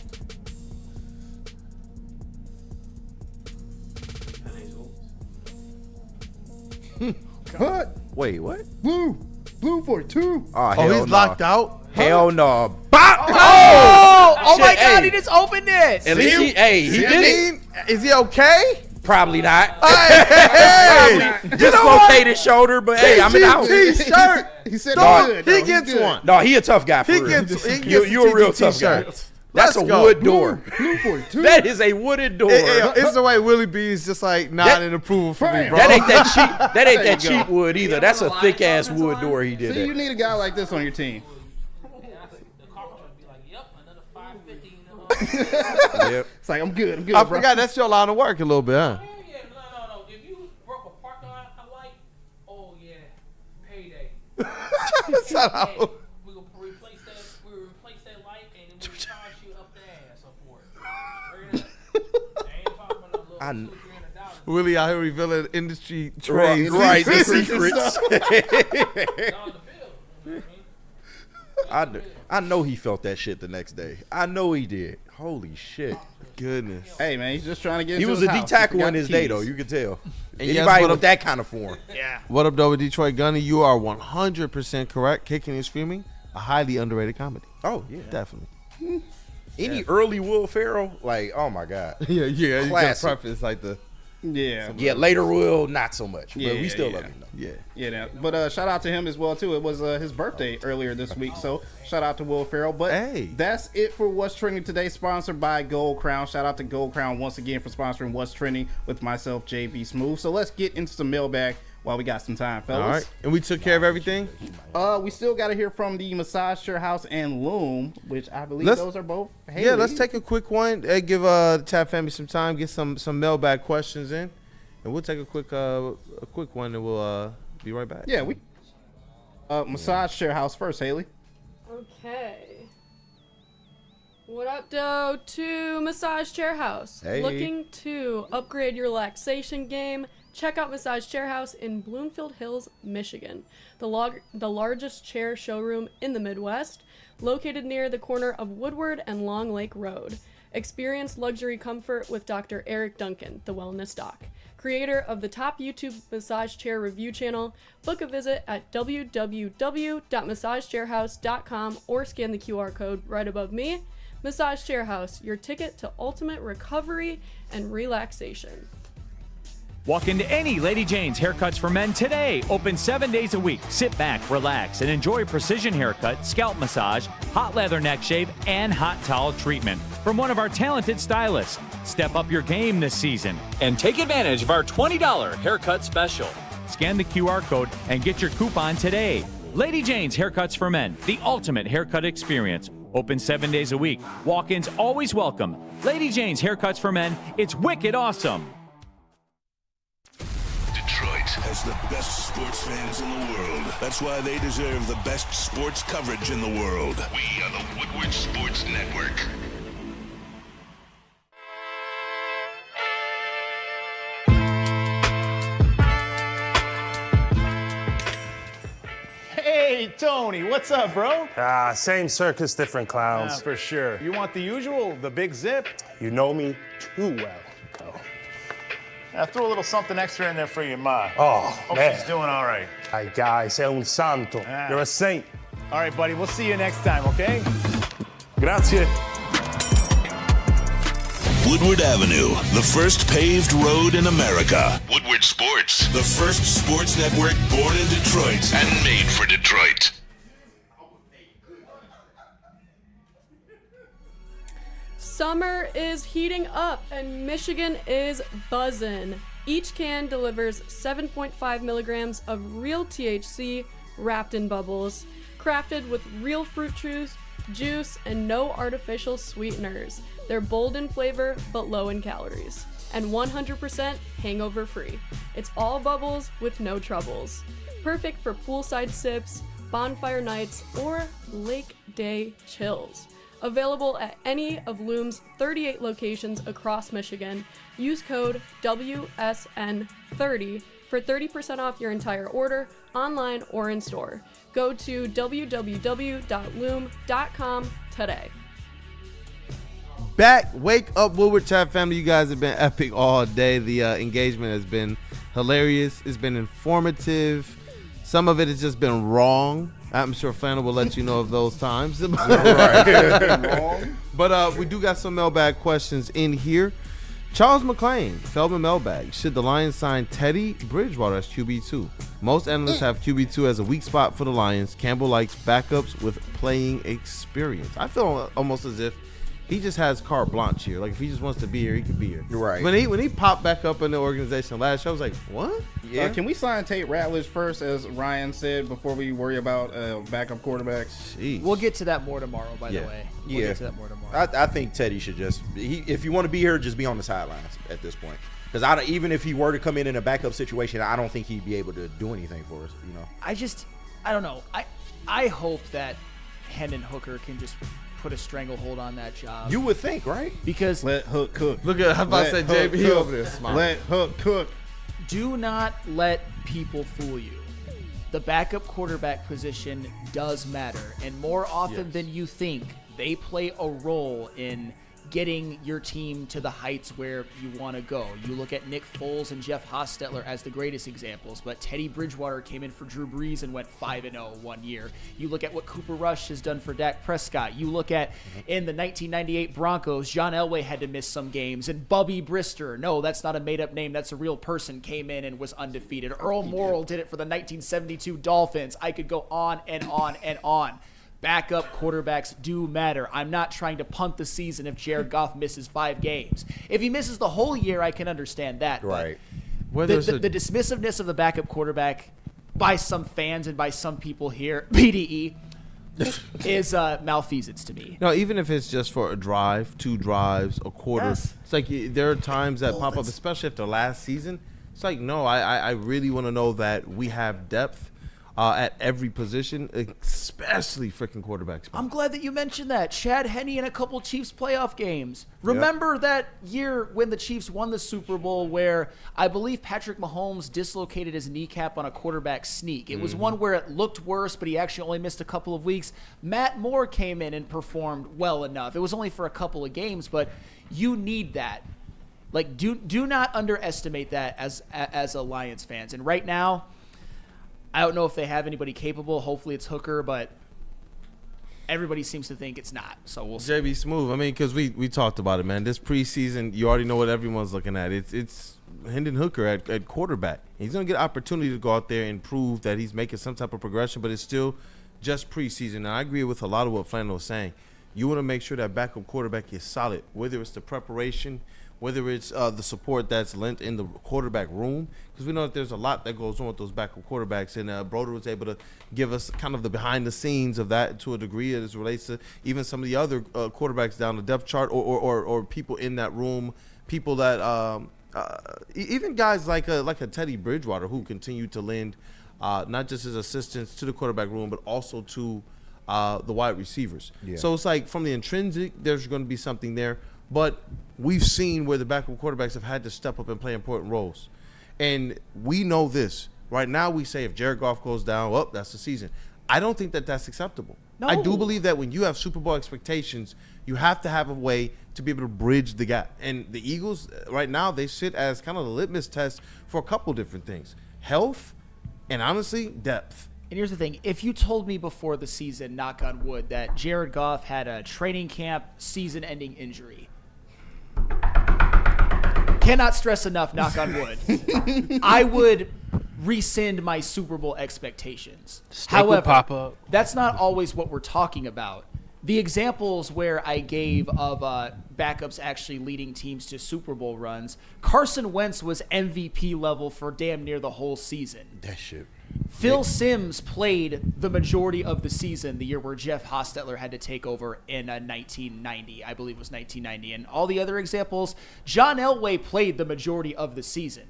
What? Wait, what? Blue 42. Oh, Oh, he's locked out? Hell no. Bop! Oh my Shit, God, hey. he just opened it. At least he did it. Is he okay? Probably not. Hey! Dislocated his shoulder, but hey, I'm out. T-shirt. He said Dog, good. he though. gets good. one. No, he a tough guy for He real. gets You a real tough guy. t-shirt. That's Let's a go. wood door. Blue 42. That is a wooded door. It's the way Willie B is just like nodding approval for me, bro. That ain't that cheap. That ain't There that you go. cheap wood either. That's a thick ass wood door he did See, you it. need a guy like this on your team. Yep. It's like, I'm good, I bro. forgot that's your line of work a little bit, huh? No. If you broke a parking lot light, oh yeah, payday. Shut up. We will replace that light and then we'll charge you up the ass for it. I ain't talking about no little $200-$300. Willie out here revealing industry trades. Right, the secrets. I know he felt that shit the next day. I know he did. Holy shit. Goodness. Hey, man, he's just trying to get He into was his a D house. tackle He in forgot his the day, keys. though. You can tell. And yes, Anybody what with up- that kind of form. Yeah. What up, though, with Detroit Gunny? You are 100% correct. Kicking and Screaming, a highly underrated comedy. Oh, yeah. Definitely. Any early Will Ferrell, like, oh my God. Yeah. You got Classic. preface like the. Yeah. Yeah, later Will, not so much. But we still love him, though. Yeah. Yeah, but shout out to him as well too. It was his birthday earlier this week, so shout out to Will Ferrell. But Hey. that's it for What's Trending today, sponsored by Gold Crown. Shout out to Gold Crown once again for sponsoring What's Trending with myself, JB Smooth. So let's get into some mailbag while we got some time, fellas. All right. And we took care of everything? We still got to hear from the Massage Chair House and Loom, which I believe Let's- those are both. Yeah, let's take a quick one. Hey, give the Tab family some time, get some mailbag questions in. And we'll take a quick one and we'll be right back. Yeah, we. Massage Chair House first, Haley. Okay. What up, Doe? To Massage Chair House. Hey. Looking to upgrade your relaxation game? Check out Massage Chair House in Bloomfield Hills, Michigan. The largest chair showroom in the Midwest, located near the corner of Woodward and Long Lake Road. Experience luxury comfort with Dr. Eric Duncan, the Wellness Doc, creator of the top YouTube massage chair review channel. Book a visit at www.massagechairhouse.com or scan the QR code right above me. Massage Chair House, your ticket to ultimate recovery and relaxation. Walk into any Lady Jane's Haircuts for Men today. Open 7 days a week. Sit back, relax, and enjoy precision haircut, scalp massage, hot leather neck shave, and hot towel treatment from one of our talented stylists. Step up your game this season and take advantage of our $20 haircut special. Scan the QR code and get your coupon today. Lady Jane's Haircuts for Men, the ultimate haircut experience. Open 7 days a week. Walk-ins always welcome. Lady Jane's Haircuts for Men, it's wicked awesome. Detroit has the best sports fans in the world. That's why they deserve the best sports coverage in the world. We are the Woodward Sports Network. Hey, Tony, what's up, bro? Same circus, different clowns. For sure. You want the usual, the big zip? You know me too well. Throw a little something extra in there for your ma. Oh, Hope man. she's doing all right. Ay, guy, sei un santo. You're a saint. All right, buddy. We'll see you next time, okay? Grazie. Woodward Avenue, the first paved road in America. Woodward Sports, the first sports network born in Detroit and made for Detroit. Summer is heating up and Michigan is buzzing. Each can delivers 7.5 milligrams of real THC wrapped in bubbles, crafted with real fruit juice, and no artificial sweeteners. They're bold in flavor but low in calories, and 100% hangover free. It's all bubbles with no troubles. Perfect for poolside sips, bonfire nights, or lake day chills. Available at any of Loom's 38 locations across Michigan. Use code WSN30 for 30% off your entire order, online or in store. Go to www.loom.com today. Wake up, Woodward chat family. You guys have been epic all day. The engagement has been hilarious. It's been informative. Some of it has just been wrong. I'm sure Flannel will let you know of those times. But we do got some mailbag questions in here. Charles McClain, Feldman Mailbag. Should the Lions sign Teddy Bridgewater as QB2? Most analysts have QB2 as a weak spot for the Lions. Campbell likes backups with playing experience. I feel almost as if he just has carte blanche here. Like, if he just wants to be here, he can be here. You're right. When he popped back up in the organization last year, I was like, what? Yeah. Can we sign Tate Ratledge first, as Ryan said, before we worry about backup quarterbacks? Jeez. We'll get to that more tomorrow, by the way. We'll get to that more tomorrow. I think Teddy should just, if you want to be here, just be on the sidelines at this point. Because even if he were to come in a backup situation, I don't think he'd be able to do anything for us. You know. I don't know. I hope that Hendon Hooker can just put a stranglehold on that job. You would think, right? Because let Hook cook. Look at how about I said JB over there. Smart. Let Hook cook. Do not let people fool you. The backup quarterback position does matter, and more often than you think, they play a role in getting your team to the heights where you want to go. You look at Nick Foles and Jeff Hostetler as the greatest examples, but Teddy Bridgewater came in for Drew Brees and went 5-0 one year. You look at what Cooper Rush has done for Dak Prescott. You look at in the 1998 Broncos, John Elway had to miss some games, and Bubby Brister, no, that's not a made-up name, that's a real person, came in and was undefeated. Earl Morrall did it for the 1972 Dolphins. I could go on and on and on. Backup quarterbacks do matter. I'm not trying to punt the season if Jared Goff misses 5 games. If he misses the whole year, I can understand that. Right. The dismissiveness of the backup quarterback by some fans and by some people here, BDE, is malfeasance to me. No, even if it's just for a drive, 2 drives, a quarter. Yes. It's like there are times that pop up, especially after last season. It's like, no, I really want to know that we have depth at every position, especially freaking quarterbacks. I'm glad that you mentioned that. Chad Henne in a couple Chiefs playoff games. Remember that year when the Chiefs won the Super Bowl where I believe Patrick Mahomes dislocated his kneecap on a quarterback sneak. It was one where it looked worse, but he actually only missed a couple of weeks. Matt Moore came in and performed well enough. It was only for a couple of games, but you need that. Like, do not underestimate that as a Lions fans. And right now, I don't know if they have anybody capable. Hopefully it's Hooker, but everybody seems to think it's not. So we'll see. JB Smooth. I mean, because we talked about it, man. This preseason, you already know what everyone's looking at. It's Hendon Hooker at quarterback. He's going to get opportunity to go out there and prove that he's making some type of progression, but it's still just preseason. And I agree with a lot of what Flannel was saying. You want to make sure that backup quarterback is solid, whether it's the preparation, whether it's the support that's lent in the quarterback room, because we know that there's a lot that goes on with those backup quarterbacks, and Broder was able to give us kind of the behind the scenes of that to a degree as it relates to even some of the other quarterbacks down the depth chart or people in that room, people that even guys like a Teddy Bridgewater who continue to lend not just his assistance to the quarterback room, but also to the wide receivers. Yeah. So it's like from the intrinsic, there's going to be something there. But we've seen where the backup quarterbacks have had to step up and play important roles. And we know this. Right now we say if Jared Goff goes down, well, that's the season. I don't think that that's acceptable. No. I do believe that when you have Super Bowl expectations, you have to have a way to be able to bridge the gap. And the Eagles, right now, they sit as kind of the litmus test for a couple different things. Health and, honestly, depth. And here's the thing. If you told me before the season, knock on wood, that Jared Goff had a training camp season-ending injury, cannot stress enough, knock on wood, I would rescind my Super Bowl expectations. However, pop up. that's not always what we're talking about. The examples where I gave of backups actually leading teams to Super Bowl runs, Carson Wentz was MVP level for damn near the whole season. That shit. Phil Simms played the majority of the season, the year where Jeff Hostetler had to take over in 1990. I believe it was 1990. And all the other examples, John Elway played the majority of the season.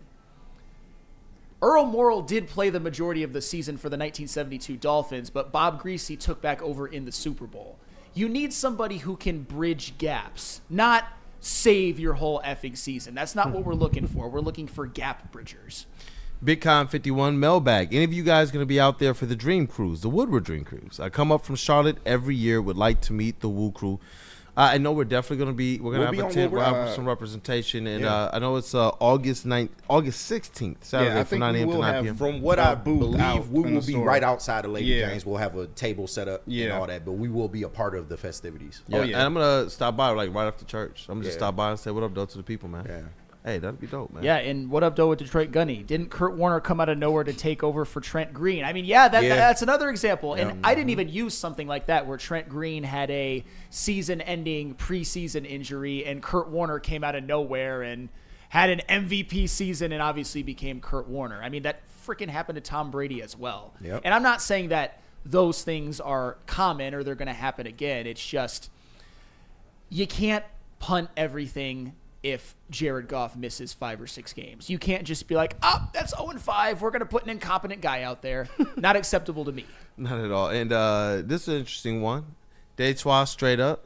Earl Morrall did play the majority of the season for the 1972 Dolphins, but Bob Greasy took back over in the Super Bowl. You need somebody who can bridge gaps, not save your whole effing season. That's not what we're looking for. We're looking for gap bridgers. BitCon 51 Mailbag. Any of you guys going to be out there for the Dream Cruise, the Woodward Dream Cruise? I come up from Charlotte every year, would like to meet the WUW Crew. I know we're definitely going to be, we're going to have a tent, we'll have some representation, and I know it's August 16th, Saturday from 9 a.m. to 9 p.m. From what I believe, we will be store. right outside of Lady James. We'll have a table set up and all that, but we will be a part of the festivities. Yeah, and I'm going to stop by like right after church. I'm going to just stop by and say what up, though, to the people, man. Yeah. Hey, that'd be dope, man. Yeah, and what up, though, with Detroit Gunny? Didn't Kurt Warner come out of nowhere to take over for Trent Green? I mean, that's another example. And I didn't even use something like that where Trent Green had a season-ending preseason injury and Kurt Warner came out of nowhere and had an MVP season and obviously became Kurt Warner. I mean, that freaking happened to Tom Brady as well. Yep. And I'm not saying that those things are common or they're going to happen again. It's just you can't punt everything if Jared Goff misses 5 or 6 games. You can't just be like, that's 0-5. We're going to put an incompetent guy out there. Not acceptable to me. Not at all. And this is an interesting one. Detroit straight up.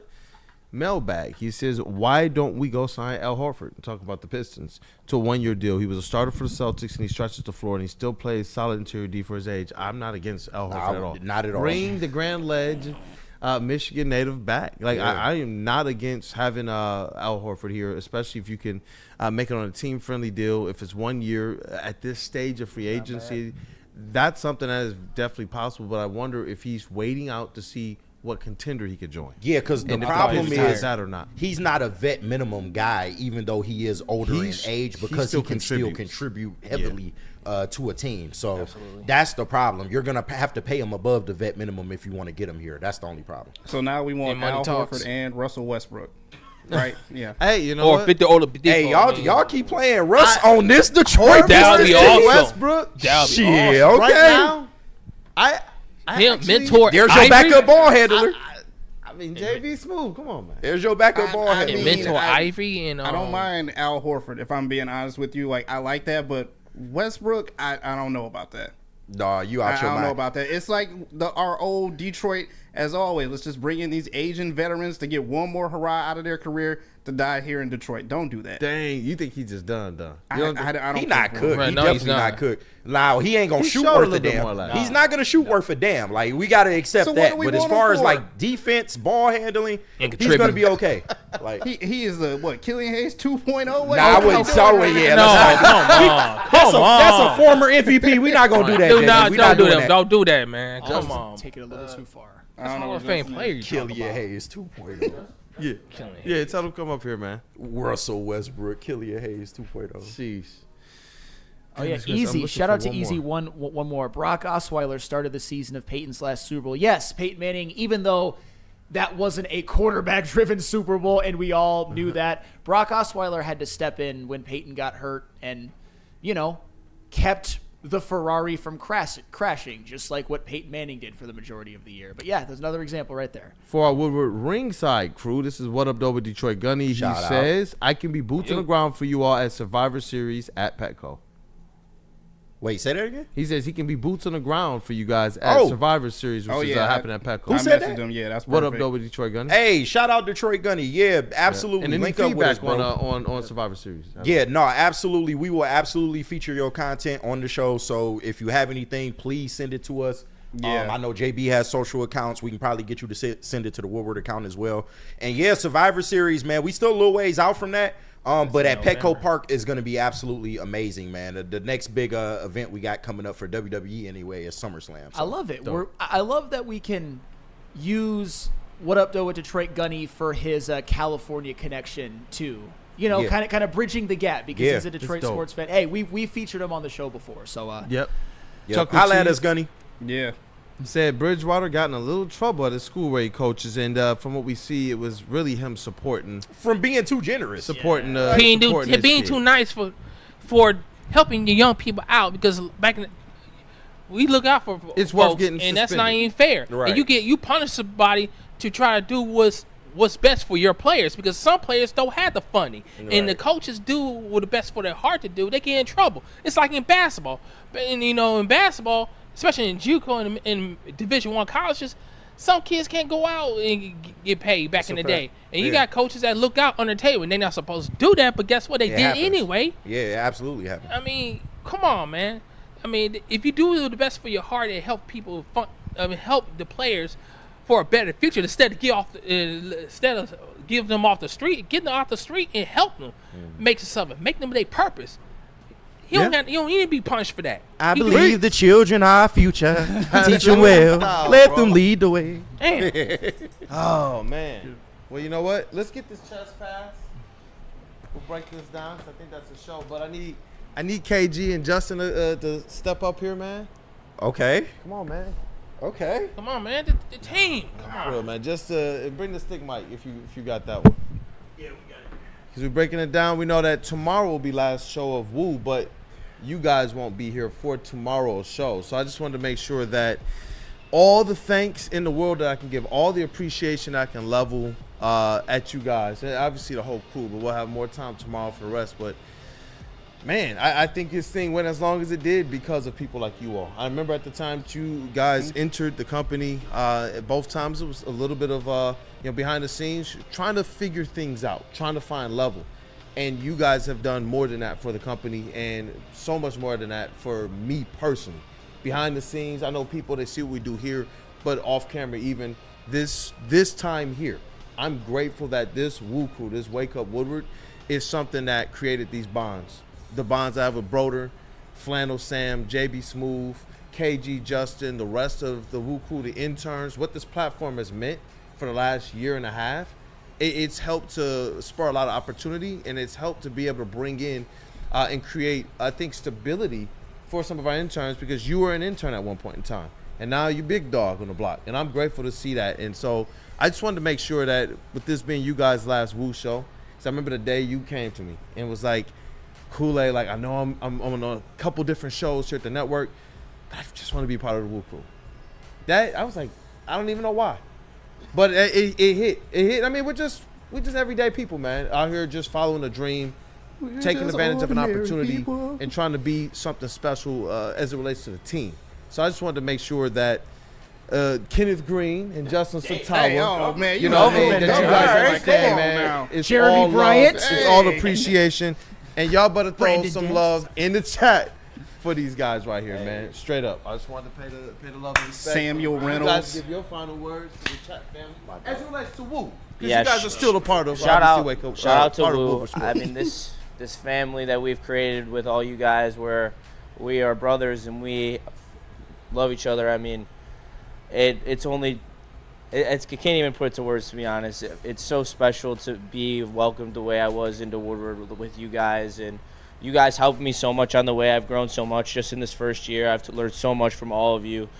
Mailbag. He says, why don't we go sign Al Horford? Talk about the Pistons to a 1-year deal. He was a starter for the Celtics, and he stretches the floor, and he still plays solid interior D for his age. I'm not against Al Horford at all. Not at all. Bring the Grand Ledge Michigan native back. Like I am not against having Al Horford here, especially if you can make it on a team-friendly deal. If it's 1 year at this stage of free agency, that's something that is definitely possible. But I wonder if he's waiting out to see what contender he could join. Yeah, because the And if problem is is that or not. he's not a vet minimum guy, even though he is older in age, because he can still contribute heavily to a team. So that's the problem. You're going to have to pay him above the vet minimum if you want to get him here. That's the only problem. So now we want money Al talks. Horford and Russell Westbrook. Right? Yeah. Hey, you know Or what? 50 older people. Hey, y'all keep playing Russ on this Detroit. That would be Pistons team. awesome. Westbrook. That would be Shit, awesome. okay. Right now, I Him, actually- mentor. There's your backup ball handler. I mean, JB Smooth. Come on, man. There's your backup ball I handler. And mean, mentor Ivory and I don't mind Al Horford, if I'm being honest with you. Like, I like that, but Westbrook, I don't know about that. Nah, you out your I don't know mind. about that. It's like our old Detroit, as always. Let's just bring in these Asian veterans to get one more hurrah out of their career to die here in Detroit. Don't do that. Dang, you think he just done? I don't He not think cooked. Right, He no, definitely he's not not. cooked. Now he ain't gonna He shoot showed a worth a little bit damn. more last He's not gonna shoot worth a damn. Like we gotta accept So what that. do we But as want far him as for? like defense, ball handling, And he's gonna contributing. be okay. Like He is the Killian Hayes 2.0. What nah, I are you wouldn't. doing So right yeah, now? let's not. That's a former MVP. We not gonna do that. Do Jay. not, We don't not do doing that. Don't do that, man. Come on. Take it a little too far. I don't know Hall of what Fame that's- player you talking Killian about. Hayes 2.0. Yeah, Killing it. yeah. Tell him to come up here, man. Russell Westbrook, Killian Hayes 2.0. Jeez. Oh yeah, Goodness, I'm easy. looking Shout for out to one Easy. more. One more. Brock Osweiler started the season of Peyton's last Super Bowl. Yes, Peyton Manning. Even though that wasn't a quarterback-driven Super Bowl, and we all knew that, Brock Osweiler had to step in when Peyton got hurt, and kept the Ferrari from crashing, just like what Peyton Manning did for the majority of the year. But yeah, there's another example right there. For our Woodward ringside crew, this is What Up Though with Detroit Gunny. Shout He out. says, I can be boots on the ground for you all at Survivor Series at Petco. Wait, say that again. He says he can be boots on the ground for you guys at Oh. Survivor Series, which is happening at Petco. Who said that? Them. Yeah, that's What perfect. Up Though with Detroit Gunny? Hey, shout out Detroit Gunny. Yeah, absolutely. And any Link up with us, feedback bro. on Survivor Series. Yeah, no, absolutely. We will absolutely feature your content on the show. So if you have anything, please send it to us. Yeah. I know JB has social accounts. We can probably get you to send it to the Woodward account as well. And yeah, Survivor Series, man, we still a little ways out from that. But at Petco Park is going to be absolutely amazing, man. The next big event we got coming up for WWE anyway is SummerSlam. I love it. I love that we can use What Up Doe with Detroit Gunny for his California connection too. You know, kind of bridging the gap because he's a Detroit sports fan. Hey, we featured him on the show before, so Yep. Holla at us, Gunny. Yeah. He said Bridgewater got in a little trouble at his school where he coaches, and from what we see, it was really him supporting from being too generous, supporting being too nice for helping the young people out, because back in the, we look out for it's folks, worth getting and suspended. that's not even fair. Right. And you punish somebody to try to do what's best for your players, because some players don't have the funding, and the coaches do what's the best for their heart to do. They get in trouble. It's like in basketball, and in basketball, especially in JUCO and in Division I colleges, some kids can't go out and get paid back in the day. And you got coaches that look out on the table, and they're not supposed to do that, but guess what? They did anyway. Yeah, it absolutely happened. I mean, come on, man. I mean, if you do the best for your heart and help people, help the players for a better future, instead of give them off the street, get them off the street and help them make something, make them their purpose. You don't need to be punished for that. I believe the children are our future. Teach them well. Let them lead the way. Damn. Oh, man. Well, you know what? Let's get this chest pass. We'll break this down, because I think that's a show. But I need KG and Justin to step up here, man. Okay. Come on, man. Okay. Come on, man. The team. Come on. Real, man. Just bring the stick mic if you got that one. Yeah, we got it. Because we're breaking it down. We know that tomorrow will be last show of WUW, but you guys won't be here for tomorrow's show. So I just wanted to make sure that all the thanks in the world that I can give, all the appreciation I can level at you guys, and obviously the whole crew, but we'll have more time tomorrow for the rest. But man, I think this thing went as long as it did because of people like you all. I remember at the time that you guys entered the company, both times it was a little bit of behind the scenes, trying to figure things out, trying to find level. And you guys have done more than that for the company, and so much more than that for me personally. Behind the scenes, I know people, they see what we do here, but off camera, even this time here, I'm grateful that this WUW Crew, this Wake Up Woodward, is something that created these bonds. The bonds I have with Broder, Flannel Sam, JB Smooth, KG Justin, the rest of the WUW Crew, the interns, what this platform has meant for the last year and a half. It's helped to spur a lot of opportunity, and it's helped to be able to bring in and create, I think, stability for some of our interns, because you were an intern at one point in time, and now you're big dog on the block, and I'm grateful to see that. And so I just wanted to make sure that with this being you guys' last WUW show, because I remember the day you came to me and was like, Kool-Aid, like, I know I'm on a couple different shows here at the network, but I just want to be part of the WUW Crew. That, I was like, I don't even know why. But it hit. I mean, we're just everyday people, man, out here just following a dream, taking advantage of an opportunity, and trying to be something special as it relates to the team. So I just wanted to make sure that Kenneth Green and Justin Satawa, man, you know, that you guys understand, man. It's Jeremy all Bryant. love, it's all appreciation, and y'all better throw Brandon some Dance. love in the chat for these guys right here, man. Straight up. I just wanted to pay the love and respect. Samuel You guys Reynolds. give your final words to the chat family as it relates to WUW. Because Yeah, you guys are still a part of shout obviously out, Wake Up. shout out to part of WUW. Woodward Sports. I mean, this family that we've created with all you guys, where we are brothers and we love each other. I mean, I can't even put it to words, to be honest. It's so special to be welcomed the way I was into Woodward with you guys, and you guys helped me so much on the way. I've grown so much just in this first year. I've learned so much from all of you,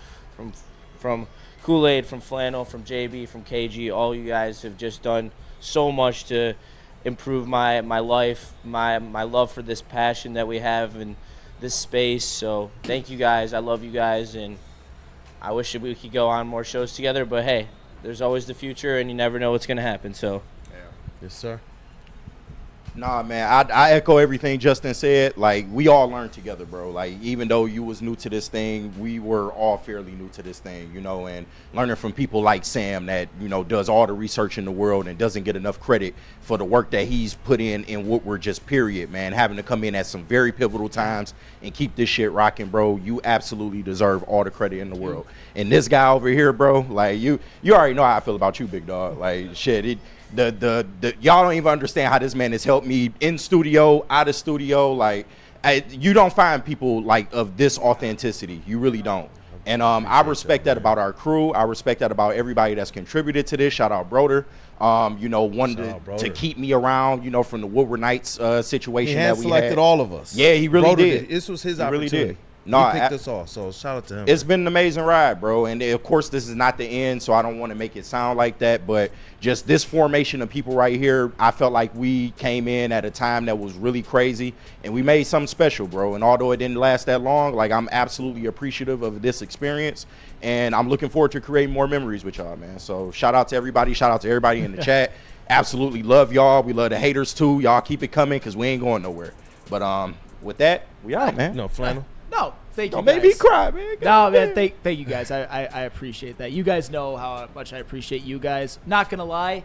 from Kool-Aid, from Flannel, from JB, from KG. All you guys have just done so much to improve my life, my love for this passion that we have in this space. So thank you guys. I love you guys, and I wish that we could go on more shows together. But hey, there's always the future, and you never know what's going to happen. So, Yes, sir. Nah, man, I echo everything Justin said. Like, we all learned together, bro. Like, even though you was new to this thing, we were all fairly new to this thing, you know, and learning from people like Sam that, you know, does all the research in the world and doesn't get enough credit for the work that he's put in Woodward, just period, man. Having to come in at some very pivotal times and keep this shit rocking, bro. You absolutely deserve all the credit in the world. And this guy over here, bro, like, you already know how I feel about you, big dog. Like, shit, y'all don't even understand how this man has helped me in studio, out of studio. Like, you don't find people like of this authenticity. You really don't. And I respect that about our crew. I respect that about everybody that's contributed to this. Shout out Broder. You know, wanted to keep me around, you know, from the Woodward Nights situation that we selected had. all of us. Yeah, he really did. This was his He really opportunity. did. No, he picked us off, so shout out to him. It's been an amazing ride, bro. And of course, this is not the end, so I don't want to make it sound like that. But just this formation of people right here, I felt like we came in at a time that was really crazy, and we made something special, bro. And although it didn't last that long, like, I'm absolutely appreciative of this experience, and I'm looking forward to creating more memories with y'all, man. So shout out to everybody. Shout out to everybody in the chat. Absolutely love y'all. We love the haters too. Y'all keep it coming because we ain't going nowhere. But with that, we out, man. No, Flannel. No, thank you. Don't make me cry, man. No, man, thank you guys. I appreciate that. You guys know how much I appreciate you guys. Not gonna lie,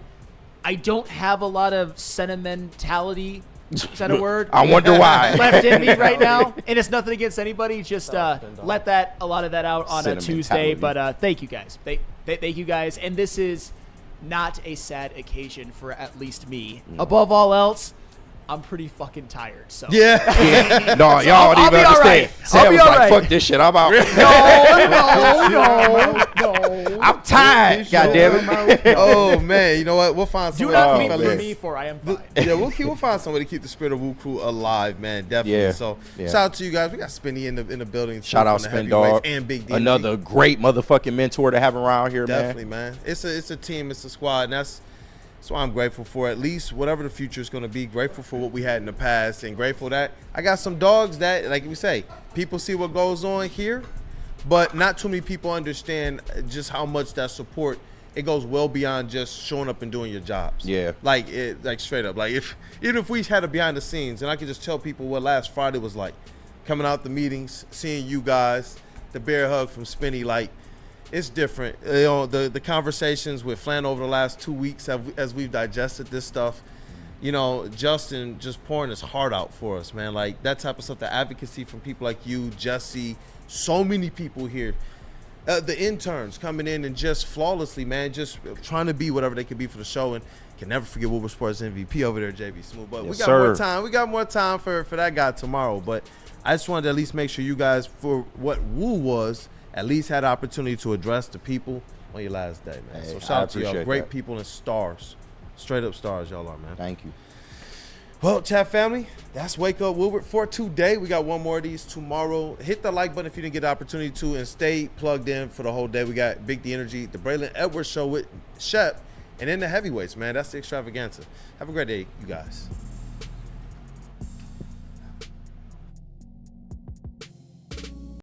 I don't have a lot of sentimentality. Is that a word? I wonder why. Left in me right now, and it's nothing against anybody. Just let a lot of that out on a Tuesday. But thank you guys. Thank you guys. And this is not a sad occasion for at least me. Above all else, I'm pretty fucking tired. So yeah. No, y'all don't even understand. Sam was like, fuck this shit. I'm out. No. I'm tired. God damn it. Oh man, you know what? We'll find somebody. Do not meet me for I am fine. Yeah, we'll find somebody to keep the spirit of WUW Crew alive, man. Definitely. Yeah. So Yeah. shout out to you guys. We got Spinny in the building. Shout out Spin Dog. And Big D. Another great motherfucking mentor to have around here, Definitely, man. It's a team. It's a squad, and that's what I'm grateful for. At least whatever the future is going to be. Grateful for what we had in the past, and grateful that I got some dogs that, like we say, people see what goes on here, but not too many people understand just how much that support. It goes well beyond just showing up and doing your jobs. Yeah. Like straight up. Like even if we had a behind the scenes, and I could just tell people what last Friday was like, coming out the meetings, seeing you guys, the bear hug from Spinny, like. It's different. You know, the conversations with Flannel over the last 2 weeks as we've digested this stuff, you know, Justin just pouring his heart out for us, man. Like, that type of stuff, the advocacy from people like you, Jesse, so many people here. The interns coming in and just flawlessly, man, just trying to be whatever they could be for the show. And can never forget Woodward Sports MVP over there, JB Smooth. But Yes, we got sir. more time. We got more time for that guy tomorrow. But I just wanted to at least make sure you guys, for what WUW was, at least had the opportunity to address the people on your last day, man. Hey, so I shout out to y'all. appreciate Great that. people and stars. Straight up stars y'all are, man. Thank you. Well, chat family, that's Wake Up Woodward for today. We got one more of these tomorrow. Hit the like button if you didn't get the opportunity to, and stay plugged in for the whole day. We got Big D Energy, the Braylon Edwards Show with Shep, and then the heavyweights, man. That's the extravaganza. Have a great day, you guys.